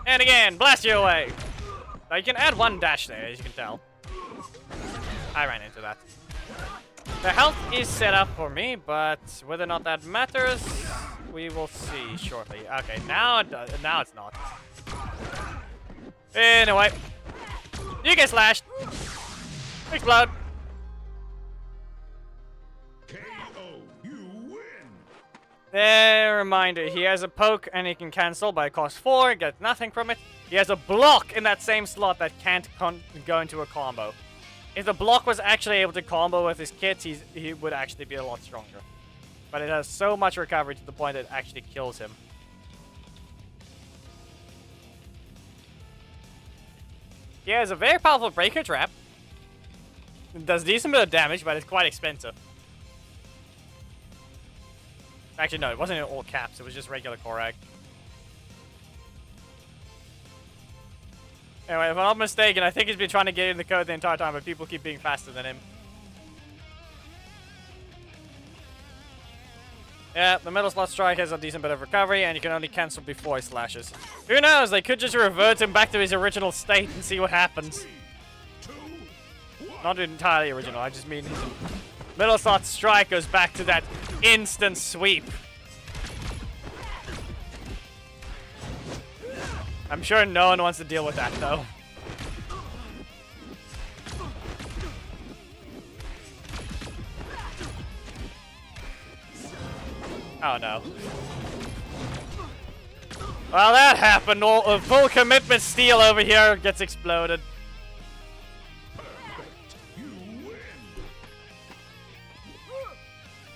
Speaker 1: And again, blast you away. Now you can add one dash there, as you can tell. I ran into that. The health is set up for me, but whether or not that matters, we will see shortly. Okay, now it does. Now it's not. Anyway, you get slashed. Explode.
Speaker 2: KO. You win.
Speaker 1: Reminder, he has a poke and he can cancel by cost 4, get nothing from it. He has a block in that same slot that can't go into a combo. If the block was actually able to combo with his kits, he would actually be a lot stronger. But it has so much recovery to the point that it actually kills him. He has a very powerful breaker trap. It does a decent bit of damage, but it's quite expensive. Actually, no, it wasn't in all caps. It was just regular Korag. Anyway, if I'm not mistaken, I think he's been trying to get in the code the entire time, but people keep being faster than him. Yeah, the middle slot strike has a decent bit of recovery, and you can only cancel before he slashes. Who knows? They could just revert him back to his original state and see what happens.
Speaker 2: 3, 2, 1.
Speaker 1: Not entirely original, I just mean his middle slot strike goes back to that instant sweep. I'm sure no one wants to deal with that, though. Oh, no. Well, that happened. A full commitment steal over here gets exploded.
Speaker 2: You win.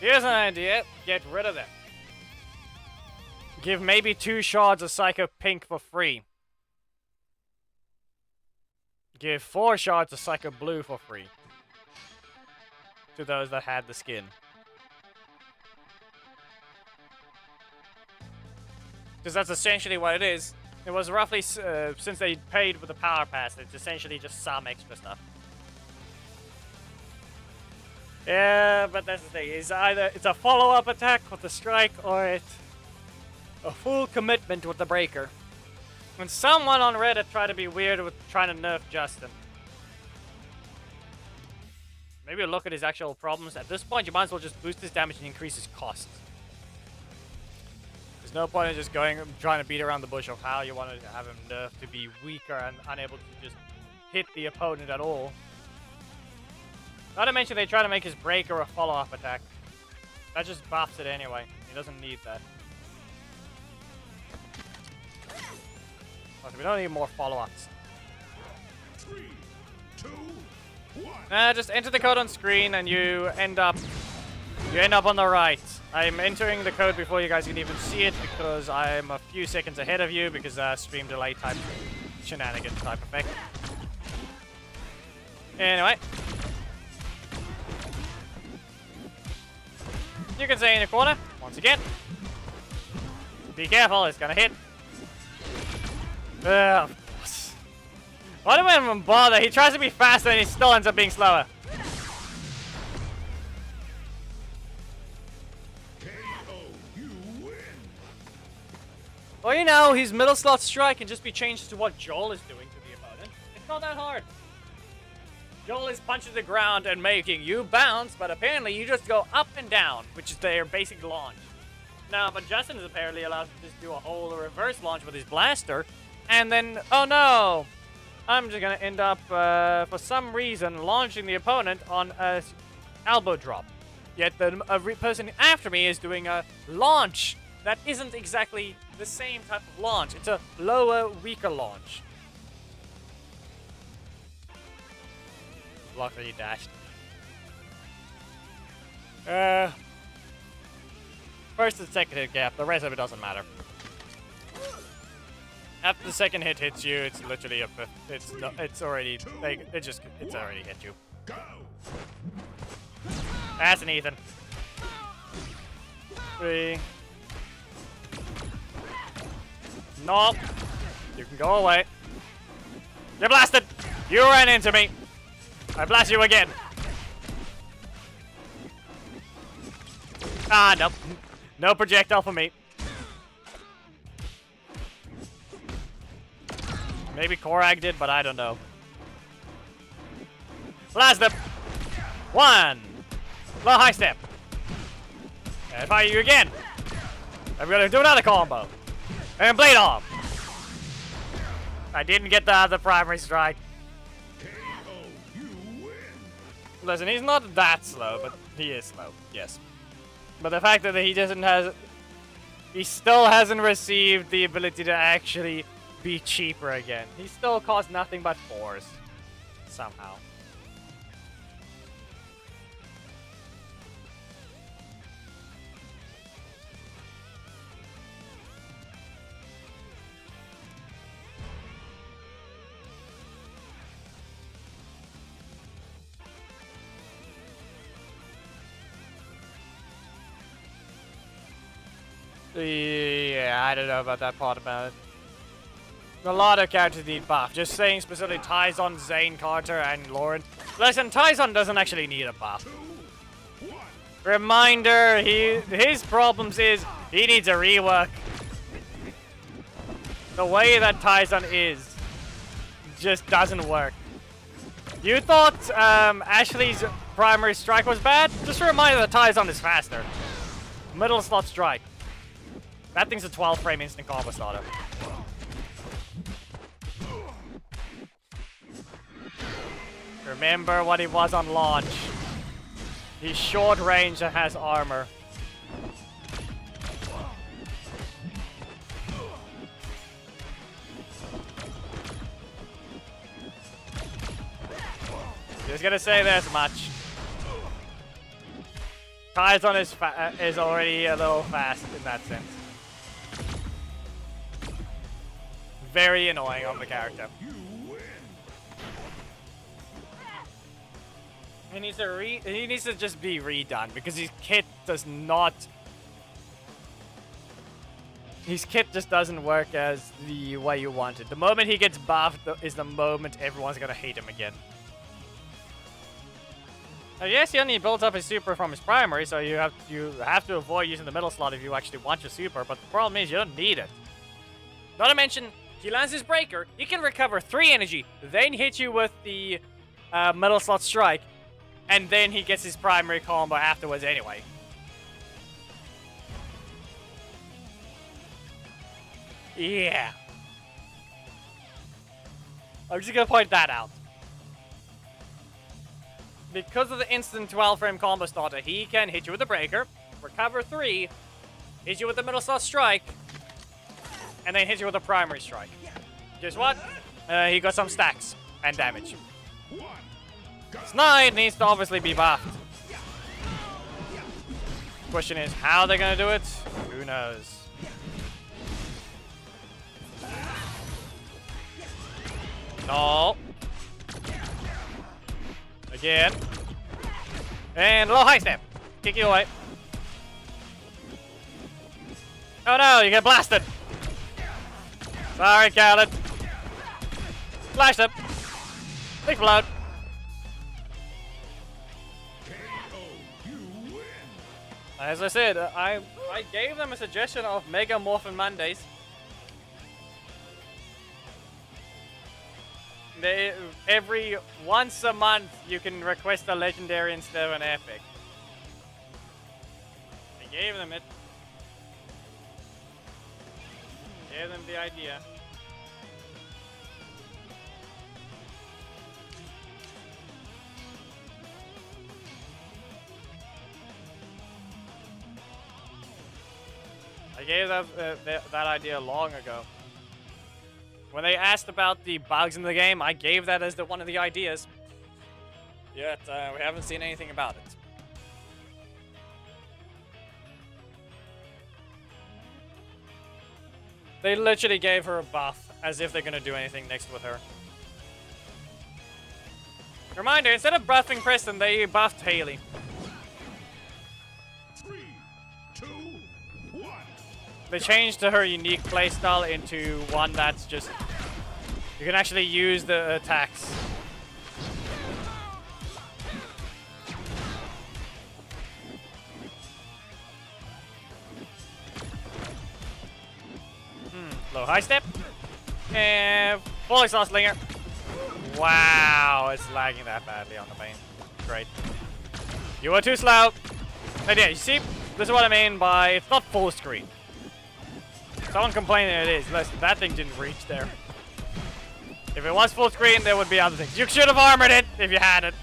Speaker 1: Here's an idea. Get rid of them. Give maybe 2 shards of Psycho Pink for free. Give 4 shards of Psycho Blue for free. To those that had the skin. Because that's essentially what it is. It was roughly, since they paid with the power pass, it's essentially just some extra stuff. Yeah, but that's the thing. It's either it's a follow-up attack with the strike, or it's a full commitment with the breaker. When someone on Reddit tried to be weird with trying to nerf Justin. Maybe look at his actual problems. At this point, you might as well just boost his damage and increase his costs. There's no point in just trying to beat around the bush of how you want to have him nerfed to be weaker and unable to just hit the opponent at all. Not to mention they try to make his breaker a follow-up attack. That just buffs it anyway. He doesn't need that. Okay, we don't need more follow-ups.
Speaker 2: 3, 2, 1.
Speaker 1: Just enter the code on screen and you end up on the right. I'm entering the code before you guys can even see it because I'm a few seconds ahead of you because stream delay type shenanigans type effect. Anyway. You can stay in the corner once again. Be careful, it's gonna hit. Ugh. Why do I even bother? He tries to be faster and he still ends up being slower.
Speaker 2: KO. You win.
Speaker 1: Well, you know, his middle slot strike can just be changed to what Joel is doing to the opponent. It's not that hard. Joel is punching the ground and making you bounce, but apparently you just go up and down, which is their basic launch. Now, but Justin is apparently allowed to just do a whole reverse launch with his blaster, and then, oh no! I'm just gonna end up, for some reason, launching the opponent on a elbow drop. Yet the person after me is doing a launch that isn't exactly the same type of launch. It's a lower, weaker launch. Luckily he dashed. First and second hit gap, the rest of it doesn't matter. After the second hit hits you, it's literally a fifth. It's already it's already hit you.
Speaker 2: Go.
Speaker 1: That's an Ethan. 3. Nope. You can go away. You're blasted! You ran into me! I blast you again! Ah, nope. No projectile for me. Maybe Korag did, but I don't know. Last step. 1. Low high step. And fire you again. I'm gonna do another combo. And blade arm. I didn't get the primary strike.
Speaker 2: KO, you win.
Speaker 1: Listen, he's not that slow, but he is slow. Yes. But the fact that he still hasn't received the ability to actually be cheaper again. He still costs nothing but 4s. Somehow. Yeah, I don't know about that part about it. A lot of characters need buff. Just saying specifically Tyson, Zane, Carter, and Lauren. Listen, Tyson doesn't actually need a buff. Reminder, his problems is he needs a rework. The way that Tyson is just doesn't work. You thought Ashley's primary strike was bad? Just a reminder that Tyson is faster. Middle slot strike. That thing's a 12 frame instant combo starter. Remember what he was on launch. He's short range and has armor. Just gonna say this much. Tyson is already a little fast in that sense. Very annoying on the character. He needs to just be redone because his kit does not. His kit just doesn't work as the way you want it. The moment he gets buffed is the moment everyone's gonna hate him again. Now, yes, he only built up his super from his primary, so you have to avoid using the middle slot if you actually want your super. But the problem is you don't need it. Not to mention, he lands his breaker. He can recover 3 energy, then hit you with the middle slot strike, and then he gets his primary combo afterwards anyway. Yeah. I'm just gonna point that out. Because of the instant 12 frame combo starter, he can hit you with a breaker, recover 3, hit you with the middle slot strike, and then hit you with a primary strike. Guess what? He got some stacks and damage. Snide needs to obviously be buffed. Question is, how they're gonna do it? Who knows? No. Again. And low high step. Kick you away. Oh no, you get blasted. Sorry, Khaled. Flash them. Explode. As I said, I gave them a suggestion of Mega Morphin Mondays. Every once a month, you can request a legendary instead of an epic. I gave them it. Gave them the idea. I gave them that idea long ago. When they asked about the bugs in the game, I gave that as one of the ideas. Yet, we haven't seen anything about it. They literally gave her a buff, as if they're gonna do anything next with her. Reminder, instead of buffing Preston, they buffed Haley.
Speaker 2: 3, 2, 1.
Speaker 1: They changed her unique playstyle into one that's just... You can actually use the attacks. Low high step. And Fully Slash Slinger. Wow, it's lagging that badly on the main. Great. You were too slow. And yeah, you see, this is what I mean by it's not full screen. Someone complaining it is. Listen, that thing didn't reach there. If it was full screen, there would be other things. You should have armored it if you had it.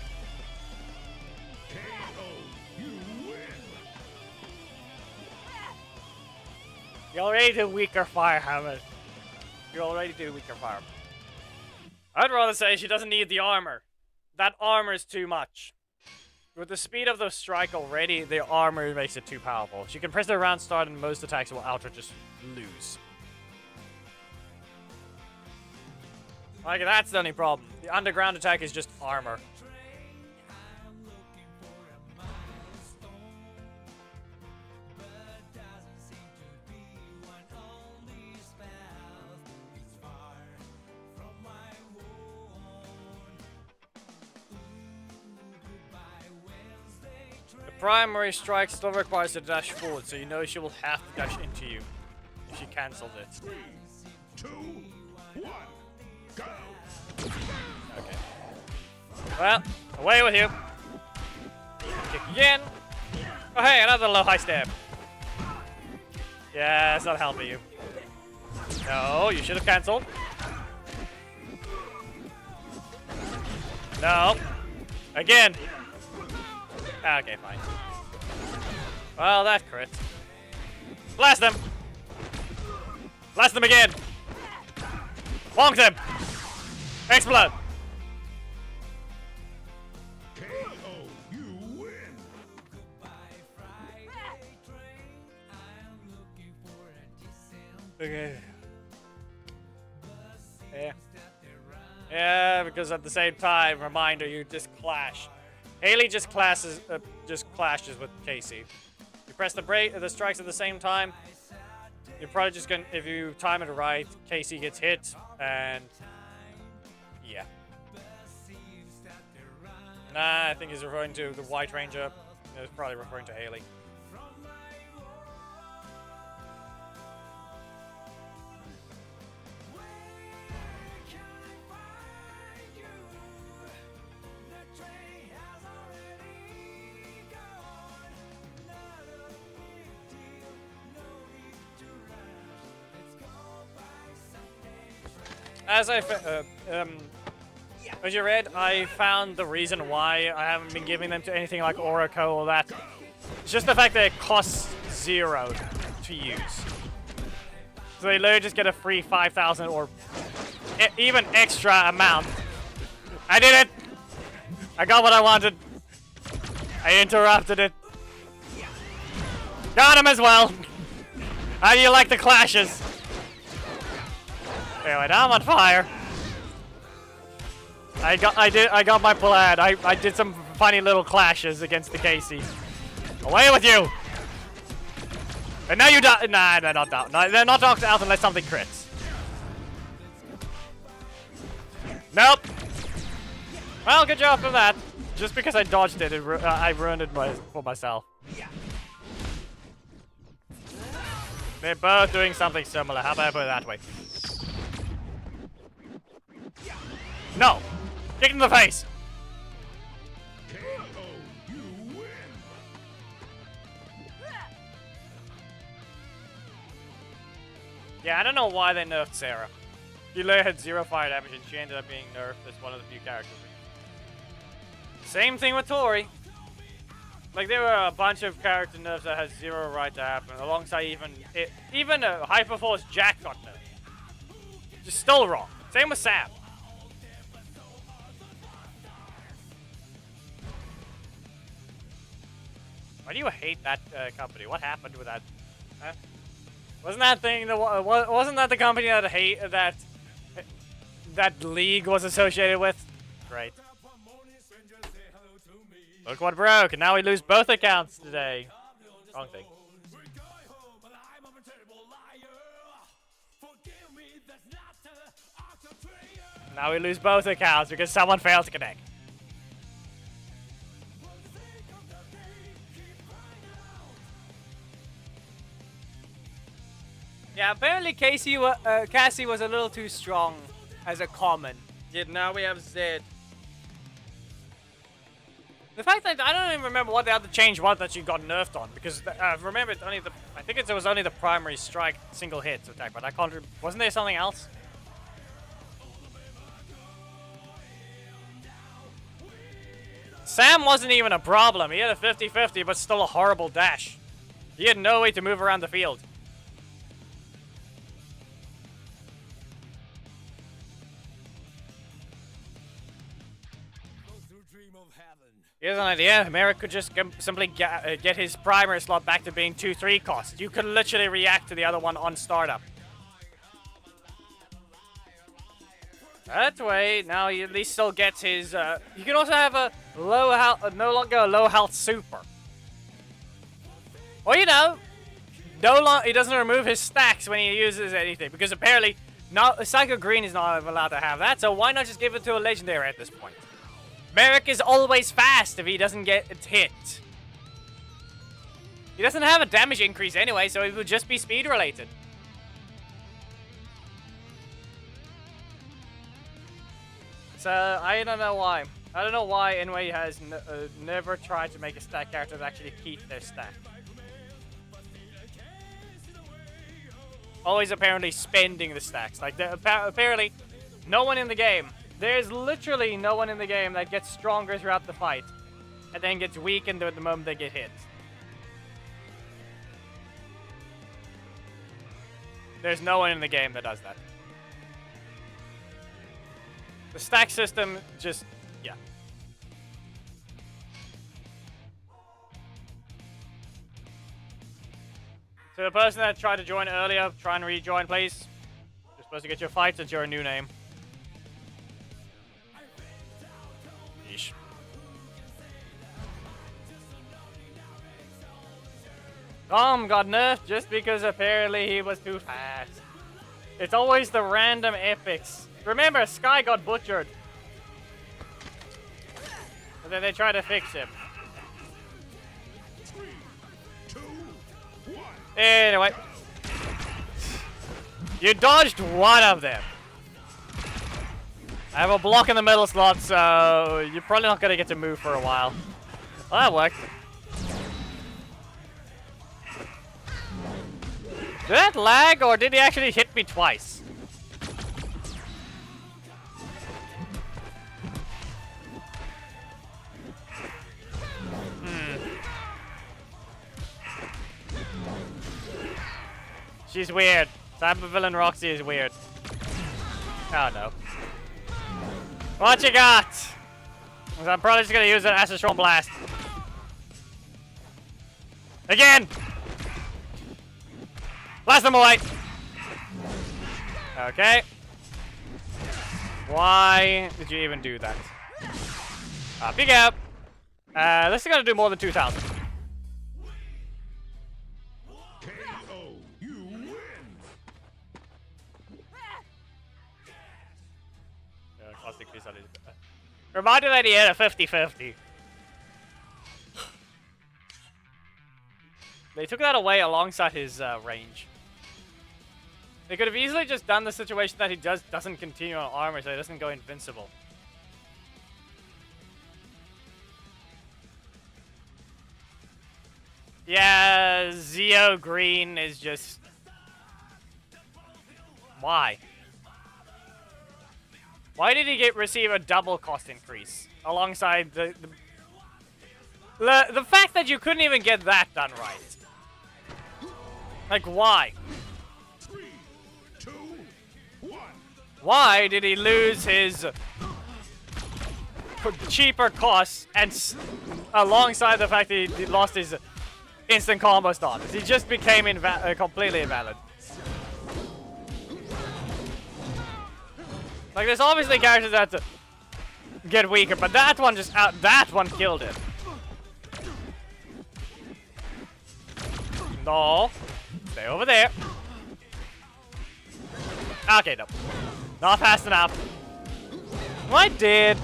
Speaker 1: You already do weaker fire hammer. You already do weaker fire. I'd rather say she doesn't need the armor. That armor is too much. With the speed of the strike already, the armor makes it too powerful. She can press the round start and most attacks will outright just lose. Like, that's the only problem. The underground attack is just armor. The primary strike still requires a dash forward, so you know she will have to dash into you if she cancels it.
Speaker 2: 3, 2, 1, go!
Speaker 1: Okay. Well, away with you. Kick again. Oh hey, another low high stab. Yeah, it's not helping you. No, you should have cancelled. No. Again. Okay, fine. Well, that crit. Blast them! Blast them again! Bonk them! Explode!
Speaker 2: KO, you win!
Speaker 1: Okay. Yeah. Yeah, because at the same time, reminder, you just clash. Haley just clashes with Casey. You press the strikes at the same time. You're probably just gonna, if you time it right, Casey gets hit, and yeah. Nah, I think he's referring to the White Ranger. He's probably referring to Haley. As you read, I found the reason why I haven't been giving them to anything like Oracle or that. It's just the fact that it costs 0 to use. So they literally just get a free 5,000 or even extra amount. I did it! I got what I wanted. I interrupted it. Got him as well! How do you like the clashes? Anyway, now I'm on fire. I got my plan. I did some funny little clashes against the Casey. Away with you! And now you die. Nah, they're not down. No, they're not knocked out unless something crits. Nope. Well, good job for that. Just because I dodged it, I ruined it for myself. They're both doing something similar. How about I put it that way? No! Kick in the face!
Speaker 2: KO, you win!
Speaker 1: Yeah, I don't know why they nerfed Sarah. She literally had 0 fire damage and she ended up being nerfed as one of the few characters. Same thing with Tori. Like, there were a bunch of character nerfs that had 0 right to happen, alongside even a Hyperforce Jack got nerfed. Just still wrong. Same with Sam. Why do you hate that company? What happened with that? Huh? Wasn't that the company that that League was associated with? Great. Look what broke, and now we lose both accounts today. Wrong thing. Now we lose both accounts because someone failed to connect. Yeah, apparently Cassie was a little too strong as a common. Yet now we have Zed. The fact that I don't even remember what the other change was that she got nerfed on, because remember it's only the I think it was only the primary strike single hit attack, but I can't. Wasn't there something else? Sam wasn't even a problem. He had a 50-50, but still a horrible dash. He had no way to move around the field. Here's an idea. Merrick could just simply get his primary slot back to being 2-3 cost. You could literally react to the other one on startup. That way, now he at least still gets his... he can also have a low health, no longer a low health super. Or, you know, he doesn't remove his stacks when he uses anything. Because apparently, Psycho Green is not allowed to have that. So why not just give it to a legendary at this point? Merrick is always fast if he doesn't get hit. He doesn't have a damage increase anyway, so it would just be speed related. So, I don't know why. I don't know why anyway has never tried to make a stack character that actually keep their stack. Always apparently spending the stacks. Like, apparently, no one in the game. There's literally no one in the game that gets stronger throughout the fight and then gets weakened at the moment they get hit. There's no one in the game that does that. The stack system just, yeah. So the person that tried to join earlier, try and rejoin, please. You're supposed to get your fight since you're a new name. Yeesh. Dom got nerfed just because apparently he was too fast. It's always the random epics. Remember, Sky got butchered. And then they try to fix him.
Speaker 2: 3, 2, 1.
Speaker 1: Anyway. You dodged one of them. I have a block in the middle slot, so you're probably not going to get to move for a while. Well, that worked. Did that lag, or did he actually hit me twice? She's weird. Cybervillain Roxy is weird. Oh no. What you got? I'm probably just gonna use an Acid Storm Blast. Again! Blast them away! Okay. Why did you even do that? Up you go. This is gonna do more than 2,000.
Speaker 2: KO, you win.
Speaker 1: Reminded that he had a 50-50. They took that away alongside his range. They could have easily just done the situation that he doesn't continue on armor, so he doesn't go invincible. Yeah, Zeo Green is just... Why? Why did he receive a double cost increase alongside the fact that you couldn't even get that done right? Like, why?
Speaker 2: 3, 2, 1.
Speaker 1: Why did he lose his cheaper costs and alongside the fact that he lost his instant combo starters? He just became completely invalid. Like, there's obviously characters that get weaker, but that one killed him. No. Stay over there. Okay, no. Not fast enough. Well, I did.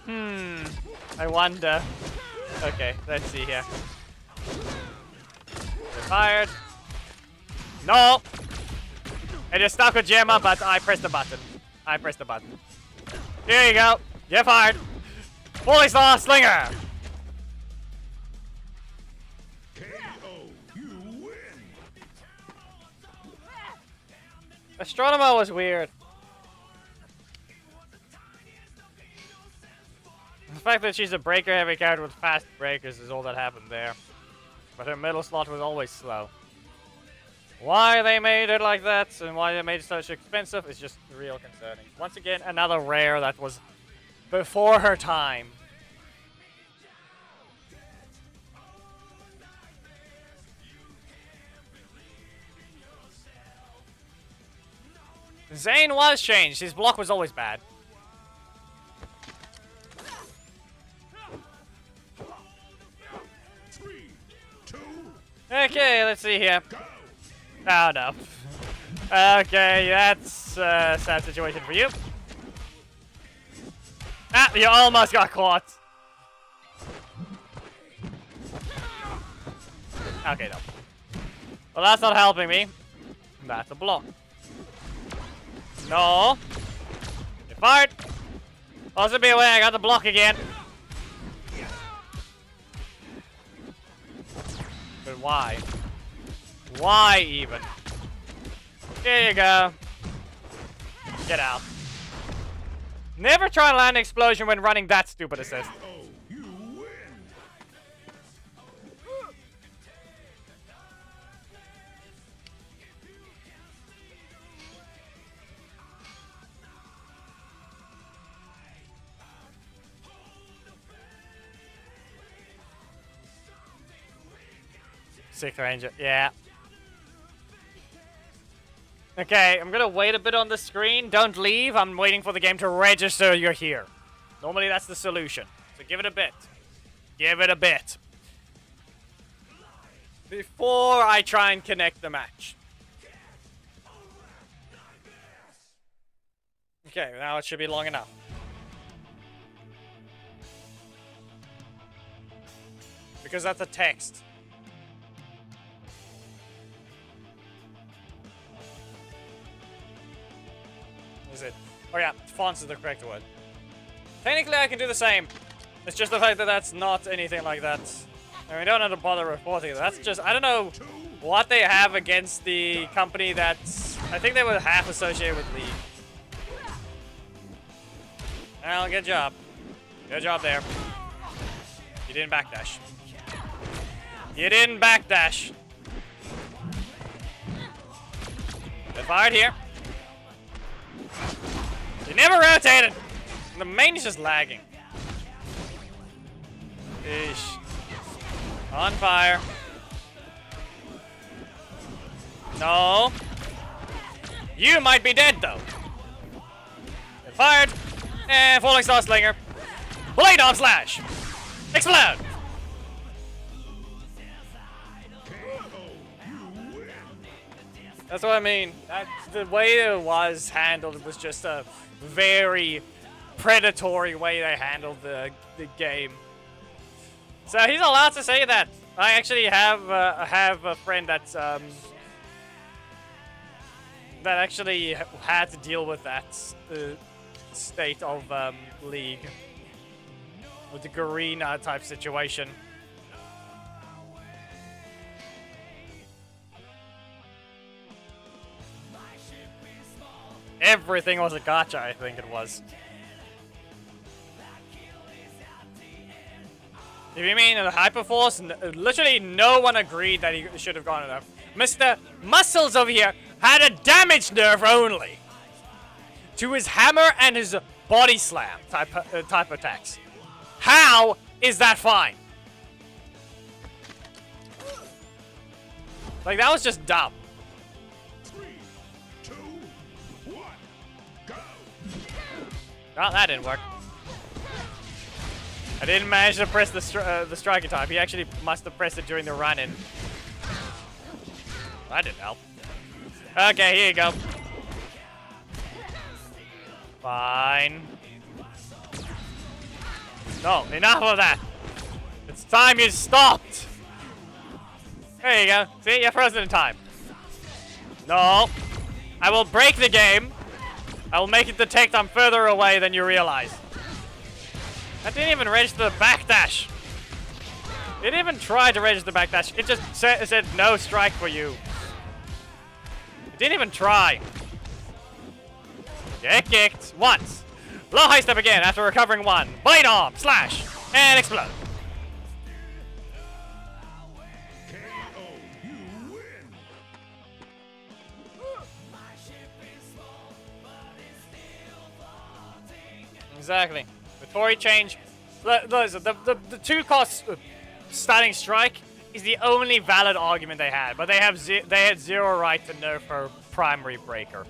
Speaker 1: I wonder. Okay, let's see here. They're fired. No! I just stuck with Gemma, but I pressed the button. I pressed the button. Here you go. Get fired. Fully Slash Slinger.
Speaker 2: KO. You win.
Speaker 1: Astronomer was weird. The fact that she's a breaker heavy character with fast breakers is all that happened there. But her middle slot was always slow. Why they made it like that and why they made it such expensive is just real concerning. Once again, another rare that was before her time. Zane was changed. His block was always bad.
Speaker 2: Three, two,
Speaker 1: Okay, let's see here.
Speaker 2: go.
Speaker 1: Oh, no. Okay, that's a sad situation for you. Ah, you almost got caught. Okay, no. Well, that's not helping me. That's a block. No. You're fired. Also be aware, I got the block again. But why? Why even? Here you go. Get out. Never try to land an explosion when running that stupid assist.
Speaker 2: KO. You win.
Speaker 1: Sixth Ranger, yeah. Okay, I'm gonna wait a bit on the screen. Don't leave. I'm waiting for the game to register you're here. Normally that's the solution. So give it a bit. Give it a bit. Before I try and connect the match. Okay, now it should be long enough. Because that's a text. Is it? Oh yeah, fonts is the correct word. Technically I can do the same. It's just the fact that that's not anything like that. And we don't have to bother reporting it. That's just, I don't know what they have against the company that's, I think they were half associated with League. Well, good job. Good job there. You didn't backdash. You didn't backdash. Get fired here. You never rotated! The main is just lagging. Eesh. On fire. No. You might be dead though. Get fired. And falling star slinger. Blade on slash. Explode. That's what I mean. The way it was handled was just a very predatory way they handled the game. So he's allowed to say that. I actually have a friend that's that actually had to deal with that state of League with the Garena type situation. Everything was a gotcha, I think it was. If you mean the Hyperforce, literally no one agreed that he should have gone enough. Mr. Muscles over here had a damage nerf only to his hammer and his body slam type attacks. How is that fine? Like, that was just dumb.
Speaker 2: 3, 2, 1, go.
Speaker 1: Oh, that didn't work. I didn't manage to press the striker type. He actually must have pressed it during the run-in. That didn't help. Okay, here you go. Fine. No, enough of that. It's time you stopped. There you go. See, you're frozen in time. No. I will break the game I will make it detect I'm further away than you realize. I didn't even register the backdash. It didn't even try to register the backdash. It just said no strike for you. It didn't even try. Get kicked once. Low high step again after recovering one. Blade arm, slash, and explode.
Speaker 2: KO. You win.
Speaker 1: Exactly. Before he changed, listen, the 2 cost stunning strike is the only valid argument they had, but they had zero right to nerf her primary breaker.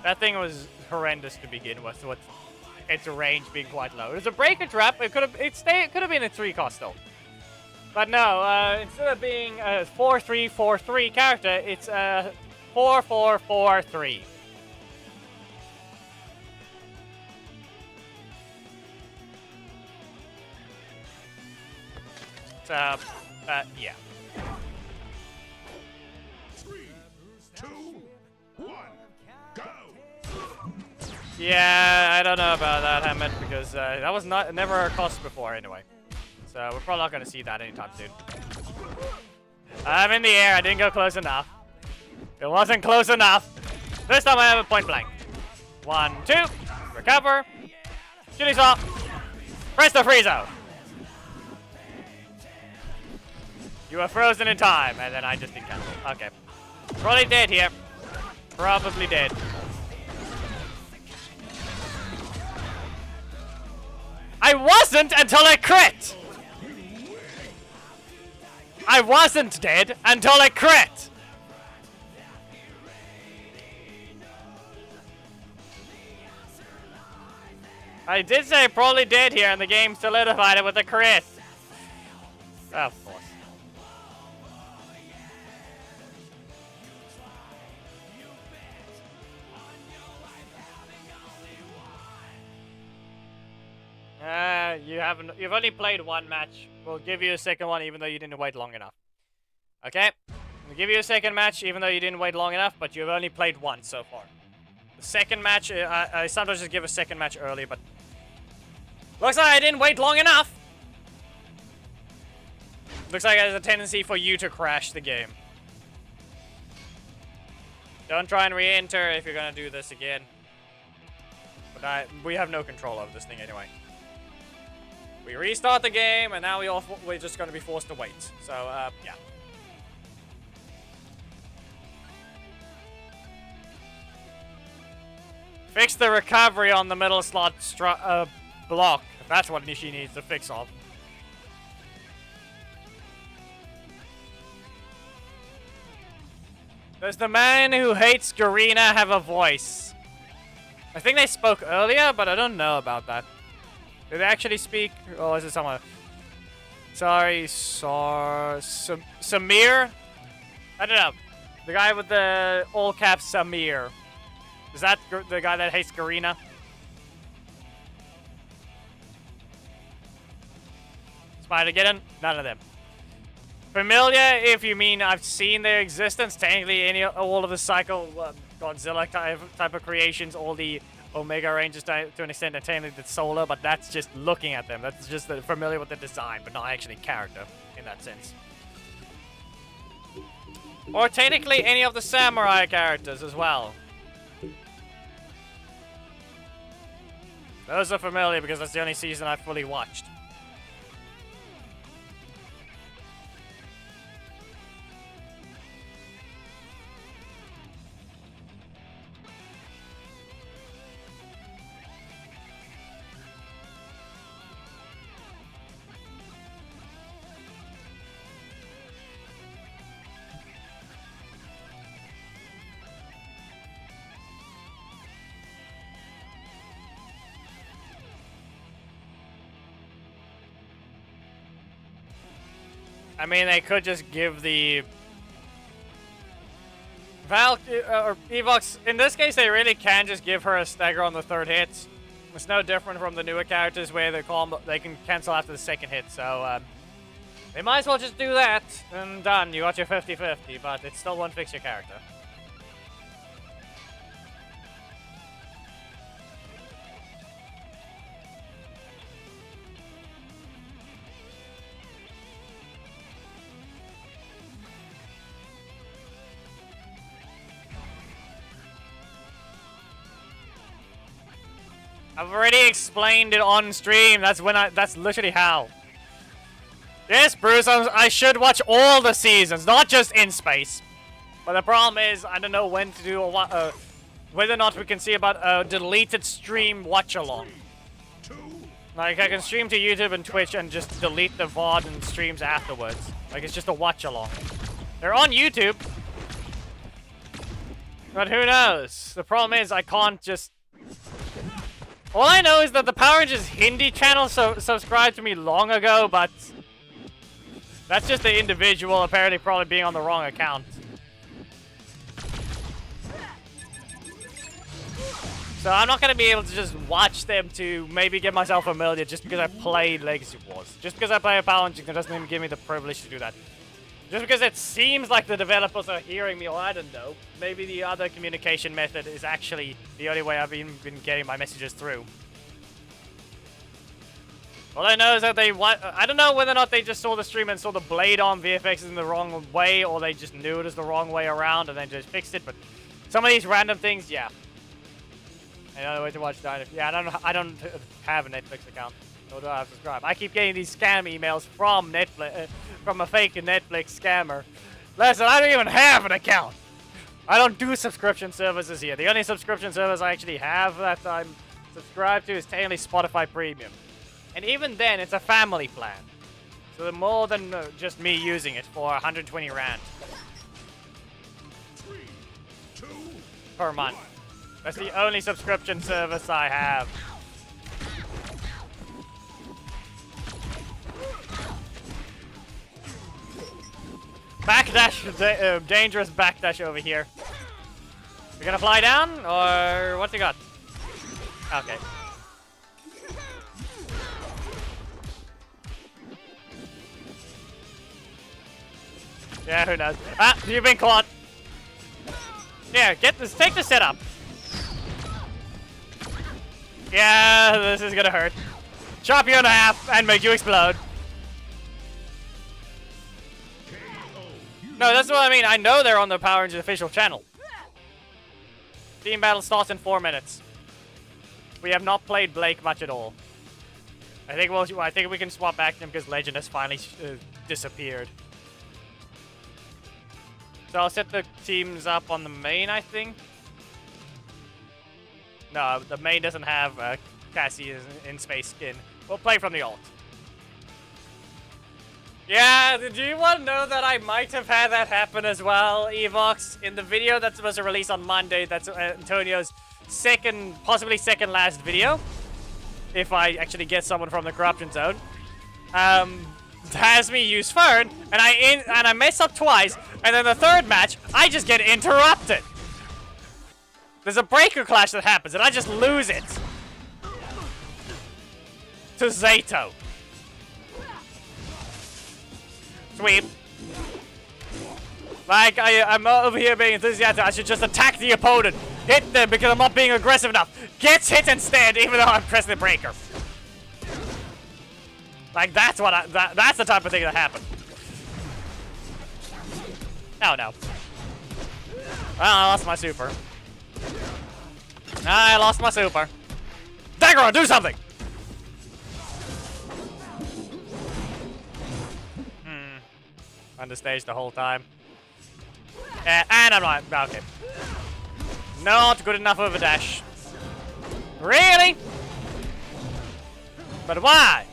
Speaker 1: That thing was horrendous to begin with its range being quite low. It was a breaker trap. It could have been a 3 cost though. But no, instead of being a 4-3-4-3 character, it's a 4-4-4-3. Yeah.
Speaker 2: 3, 2, 1, go.
Speaker 1: Yeah, I don't know about that, Hammett, because that was never a cost before anyway. So we're probably not going to see that anytime soon. I'm in the air. I didn't go close enough. It wasn't close enough. This time I have a point blank. 1, 2. Recover. Shooting star. Press the freezo. You were frozen in time, and then I just didn't cancel. Okay. Probably dead here. Probably dead. I wasn't until I crit! I wasn't dead until I crit! I did say probably dead here, and the game solidified it with a crit. Of course. You've only played 1 match. We'll give you a second one even though you didn't wait long enough. Okay? We'll give you a second match even though you didn't wait long enough, but you've only played 1 so far. The second match, I sometimes just give a second match early, but looks like I didn't wait long enough. Looks like there's a tendency for you to crash the game. Don't try and re-enter if you're gonna do this again. But we have no control over this thing anyway. We restart the game, and now we're just going to be forced to wait. So, yeah. Fix the recovery on the middle slot block. That's what Nishi needs to fix off. Does the man who hates Garena have a voice? I think they spoke earlier, but I don't know about that. Did they actually speak? Or is it someone? Sorry, Samir? I don't know. The guy with the all caps Samir. Is that the guy that hates Garena? Spider-Geddon? None of them. Familiar, if you mean I've seen their existence. Technically, all of the Psycho Godzilla type of creations, all the Omega Rangers to an extent, and technically the Solar, but that's just looking at them. That's just familiar with the design, but not actually character in that sense. Or technically any of the Samurai characters as well. Those are familiar because that's the only season I've fully watched. I mean, they could just give the or Evox. In this case, they really can just give her a stagger on the 3rd hit. It's no different from the newer characters where they can cancel after the 2nd hit. So they might as well just do that and done. You got your 50-50, but it still won't fix your character. I've already explained it on stream. That's literally how. Yes, Bruce, I should watch all the seasons, not just In Space. But the problem is, I don't know when to do whether or not we can see about a deleted stream watch-along. Like, I can stream to YouTube and Twitch and just delete the VOD and streams afterwards. Like, it's just a watch-along. They're on YouTube. But who knows? The problem is, I can't just... All I know is that the Power Rangers Hindi channel subscribed to me long ago, but... That's just the individual apparently probably being on the wrong account. So I'm not going to be able to just watch them to maybe get myself familiar just because I played Legacy Wars. Just because I play a Power Ranger doesn't even give me the privilege to do that. Just because it seems like the developers are hearing me, or I don't know. Maybe the other communication method is actually the only way I've been getting my messages through. All I know is that I don't know whether or not they just saw the stream and saw the blade on VFX in the wrong way, or they just knew it was the wrong way around and then just fixed it, but some of these random things, yeah. Another way to watch Dynamite. Yeah, I don't have a Netflix account. Nor do I have to subscribe. I keep getting these scam emails from Netflix, from a fake Netflix scammer. Listen, I don't even have an account. I don't do subscription services here. The only subscription service I actually have that I'm subscribed to is technically Spotify Premium. And even then, it's a family plan. So more than just me using it for 120 Rand.
Speaker 2: 3, 2,
Speaker 1: Per month. That's the only subscription service I have. Backdash, dangerous backdash over here. We gonna fly down, or what you got? Okay. Yeah, who knows? Ah, you've been caught. Yeah, get this. Take the setup. Yeah, this is gonna hurt. Chop you in half and make you explode. No, that's what I mean. I know they're on the Power Rangers official channel. Team battle starts in 4 minutes. We have not played Blake much at all. I think we can swap back to him because Legend has finally disappeared. So I'll set the teams up on the main, I think. No, the main doesn't have Cassie in space skin. We'll play from the alt. Yeah, did you want to know that I might have had that happen as well, Evox? In the video that's supposed to release on Monday, that's Antonio's possibly second last video. If I actually get someone from the corruption zone. Has me use Fern, and I mess up twice, and then the third match, I just get interrupted. There's a breaker clash that happens, and I just lose it. To Zato. Sweep. Like, I'm over here being enthusiastic. I should just attack the opponent. Hit them because I'm not being aggressive enough. Gets hit instead, even though I'm pressing the breaker. Like, that's what that's the type of thing that happened. Oh, no. Well, I lost my super. I lost my super. Dagger, do something! On the stage the whole time. And I'm not. Okay. Not good enough of a dash. Really? But why?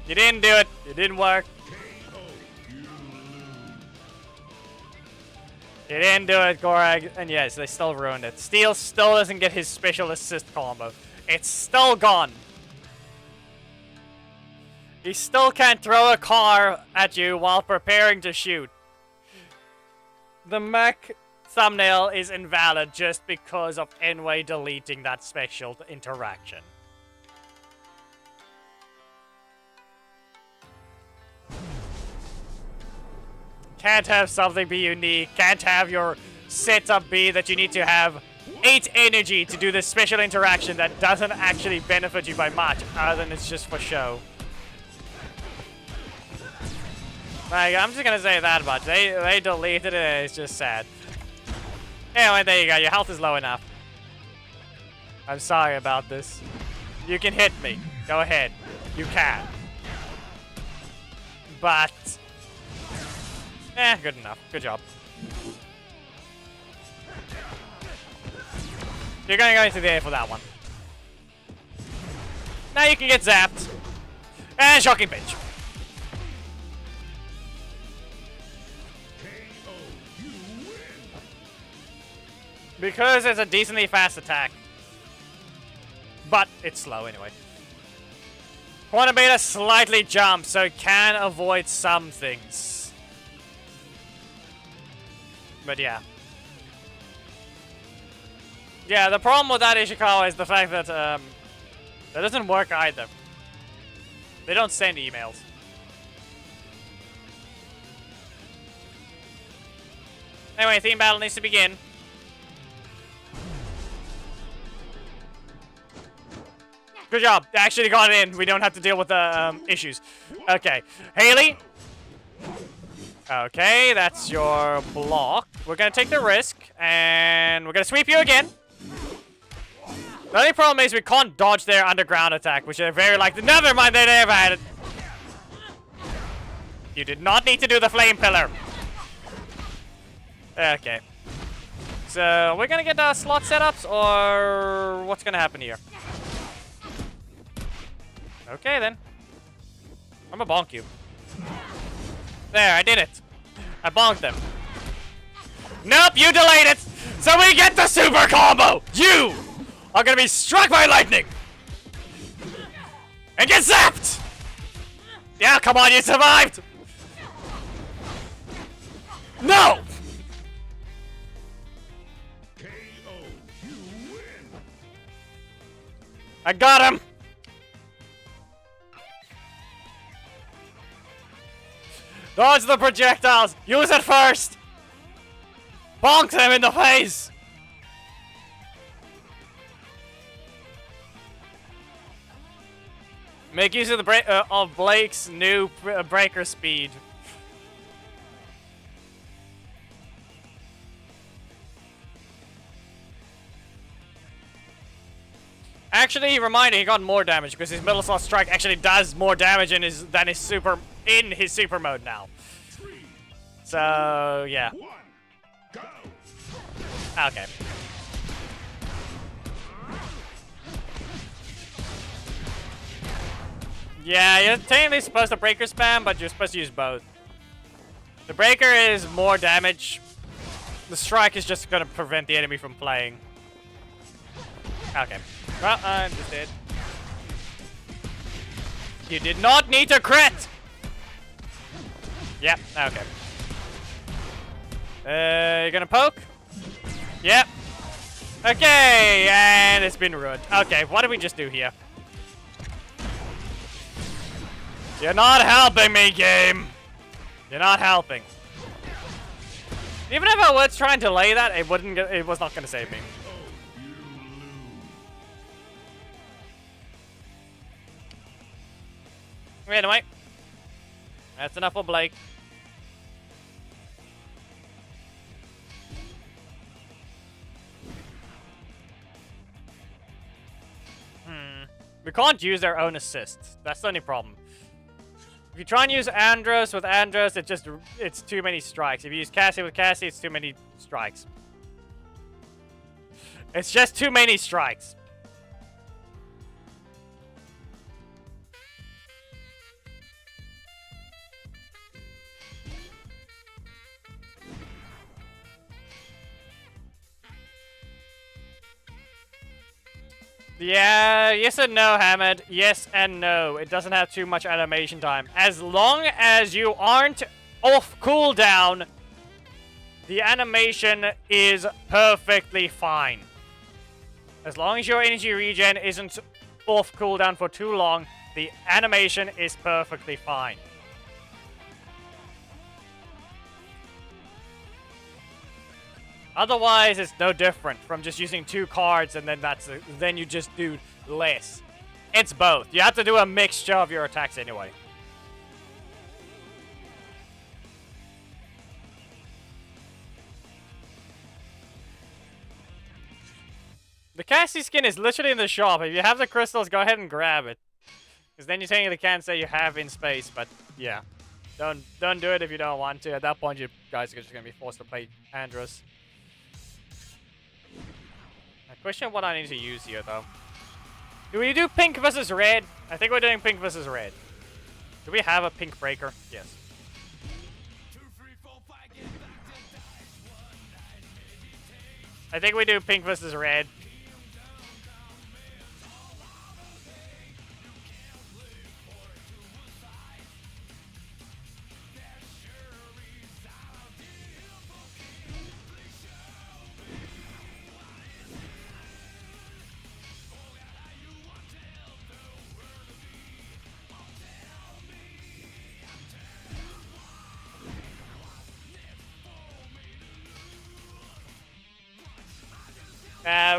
Speaker 1: You didn't do it. It didn't work. You didn't do it, Gorag. And yes, they still ruined it. Steel still doesn't get his special assist combo. It's still gone. He still can't throw a car at you while preparing to shoot. The mech thumbnail is invalid just because of Enway deleting that special interaction. Can't have something be unique. Can't have your setup be that you need to have 8 energy to do this special interaction that doesn't actually benefit you by much, other than it's just for show. Like, I'm just gonna say that much. They deleted it, it's just sad. Anyway, there you go. Your health is low enough. I'm sorry about this. You can hit me. Go ahead. You can. But... good enough. Good job. You're gonna go into the air for that one. Now you can get zapped. And shocking pitch. Because it's a decently fast attack. But it's slow anyway. Quantum Beta slightly jumps, so it can avoid some things. But yeah. Yeah, the problem with that Ishikawa is the fact that that doesn't work either. They don't send emails. Anyway, theme battle needs to begin. Good job. They actually got it in. We don't have to deal with the issues. Okay. Haley. Okay, that's your block. We're going to take the risk, and we're going to sweep you again. The only problem is we can't dodge their underground attack, which they're very like, never mind, they never had it. You did not need to do the flame pillar. Okay. So, we're going to get slot setups, or what's going to happen here? Okay, then. I'm gonna bonk you. There, I did it. I bonked them. Nope, you delayed it! So we get the super combo! You are gonna be struck by lightning! And get zapped! Yeah, come on, you survived! No!
Speaker 2: KO. You win.
Speaker 1: I got him! Dodge the projectiles! Use it first! Bonk them in the face! Make use of the of Blake's new breaker speed. Actually, reminder, he got more damage because his middle slot strike actually does more damage than his super mode now. So yeah. Okay. Yeah, you're technically supposed to breaker spam, but you're supposed to use both. The breaker is more damage. The strike is just gonna prevent the enemy from playing. Okay. Well, I'm just dead. You did not need to crit! Yep, okay. You're gonna poke? Yep. Okay, and it's been ruined. Okay, what did we just do here? You're not helping me, game! You're not helping. Even if I was trying to delay that, it was not gonna save me. Anyway, that's enough for Blake. We can't use our own assists. That's the only problem. If you try and use Andros with Andros, it's too many strikes. If you use Cassie with Cassie, it's too many strikes. It's just too many strikes. Yeah, yes and no, Hamid. Yes and no. It doesn't have too much animation time. As long as you aren't off cooldown, the animation is perfectly fine. As long as your energy regen isn't off cooldown for too long, the animation is perfectly fine. Otherwise, it's no different from just using 2 cards and then you just do less. It's both. You have to do a mixture of your attacks anyway. The Cassie skin is literally in the shop. If you have the crystals, go ahead and grab it. Because then you technically can't say you have in space, but yeah. Don't do it if you don't want to. At that point, you guys are just going to be forced to play Andros. I question what I need to use here, though. Do we do pink versus red? I think we're doing pink versus red. Do we have a pink breaker? Yes. I think we do pink versus red.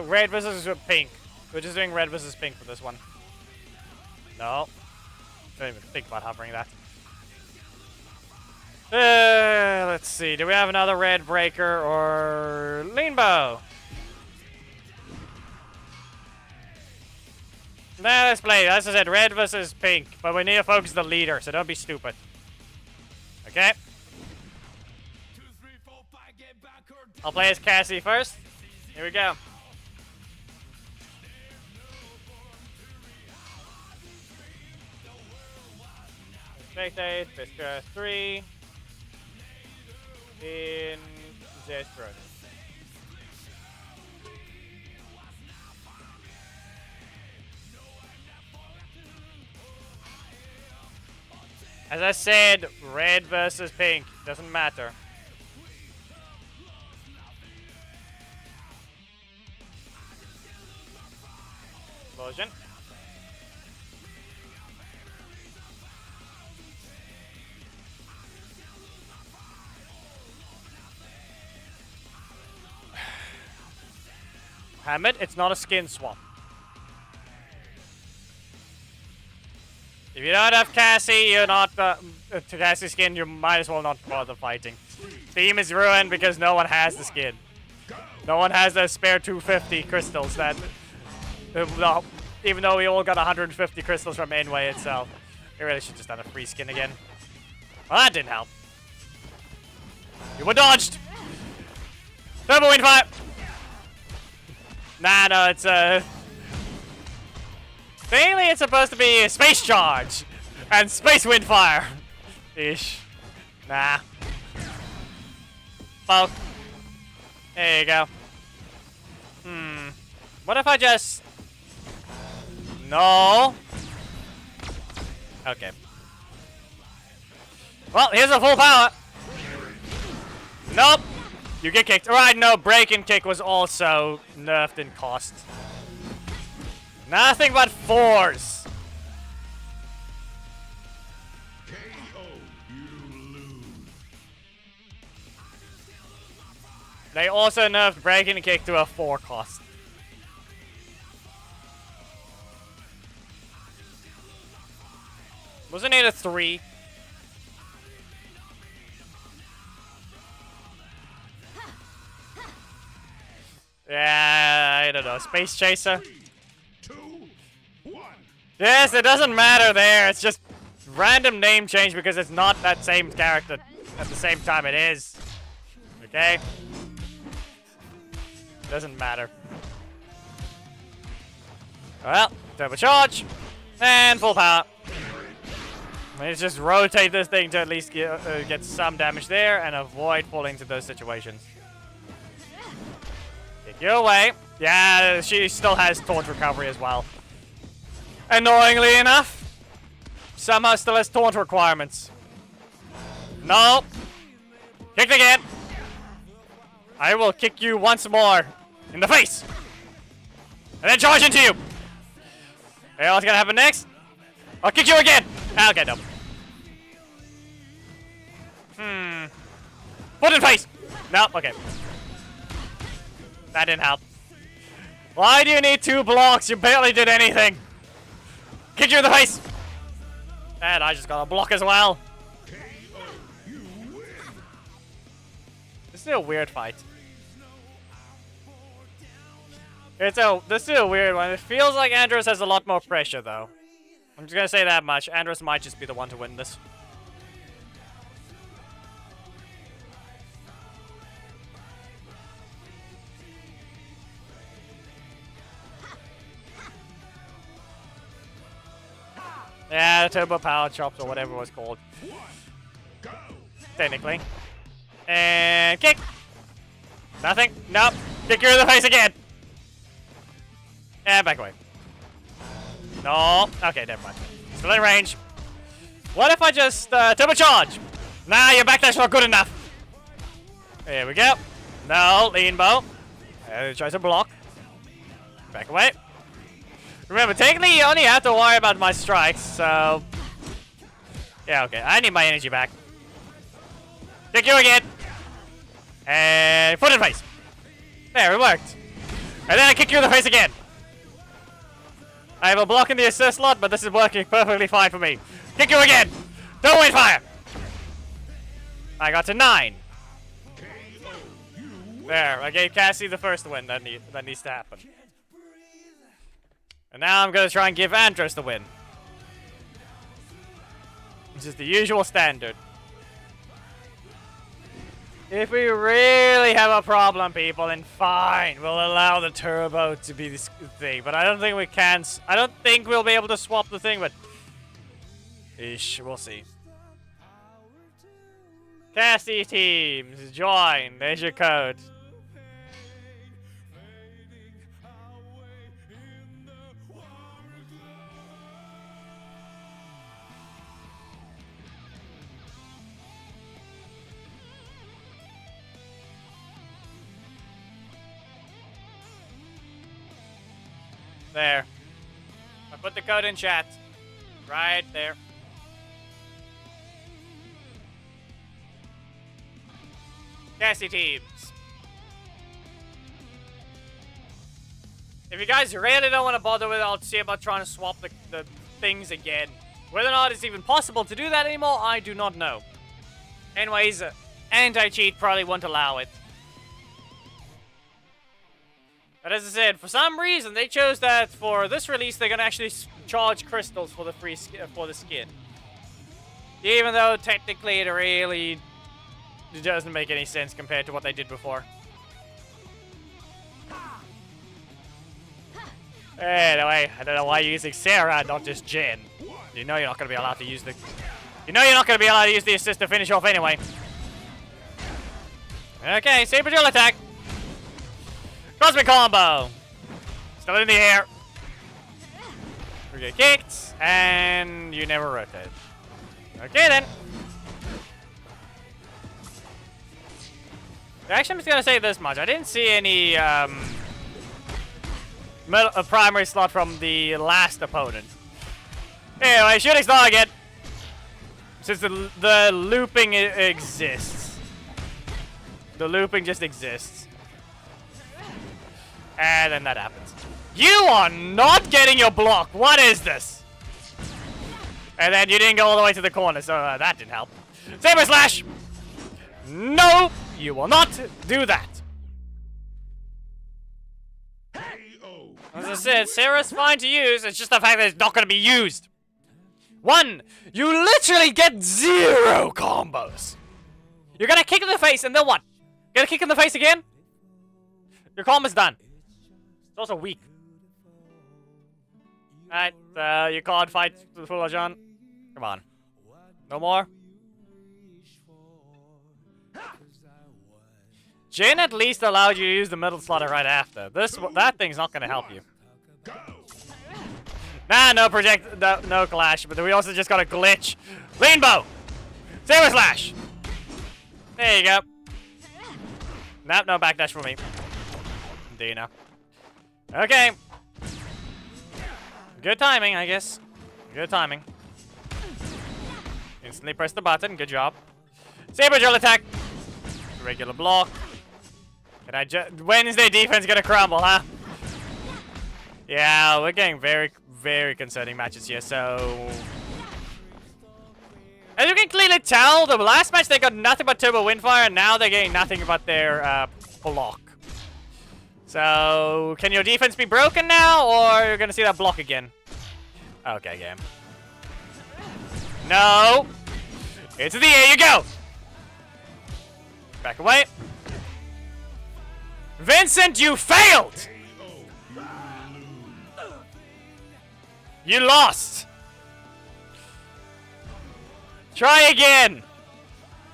Speaker 1: Red versus pink. We're just doing red versus pink for this one. No. Don't even think about hovering that. Let's see. Do we have another red breaker or lean bow? Nah, let's play. As I said, red versus pink. But we need to focus the leader, so don't be stupid. Okay. I'll play as Cassie first. Here we go. Spectate, Bestfriend 3 in Bestfriend. As I said, red versus pink, doesn't matter. Explosion. Hamid, it's not a skin swap. If you don't have Cassie, you're not to Cassie skin, you might as well not bother fighting. Team is ruined because no one has the skin. No one has the spare 250 crystals that... even though we all got 150 crystals from Inway itself. We really should just done a free skin again. Well, that didn't help. You were dodged! Turbo wind fire! Nah, no, it's mainly it's supposed to be a space charge and space wind fire. Ish. Nah. Poke. There you go. What if I just... No. Okay. Well, here's a full power. Nope. You get kicked. Alright, no, break and kick was also nerfed in cost. Nothing but 4s.
Speaker 2: KO, you lose.
Speaker 1: They also nerfed break and kick to a 4 cost. Wasn't it a 3? Yeah, I don't know. Space Chaser?
Speaker 2: 3, 2, 1.
Speaker 1: Yes, it doesn't matter there. It's just random name change because it's not that same character at the same time it is. Okay? Doesn't matter. Well, turbo charge. And full power. Let's just rotate this thing to at least get some damage there and avoid falling into those situations. Kick you away. Yeah, she still has taunt recovery as well. Annoyingly enough, somehow still has taunt requirements. No. Kicked again. I will kick you once more in the face. And then charge into you. Hey, what's gonna happen next? I'll kick you again. Okay, no. Foot in face. No, okay. That didn't help. Why do you need 2 blocks? You barely did anything. Kick you in the face. And I just got a block as well.
Speaker 2: KO, you win.
Speaker 1: This is a weird fight. This is a weird one. It feels like Andros has a lot more pressure, though. I'm just gonna say that much. Andros might just be the one to win this. Yeah, the turbo power chops or whatever it was called. Technically. And kick! Nothing. Nope. Kick you in the face again! And back away. No. Okay, never mind. Still in range. What if I just turbo charge? Nah, your backdash not good enough. Here we go. No, lean bow. Tries to block. Back away. Remember, technically you only have to worry about my strikes, so... Yeah, okay. I need my energy back. Kick you again. And foot in face. There, it worked. And then I kick you in the face again. I have a block in the assist slot, but this is working perfectly fine for me. Kick you again. Don't wait fire. I got to 9. There, I gave Cassie the first win that needs to happen. And now I'm going to try and give Andros the win. Which is the usual standard. If we really have a problem, people, then fine. We'll allow the turbo to be this thing. But I don't think we can. I don't think we'll be able to swap the thing, but... Ish, we'll see. Cassie teams, join. There's your code. There. I put the code in chat. Right there. Cassie teams. If you guys really don't want to bother with it, I'll see about trying to swap the things again. Whether or not it's even possible to do that anymore, I do not know. Anyways, anti-cheat probably won't allow it. But as I said, for some reason they chose that for this release they're gonna actually charge crystals for the free for the skin. Even though technically it really doesn't make any sense compared to what they did before. Anyway, I don't know why you're using Sarah, not just Jen. You know you're not gonna be allowed to use the. You know you're not gonna be allowed to use the assist to finish off anyway. Okay, Saber drill attack. Cosmic combo! Still in the air. We get kicked, and you never rotate. Okay then. Actually, I'm just gonna say this much. I didn't see any primary slot from the last opponent. Anyway, shooting star again. Since the looping exists. The looping just exists. And then that happens. You are not getting your block. What is this? And then you didn't go all the way to the corner, so that didn't help. Saber Slash! No, you will not do that. As I said, Sarah's fine to use. It's just the fact that it's not going to be used. 1, you literally get 0 combos. You're going to kick in the face, and then what? You're going to kick in the face again? Your combo's done. It's also weak. Alright, you can't fight the full John. Come on. No more? Jin at least allowed you to use the middle slaughter right after. That thing's not gonna help you. Nah, no project, no clash, but we also just got a glitch. Lean bow! Saber Slash! There you go. Nope, no backdash for me. Do you know? Okay. Good timing, I guess. Good timing. Instantly press the button. Good job. Saber drill attack. Regular block. Can I just... When's their defense gonna crumble, huh? Yeah, we're getting very, very concerning matches here, so... As you can clearly tell, the last match they got nothing but Turbo Windfire, and now they're getting nothing but their block. So, can your defense be broken now, or you're gonna see that block again? Okay, game. No! Into the air you go! Back away. Vincent, you failed! You lost! Try again!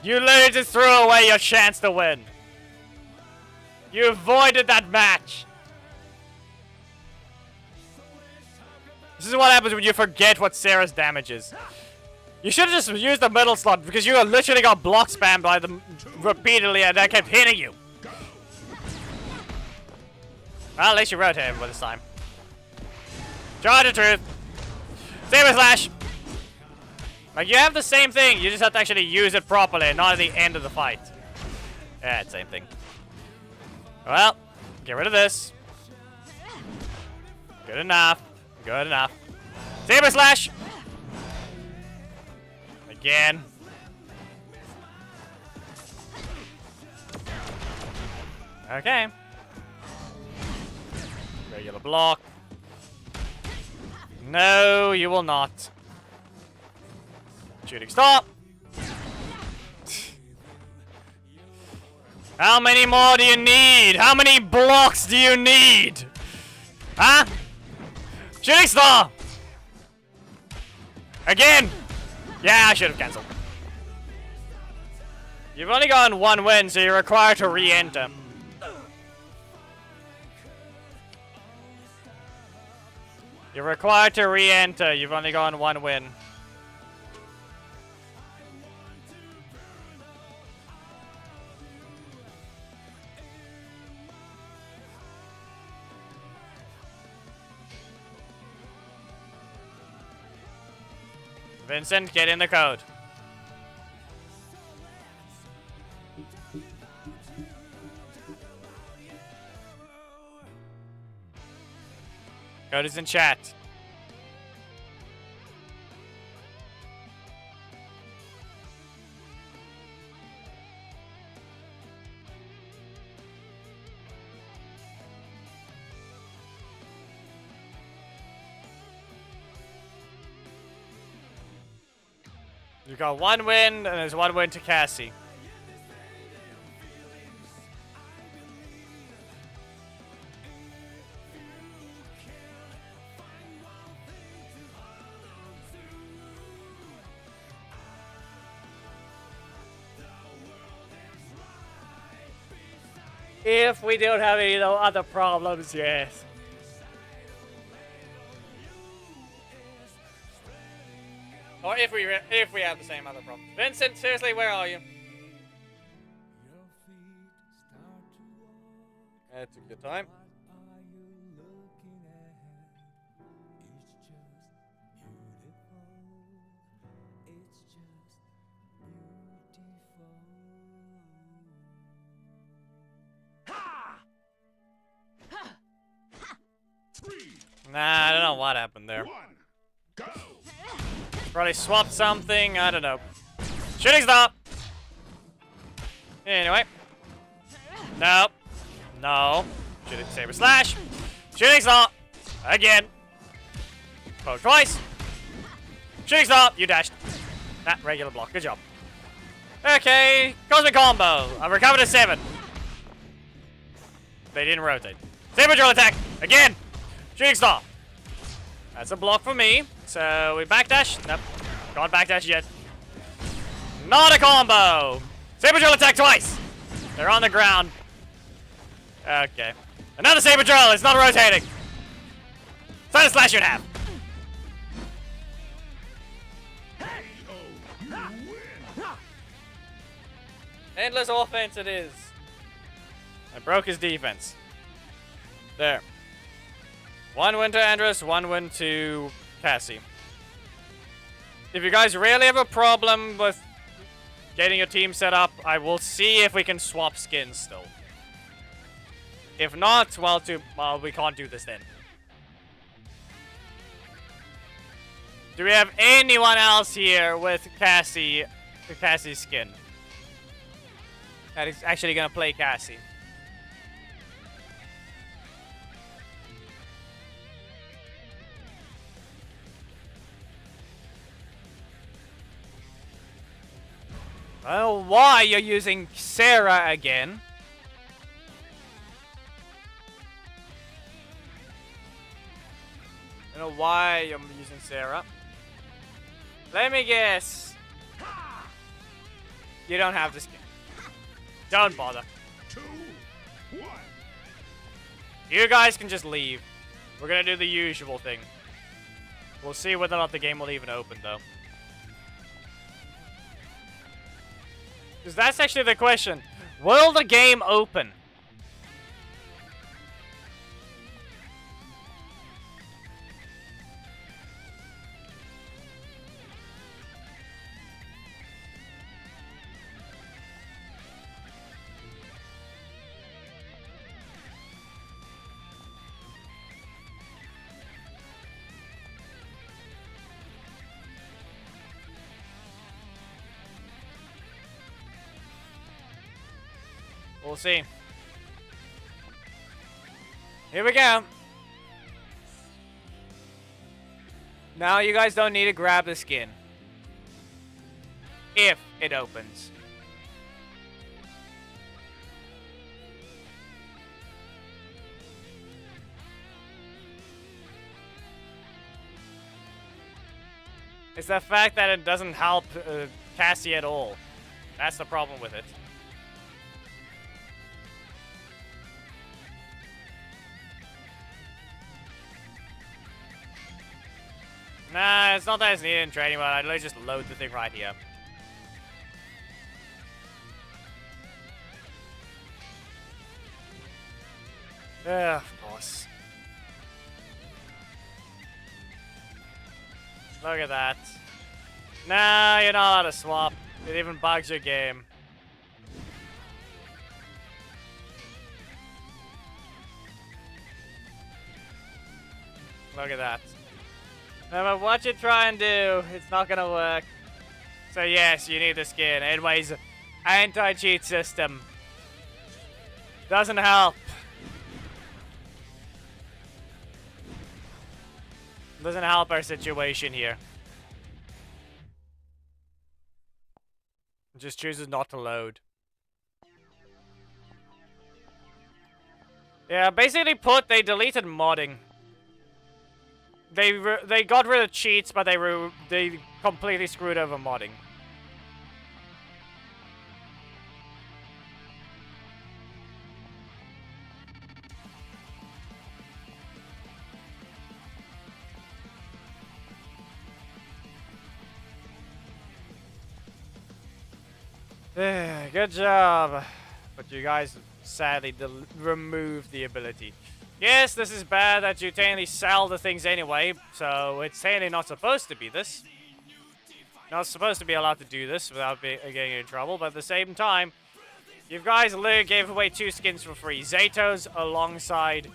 Speaker 1: You literally just threw away your chance to win. You avoided that match. This is what happens when you forget what Sarah's damage is. You should have just used the middle slot because you literally got block spammed by them repeatedly and that kept hitting you. Well, at least you rotated him this time. Charge of truth. Saber slash. Like, you have the same thing. You just have to actually use it properly, not at the end of the fight. Yeah, it's the same thing. Well, get rid of this. Good enough. Good enough. Saber slash. Again. Okay. Regular block. No, you will not. Shooting stop. How many more do you need? How many blocks do you need? Huh? Shooting star! Again! Yeah, I should have cancelled. You've only gotten one win, so you're required to re-enter. You're required to re-enter. You've only gotten one win. Vincent, get in the code. Code is in chat. You got one win, and there's one win to Cassie. If we don't have any other problems, yes. Or if we have the same other problem. Vincent, seriously, where are you? That took your time. Nah, I don't know what happened there.
Speaker 2: Go.
Speaker 1: Probably swapped something, I don't know. Shooting stop! Anyway. Nope. No. Shooting saber slash. Shooting stop! Again. Poke twice. Shooting stop! You dashed. That regular block. Good job. Okay. Cosmic combo. I've recovered a 7. They didn't rotate. Saber drill attack! Again! Shooting stop! That's a block for me. So we backdash. Nope. Can't backdash yet. Not a combo! Saber drill attack twice! They're on the ground. Okay. Another saber drill! It's not rotating! Side slash you in half. Endless offense it is. I broke his defense. There. One win to Andres, one win to Cassie. If you guys really have a problem with getting your team set up, I will see if we can swap skins still. If not, well, we can't do this then. Do we have anyone else here with Cassie's skin? That is actually gonna play Cassie. I don't know why you're using Sarah again. I don't know why you're using Sarah. Let me guess. You don't have the skin. Don't bother.
Speaker 2: 2, 1.
Speaker 1: You guys can just leave. We're gonna do the usual thing. We'll see whether or not the game will even open, though. Because that's actually the question. Will the game open? We'll see. Here we go. Now you guys don't need to grab the skin. If it opens. It's the fact that it doesn't help Cassie at all. That's the problem with it. Nah, it's not that it's needed in training mode. I'd literally just load the thing right here. Of course. Look at that. Nah, you're not allowed to swap. It even bugs your game. Look at that. No matter what you try and do, it's not gonna work. So yes, you need the skin. Anyways, anti-cheat system. Doesn't help. Doesn't help our situation here. It just chooses not to load. Yeah, basically they deleted modding. They got rid of cheats, but they completely screwed over modding. Good job. But you guys sadly removed the ability. Yes, this is bad that you technically sell the things anyway, so it's technically not supposed to be this. Not supposed to be allowed to do this without getting in trouble, but at the same time, you guys literally gave away 2 skins for free. Zato's alongside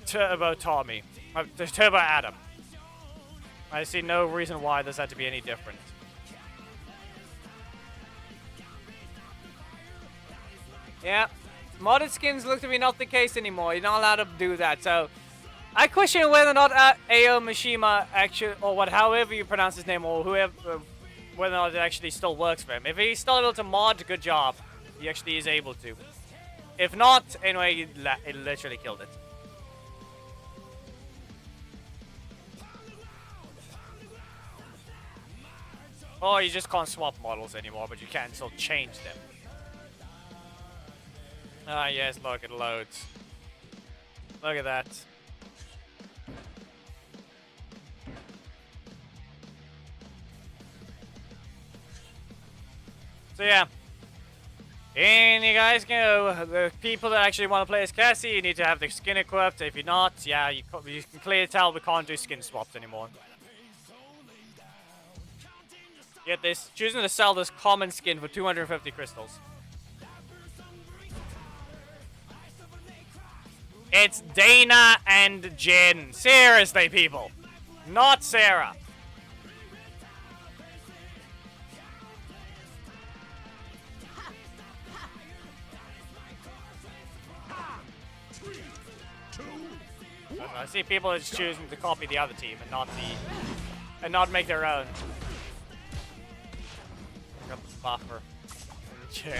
Speaker 1: Turbo Tommy. Turbo Adam. I see no reason why this had to be any different. Yeah. Modded skins look to be not the case anymore. You're not allowed to do that. So, I question whether or not Ao Mishima actually, or however you pronounce his name, or whoever, whether or not it actually still works for him. If he's still able to mod, good job. He actually is able to. If not, anyway, it literally killed it. Or you just can't swap models anymore, but you can still change them. Ah, yes, look, it loads. Look at that. So, yeah. In you guys go. The people that actually want to play as Cassie, you need to have the skin equipped. If you're not, yeah, you can clearly tell we can't do skin swaps anymore. Get this. Choosing to sell this common skin for 250 crystals. It's Dana and Jen. Seriously, people. Not Sarah. I see people are just choosing to copy the other team and not make their own. Got the buffer. There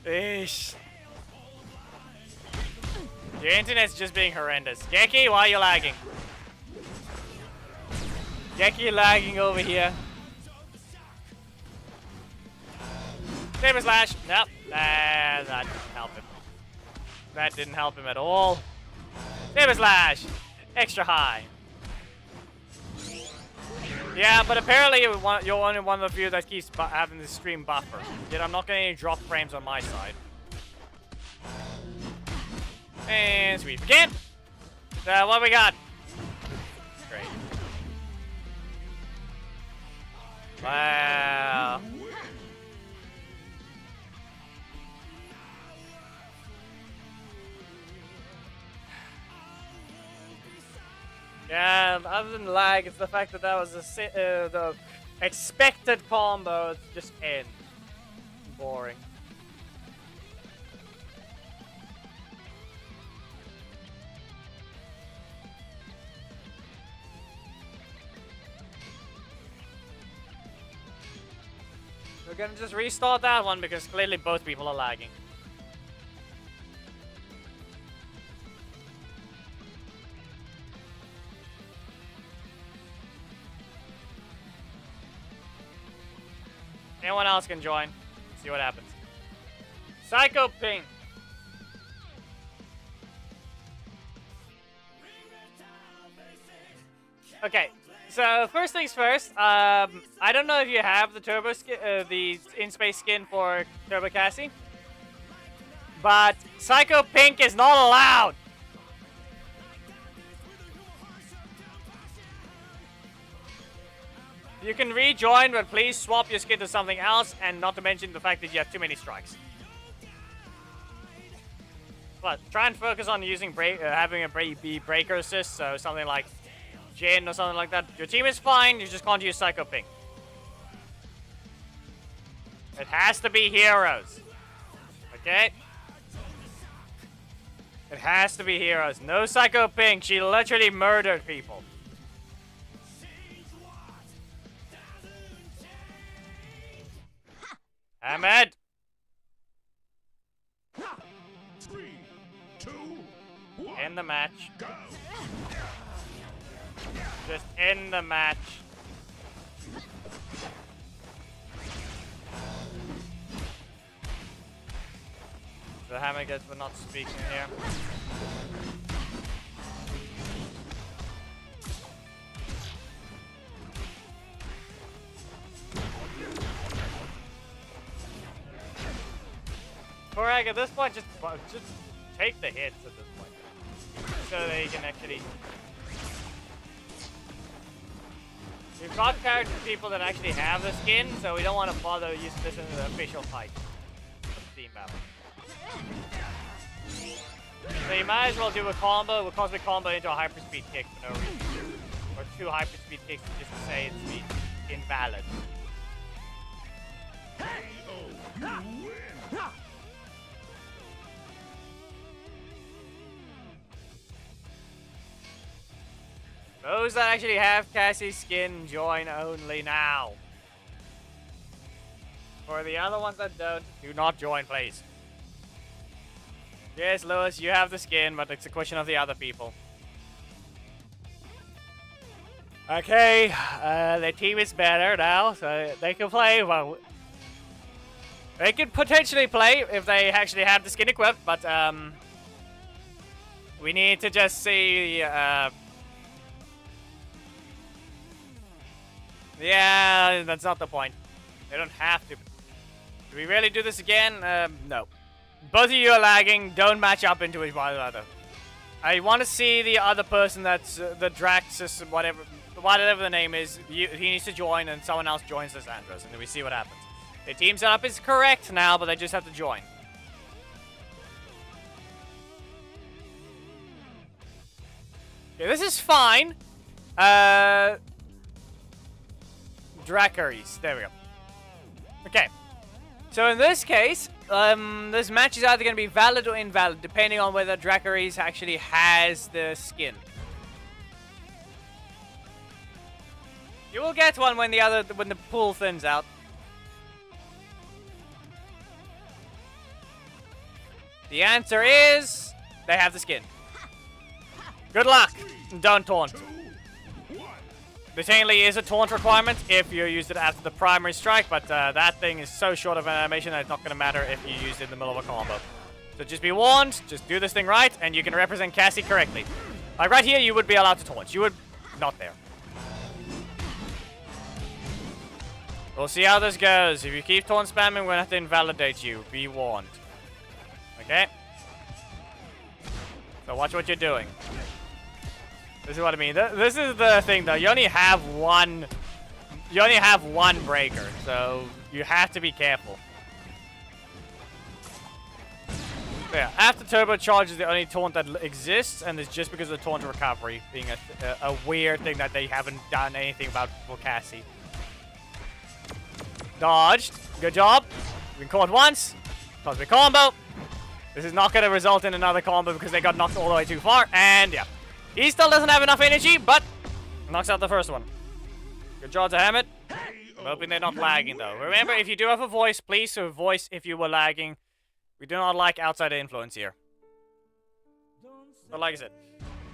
Speaker 1: they go. Eesh. Your internet's just being horrendous. Geki, why are you lagging? Geki lagging over here. Saber Slash. Nope. That didn't help him. That didn't help him at all. Saber Slash. Extra high. Yeah, but apparently you're only one of the few that keeps having the stream buffer. Yet I'm not getting any drop frames on my side. And sweep again. So what we got? Great. Wow. Yeah, other than lag, it's the fact that that was the expected combo. It's just end. Boring. We're gonna just restart that one because clearly both people are lagging. Anyone else can join. See what happens. Psycho Pink. Okay, so first things first. I don't know if you have the turbo skin, the in-space skin for Turbo Cassie, but Psycho Pink is not allowed. You can rejoin, but please swap your skin to something else, and not to mention the fact that you have too many strikes. But try and focus on using having a breaker assist, so something like Jin or something like that. Your team is fine, you just can't use Psycho Pink. It has to be heroes. Okay? It has to be heroes. No Psycho Pink, she literally murdered people. Ahmed!
Speaker 2: 3, 2, 1.
Speaker 1: End the match.
Speaker 2: Go.
Speaker 1: Just end the match. The hammer gets for not speaking here. Korag, at this point, just take the hits at this point, so that you can actually. We've got people that actually have the skin, so we don't want to bother using this in the official fight. Team battle. So you might as well do a combo, a cosmic combo into a hyperspeed kick for no reason, or 2 hyperspeed kicks just to say it's invalid. Those that actually have Cassie's skin, join only now. For the other ones that don't, do not join, please. Yes, Lewis, you have the skin, but it's a question of the other people. Okay, their team is better now, so they can play. Well, they could potentially play if they actually have the skin equipped, but we need to just see. Yeah, that's not the point. They don't have to. Do we really do this again? No. Both of you are lagging. Don't match up into each other. I want to see the other person that's the Draxus, whatever the name is. He needs to join, and someone else joins this Andros, and then we see what happens. The team setup is correct now, but they just have to join. Okay, this is fine. Dracaries. There we go. Okay. So in this case, this match is either going to be valid or invalid, depending on whether Dracaries actually has the skin. You will get one when the pool thins out. The answer is they have the skin. Good luck. Don't taunt. There technically is a taunt requirement if you use it after the primary strike, but that thing is so short of an animation that it's not going to matter if you use it in the middle of a combo. So just be warned, just do this thing right, and you can represent Cassie correctly. Like right here, you would be allowed to taunt. You would not there. We'll see how this goes. If you keep taunt spamming, we're going to have to invalidate you. Be warned. Okay? So watch what you're doing. This is what I mean. This is the thing, though. You only have one. You only have one breaker, so you have to be careful. Yeah, after turbocharge is the only taunt that exists, and it's just because of the taunt recovery being a weird thing that they haven't done anything about for Cassie. Dodged. Good job. We've been caught once. Cosmic combo. This is not going to result in another combo because they got knocked all the way too far, and yeah. He still doesn't have enough energy, but knocks out the first one. Good job to Hammett. I'm hoping they're not lagging, though. Remember, if you do have a voice, please voice if you were lagging. We do not like outside influence here. But like I said,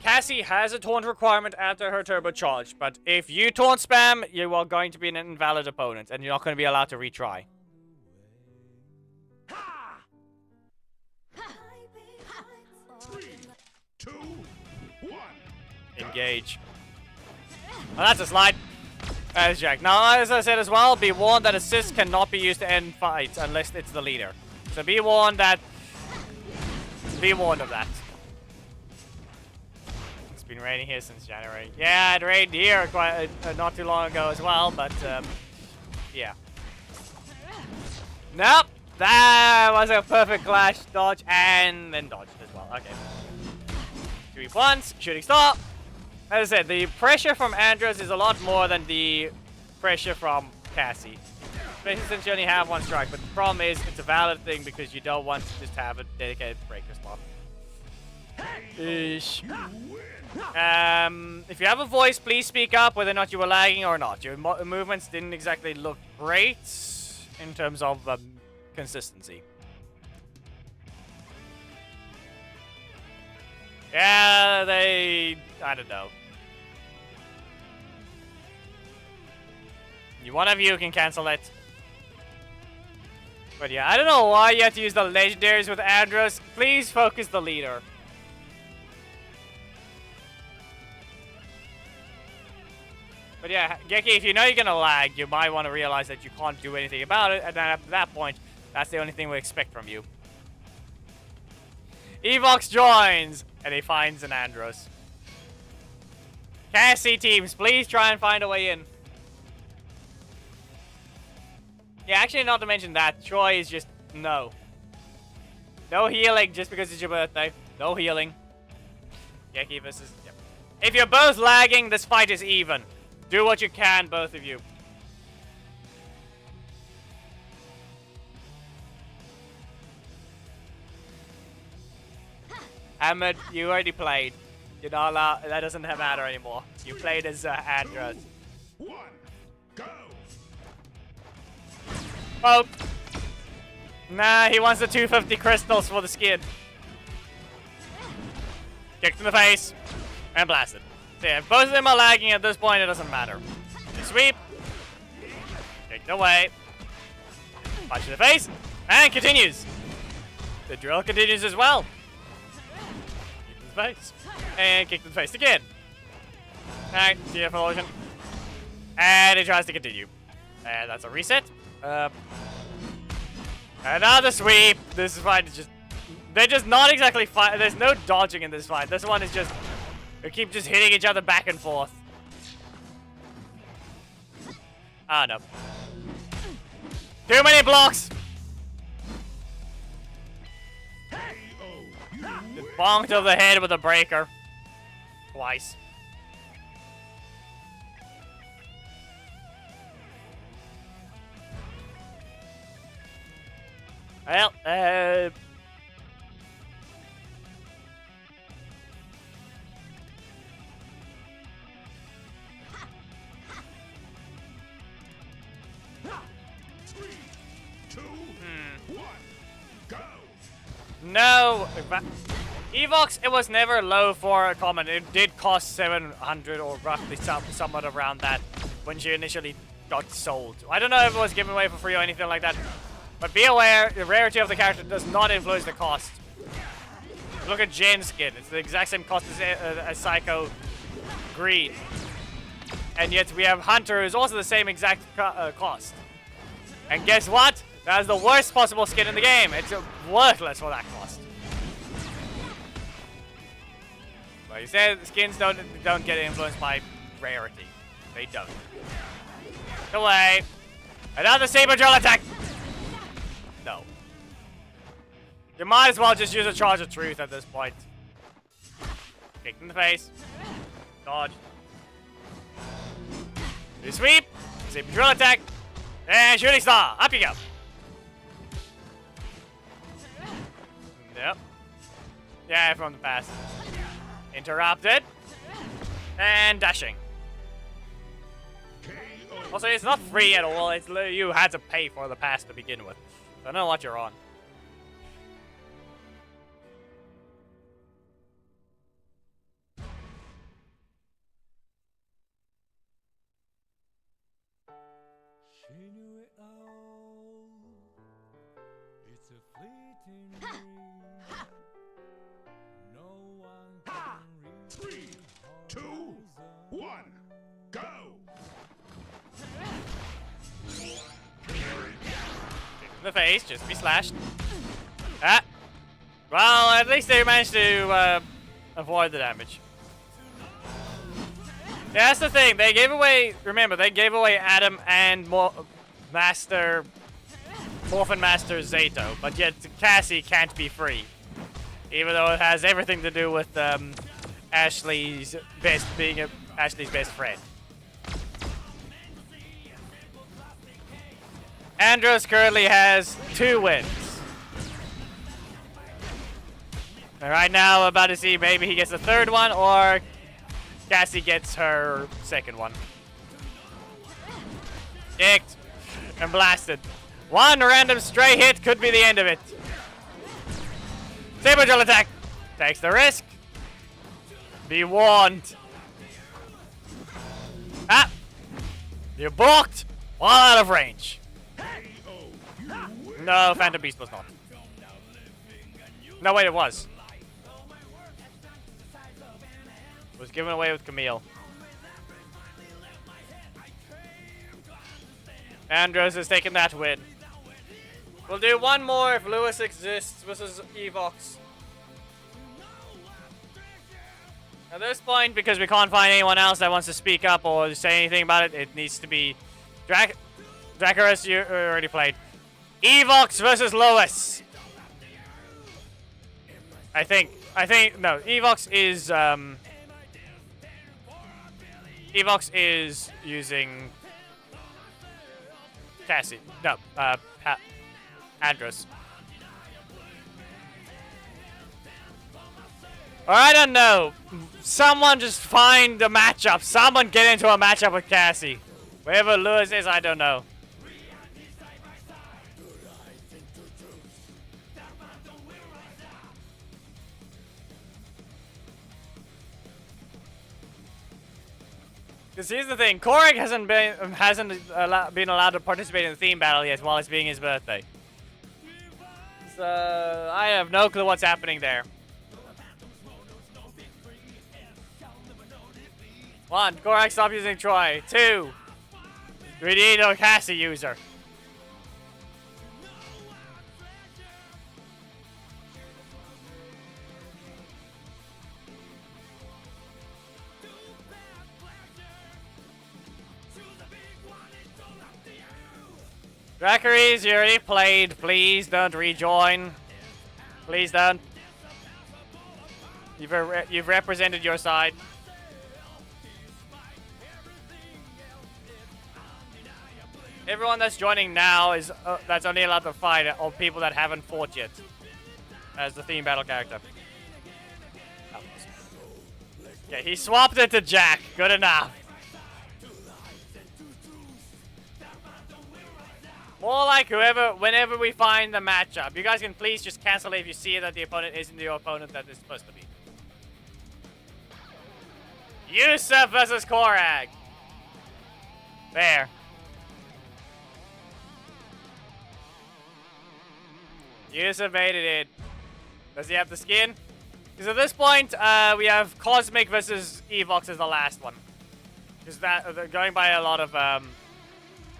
Speaker 1: Cassie has a taunt requirement after her turbocharge, but if you taunt spam, you are going to be an invalid opponent, and you're not going to be allowed to retry.
Speaker 2: 3, 2, 1.
Speaker 1: Engage. Well, that's a slide. That is Jack. Now, as I said as well, be warned that assists cannot be used to end fights unless it's the leader. So be warned that. Be warned of that. It's been raining here since January. Yeah, it rained here quite not too long ago as well, but yeah. Nope. That was a perfect clash dodge and then dodged as well. Okay. 3 once, shooting star. As I said, the pressure from Andros is a lot more than the pressure from Cassie. Especially since you only have one strike, but the problem is it's a valid thing because you don't want to just have a dedicated breaker slot. Ish. If you have a voice, please speak up whether or not you were lagging or not. Your movements didn't exactly look great in terms of consistency. Yeah, I don't know. One of you can cancel it. But yeah, I don't know why you have to use the legendaries with Andros. Please focus the leader. But yeah, Geki, if you know you're gonna lag, you might want to realize that you can't do anything about it, and then at that point, that's the only thing we expect from you. Evox joins, and he finds an Andros. Cassie teams, please try and find a way in. Yeah, actually, not to mention that, Troy is just, no. No healing just because it's your birthday. No healing. Geki versus, yep. If you're both lagging, this fight is even. Do what you can, both of you. Ahmed, you already played. You're not allowed, that doesn't matter anymore. You played as Andros.
Speaker 2: 1, go!
Speaker 1: Oh. Nah, he wants the 250 crystals for the skin. Kicked in the face. And blasted. So yeah, if both of them are lagging at this point, it doesn't matter. They sweep. Kicked away. Punch in the face. And continues. The drill continues as well. Kicked in the face. And kicked in the face again. Alright, DF illusion. And he tries to continue. And that's a reset. Another sweep. This fight is just... They're just not exactly fight. There's no dodging in this fight. This one is just... They keep just hitting each other back and forth. Ah, no. Too many blocks! Just bonked over the head with a breaker. Twice. Well,
Speaker 2: 3, 2, 1, go!
Speaker 1: No. Evox, it was never low for a common. It did cost 700 or roughly somewhat around that when she initially got sold. I don't know if it was given away for free or anything like that. But be aware, the rarity of the character does not influence the cost. Look at Jane's skin. It's the exact same cost as Psycho Green. And yet we have Hunter, who's also the same exact cost. And guess what? That is the worst possible skin in the game. It's worthless for that cost. But you said skins don't get influenced by rarity. They don't. Away. Another Saber Drill attack! No. You might as well just use a Charge of Truth at this point. Kick in the face. Dodge. You sweep. Saber Drill attack. And Shooting Star. Up you go. Yep. Yeah, from the past. Interrupted. And dashing. Also, it's not free at all. It's you had to pay for the pass to begin with. So I don't know what you're on.
Speaker 3: She knew it all. It's a fleeting dream. No one can reach
Speaker 2: 3, 2, 1, go!
Speaker 1: In the face, just be slashed. Ah. Well, at least they managed to avoid the damage. Yeah, that's the thing. They gave away. Remember, they gave away Adam and Morphin Master Zato, but yet Cassie can't be free, even though it has everything to do with Ashley's best friend. Andros currently has 2 wins. And right now, I'm about to see maybe he gets a 3rd one or Cassie gets her 2nd one. Kicked and blasted. One random stray hit could be the end of it. Saber Drill attack. Takes the risk. Be warned. Ah! You blocked while out of range. No, Phantom Beast was not. No, wait, it was. It was given away with Camille. Andros has taken that win. We'll do one more if Lewis exists versus Evox. At this point, because we can't find anyone else that wants to speak up or say anything about it, it needs to be Dracarys, you already played. Evox versus Lewis. I think no. Evox is using Cassie. No, Andros. Or I don't know. Someone just find a matchup. Someone get into a matchup with Cassie. Wherever Lewis is, I don't know. Because here's the thing, Korek hasn't been allowed to participate in the theme battle yet while it's being his birthday. So I have no clue what's happening there. 1, Korek, stop using Troy. 2, we need a Cassie user. Dracarys, you already played. Please don't rejoin. Please don't. You've represented your side. Everyone that's joining now is that's only allowed to fight are people that haven't fought yet as the theme battle character. Okay, he swapped it to Jack. Good enough. More like whenever we find the matchup. You guys can please just cancel it if you see that the opponent isn't the opponent that it's supposed to be. Yusuf versus Korag. There. Yusuf made it in. Does he have the skin? Because at this point, we have Cosmic versus Evox as the last one. Because they're going by a lot of,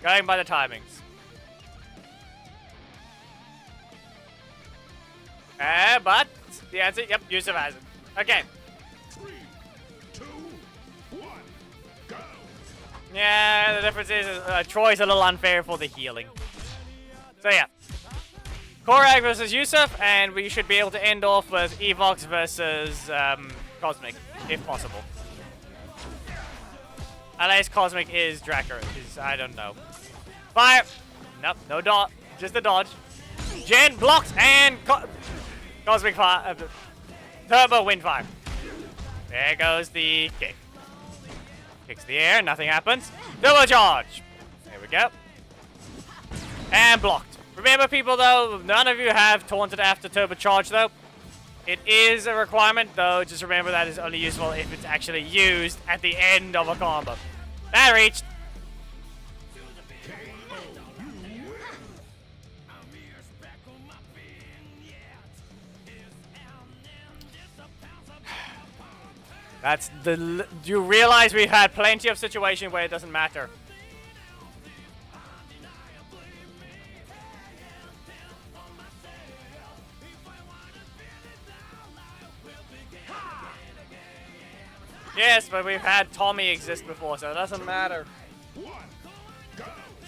Speaker 1: going by the timings. But the answer, yep, Yusuf has it. Okay.
Speaker 2: 3, 2, 1, go.
Speaker 1: Yeah, the difference is Troy's a little unfair for the healing. So yeah. Korag versus Yusuf, and we should be able to end off with Evox versus Cosmic, if possible. Unless Cosmic is Dracker, I don't know. Fire! Nope, no dot, just a dodge. Jen blocks and Cosmic fire, Turbo wind fire. There goes the kick. Kicks the air, nothing happens. Double charge. There we go. And blocked. Remember, people, though, none of you have taunted after turbo charge, though. It is a requirement, though. Just remember that is only useful if it's actually used at the end of a combo. That reached. That's the. You realize we've had plenty of situations where it doesn't matter. Yes, but we've had Tommy exist before, so it doesn't matter.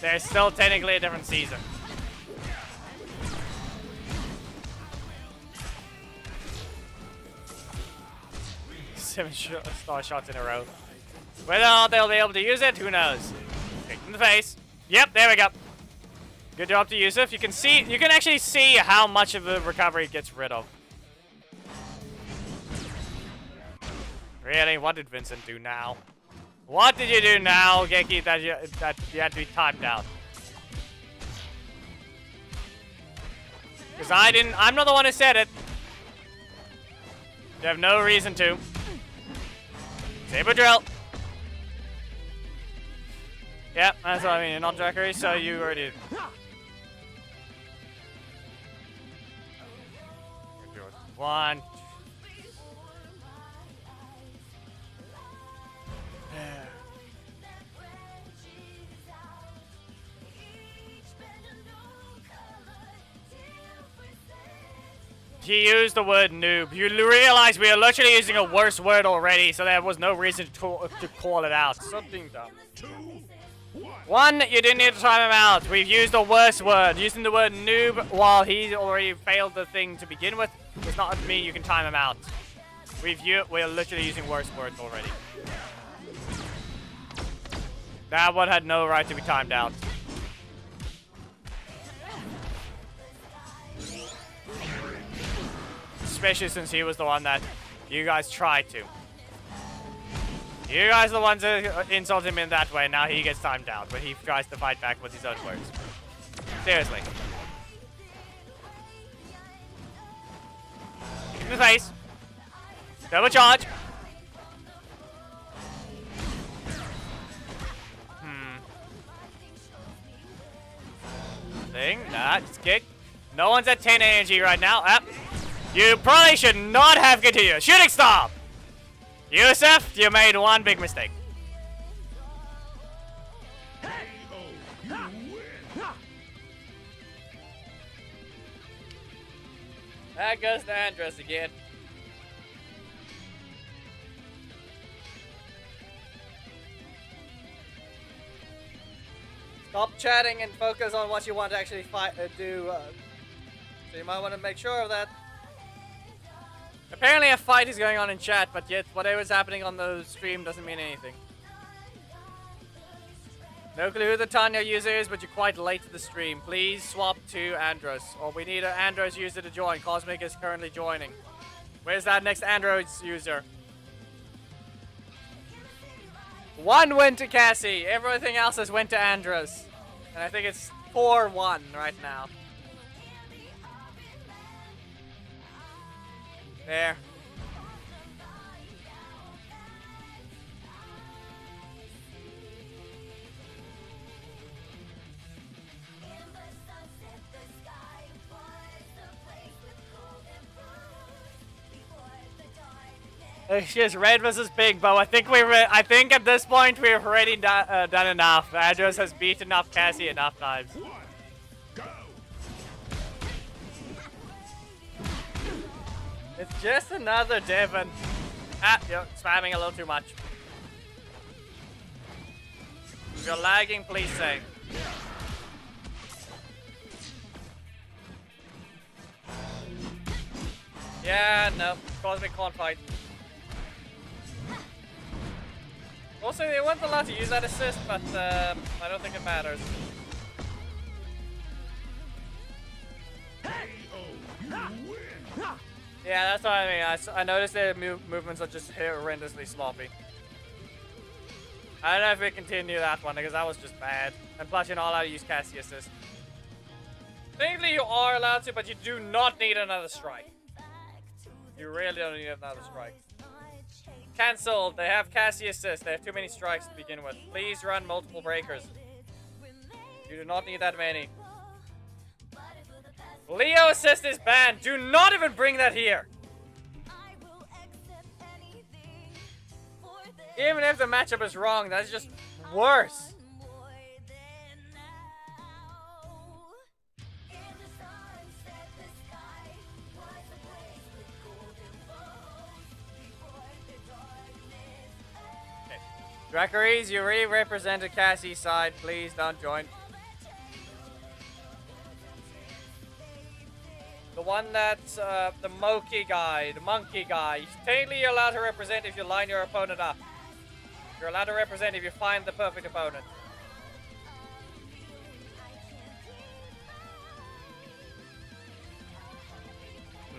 Speaker 1: There's still technically a different season. 7 star shots in a row. Whether or not they'll be able to use it, who knows? Kick in the face. Yep, there we go. Good job to Yusuf. You can actually see how much of the recovery it gets rid of. Really? What did Vincent do now? What did you do now, Geki, that you had to be timed out? Because I'm not the one who said it. You have no reason to. Saber drill. Yep, that's what I mean. You're not Drakery, so you already. One. He used the word noob. You realize we are literally using a worse word already, so there was no reason to call it out. Something dumb.
Speaker 2: 2, 1.
Speaker 1: 1, you didn't need to time him out. We've used a worse word. Using the word noob while he already failed the thing to begin with does not mean you can time him out. We're literally using worse words already. That one had no right to be timed out. Especially since he was the one that you guys tried to. You guys are the ones that insulted him in that way. Now he gets timed out when he tries to fight back with his own words. Seriously. In the face. Double charge. Thing. Nah, just kick. No one's at 10 energy right now. You probably should not have continued. Shooting star! Yusuf, you made one big mistake. That goes to Andros again. Stop chatting and focus on what you want to actually do. So you might want to make sure of that. Apparently a fight is going on in chat, but yet whatever's happening on the stream doesn't mean anything. No clue who the Tanya user is, but you're quite late to the stream. Please swap to Andros, or we need an Andros user to join. Cosmic is currently joining. Where's that next Andros user? 1 went to Cassie. Everything else has went to Andros. And I think it's 4-1 right now. There. It's just red versus pink, but I think at this point we've already done enough. Adros has beaten up Cassie enough times.
Speaker 2: One, go.
Speaker 1: It's just another Devon. Ah, you're spamming a little too much. If you're lagging, please say. Yeah, no. Cosmic can't fight. Also, they weren't allowed to use that assist, but I don't think it matters. Yeah, that's what I mean. I noticed their movements are just horrendously sloppy. I don't know if we continue that one, because that was just bad. And plus, you're not allowed to use Cassie assist. Technically, you are allowed to, but you do not need another strike. You really don't need another strike. Cancelled. They have Cassie assist. They have too many strikes to begin with. Please run multiple breakers. You do not need that many. Leo assist is banned. Do not even bring that here. Even if the matchup is wrong, that's just worse. Dracaries, you really represented Cassie's side. Please don't join. The one that's the monkey guy. Technically, you're allowed to represent if you line your opponent up. You're allowed to represent if you find the perfect opponent.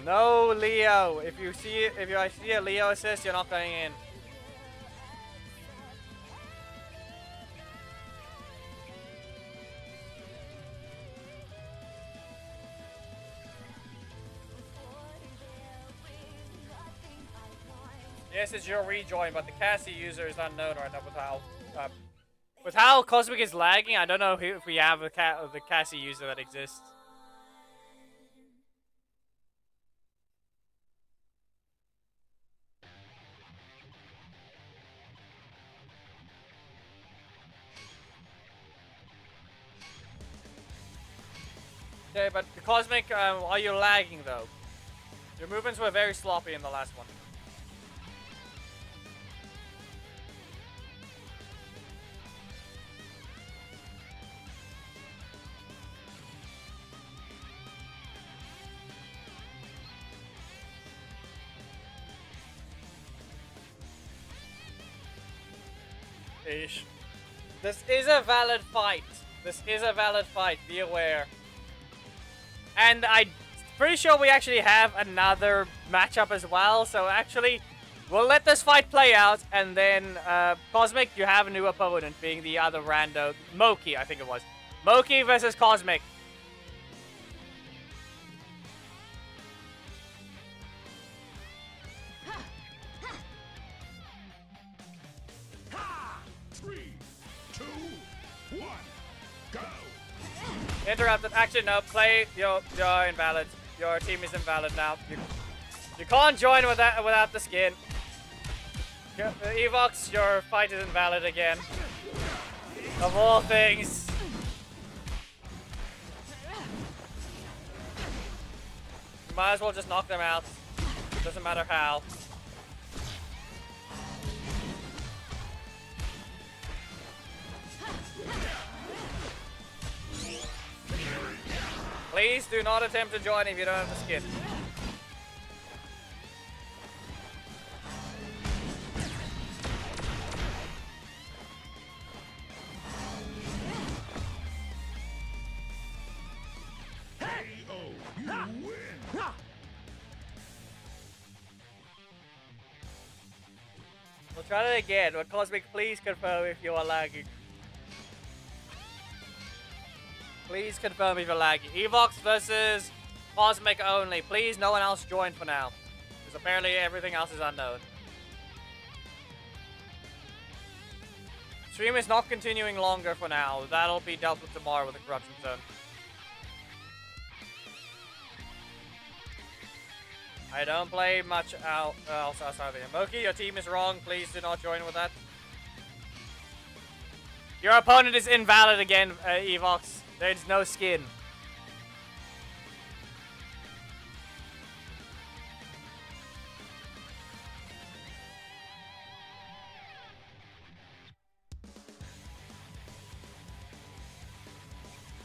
Speaker 1: No Leo. If you see a Leo assist, you're not going in. Yes, it's your rejoin, but the Cassie user is unknown right now with how Cosmic is lagging. I don't know if we have the Cassie user that exists. Okay, but the Cosmic, are you lagging though? Your movements were very sloppy in the last one. Ish. This is a valid fight. This is a valid fight. Be aware. And I'm pretty sure we actually have another matchup as well. So actually, we'll let this fight play out. And then, Cosmic, you have a new opponent, being the other rando. Moki, I think it was. Moki versus Cosmic. Interrupted. Actually, no. Play. You're invalid. Your team is invalid now. You can't join without the skin. Evox, your fight is invalid again. Of all things. You might as well just knock them out. Doesn't matter how. Please do not attempt to join if you don't have the skin.
Speaker 2: You win.
Speaker 1: We'll try that again, but Cosmic, please confirm if you are lagging. Please confirm if you're laggy. Evox versus Cosmic only. Please, no one else join for now. Because apparently everything else is unknown. Stream is not continuing longer for now. That'll be dealt with tomorrow with the corruption zone. I don't play much else outside of the game. Moki, your team is wrong. Please do not join with that. Your opponent is invalid again, Evox. There's no skin.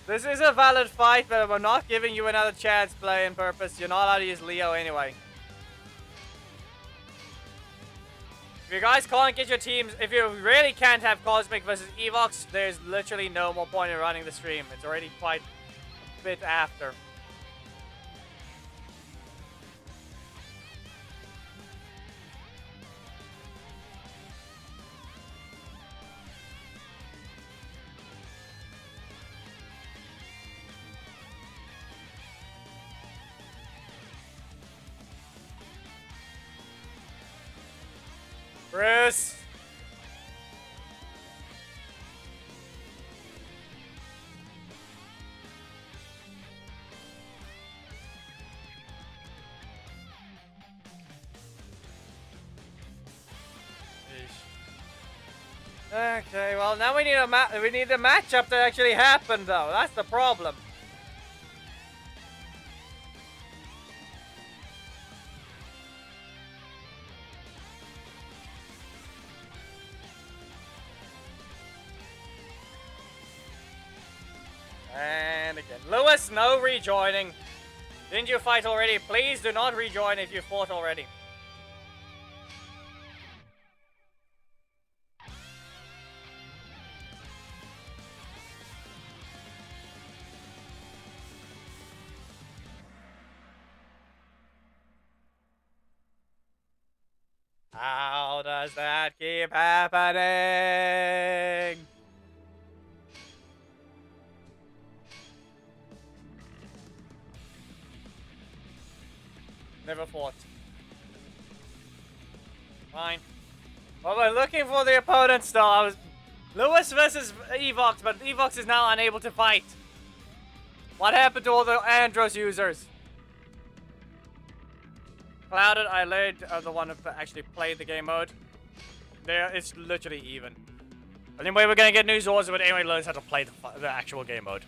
Speaker 1: This is a valid fight, but I'm not giving you another chance playing purpose. You're not allowed to use Leo anyway. If you guys can't get your teams, if you really can't have Cosmic versus Evox, there's literally no more point in running the stream. It's already quite a bit after. Bruce! Okay, well now we need a matchup to actually happen though. That's the problem. And again, Lewis, no rejoining. Didn't you fight already? Please do not rejoin if you fought already. How does that keep happening? Never fought. Fine. Well, we're looking for the opponents though. I was Lewis versus Evox, but Evox is now unable to fight. What happened to all the Andros users? Clouded, I led the one who actually played the game mode. There, it's literally even. Anyway, we're gonna get new Zords, but anyway, learns how to play the actual game mode.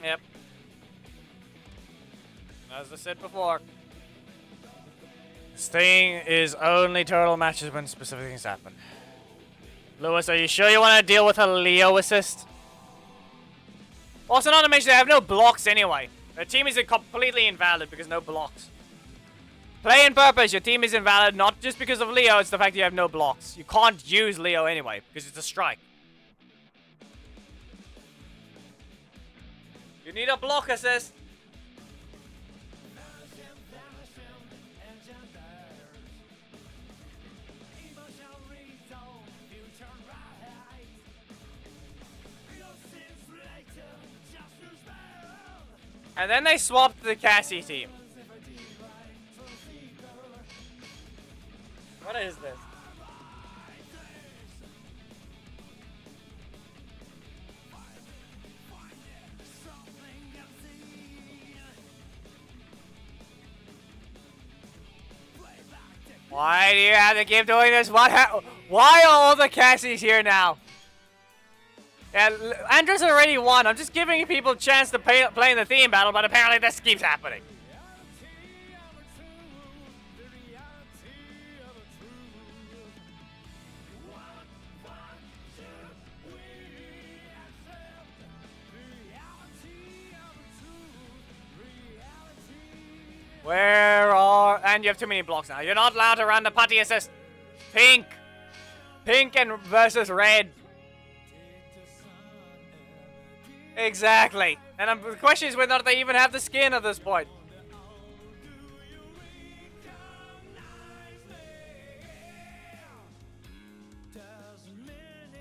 Speaker 1: Yep. As I said before, this thing is only turtle matches when specific things happen. Lewis, are you sure you want to deal with a Leo assist? Also, not to mention they have no blocks anyway. Their team is completely invalid because no blocks. Play in purpose, your team is invalid not just because of Leo, it's the fact that you have no blocks. You can't use Leo anyway because it's a strike. You need a block assist. And then they swapped the Cassie team. What is this? Why do you have to keep doing this? Why are all the Cassies here now? Yeah, Andres already won. I'm just giving people a chance to play in the theme battle, but apparently this keeps happening. And you have too many blocks now. You're not allowed to run the putty assist. Pink. Pink and versus red. Exactly. And the question is whether or not they even have the skin at this point.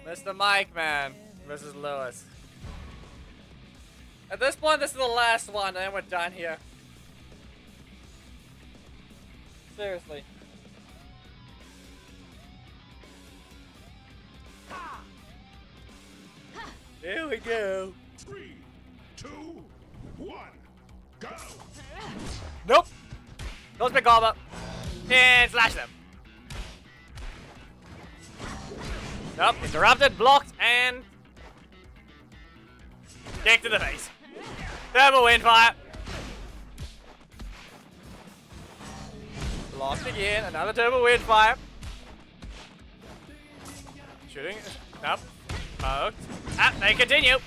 Speaker 1: Mr. Mike, man, versus Lewis. At this point, this is the last one, and then we're done here. Seriously. Here we go.
Speaker 2: 3, 2, 1, go!
Speaker 1: Nope. Goes big combo. And slash them. Nope. Interrupted, blocked, and kick to the face. Double wind fire. Blocked again. Another turbo wind fire. Shooting. Nope. Poked. Ah, they continue.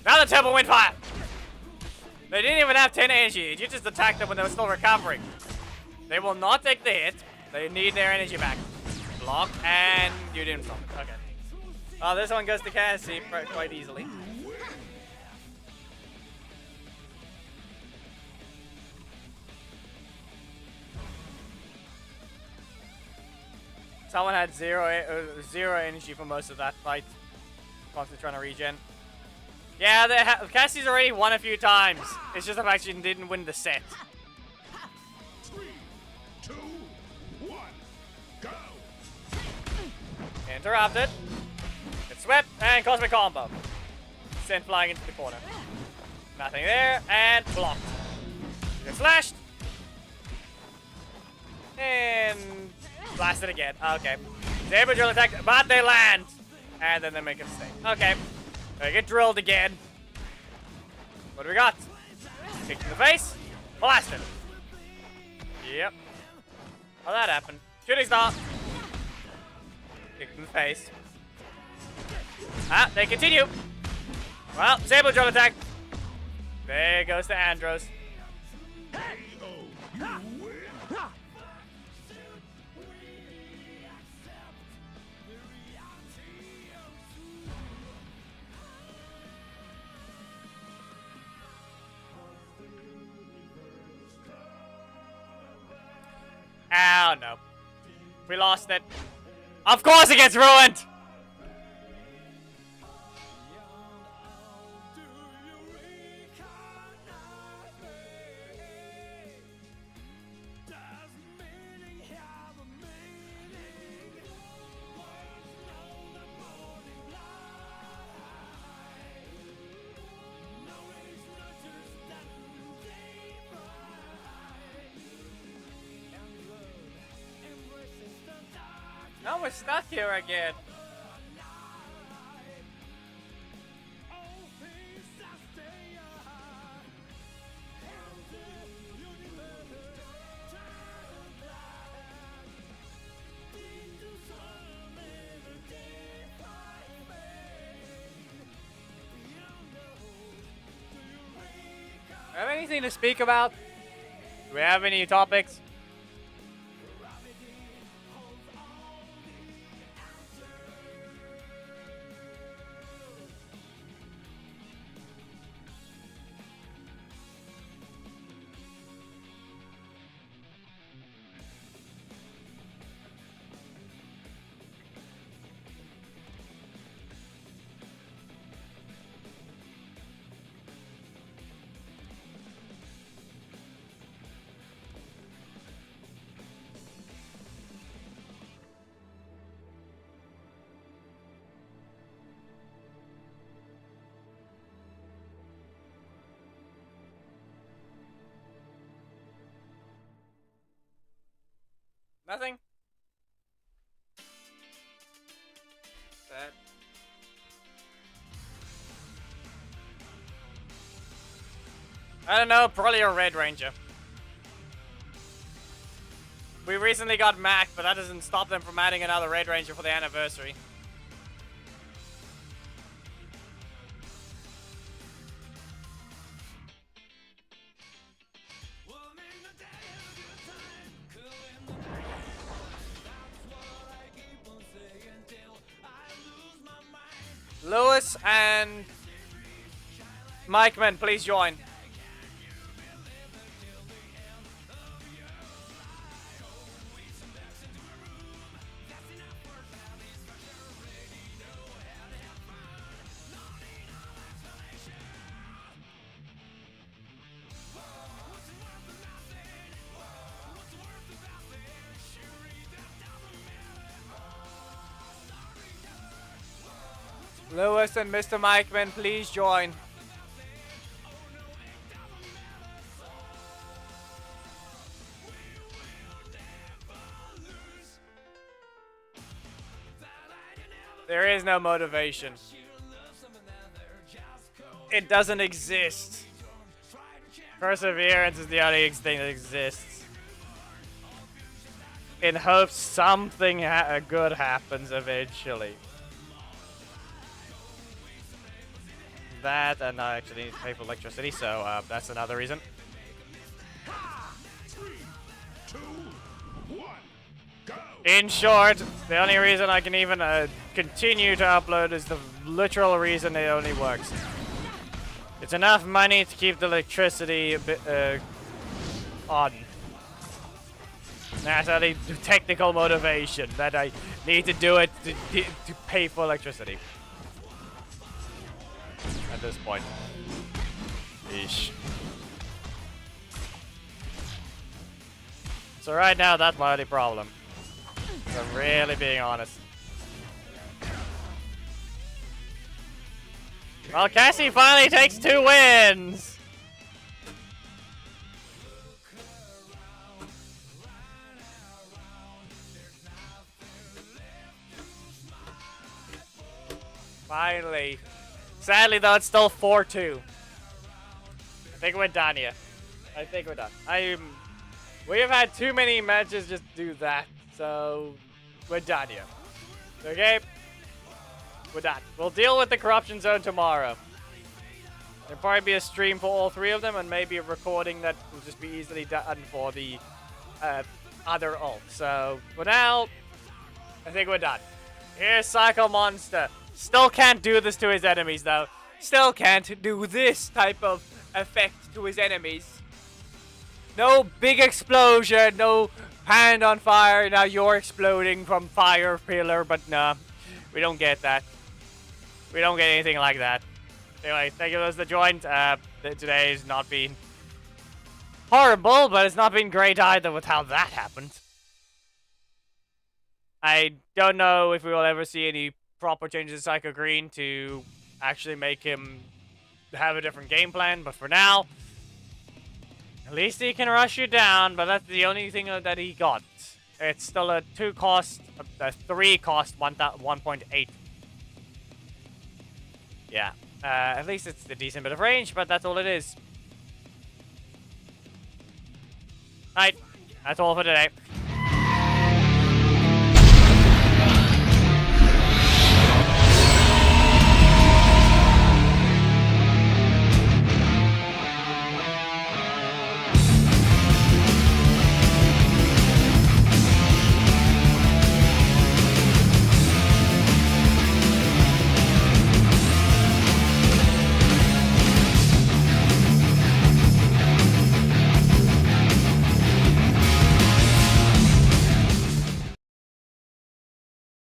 Speaker 1: Another turbo wind fire. They didn't even have 10 energy. You just attacked them when they were still recovering. They will not take the hit. They need their energy back. Block, and you didn't stop it. Okay. Oh, this one goes to Cassie quite easily. Someone had zero energy for most of that fight. Constantly trying to regen. Yeah, Cassie's already won a few times. It's just the fact she didn't win the set.
Speaker 2: 3, 2, 1, go!
Speaker 1: Interrupted. It's swept and cosmic combo. Sent flying into the corner. Nothing there and blocked. Get slashed. And blasted again. Okay. Saber drill attack, but they land. And then they make a mistake. Okay. They get drilled again. What do we got? Kick to the face. Blasted. Yep. How that happened? Shooting star. Kick to the face. Ah, they continue. Well, Saber drill attack. There goes to Andros. Oh no. We lost it. Of course it gets ruined! Now we're stuck here again. Have anything to speak about? Do we have any topics? Nothing? That. I don't know, probably a Red Ranger. We recently got Mac, but that doesn't stop them from adding another Red Ranger for the anniversary. Lewis and Mikeman, please join. Lewis and Mr. Mikeman, please join. There is no motivation. It doesn't exist. Perseverance is the only thing that exists. In hopes something good happens eventually. That, and I actually need to pay for electricity, so that's another reason.
Speaker 2: 3, 2, 1, go!
Speaker 1: In short, the only reason I can even continue to upload is the literal reason it only works. It's enough money to keep the electricity a bit, on. That's only technical motivation, that I need to do it to pay for electricity. At this point. Eesh. So right now, that's my only problem. If I'm really being honest. Well, Cassie finally takes 2 wins! Finally. Sadly, though, it's still 4-2. I think we're done here. I think we're done. We have had too many matches just do that, so we're done here. Okay? We're done. We'll deal with the corruption zone tomorrow. There'll probably be a stream for all 3 of them, and maybe a recording that will just be easily done for the other ult. So, for now, I think we're done. Here's Psycho Monster. Still can't do this to his enemies, though. Still can't do this type of effect to his enemies. No big explosion, no hand on fire. Now you're exploding from fire pillar, but nah, we don't get that. We don't get anything like that. Anyway, thank you those that joined. Today has not been horrible, but it's not been great either with how that happened. I don't know if we will ever see any proper changes in Psycho Green to actually make him have a different game plan, but for now, at least he can rush you down, but that's the only thing that he got. It's still a 2 cost, a 3 cost 1.8. Yeah, at least it's a decent bit of range, but that's all it is. Alright, that's all for today.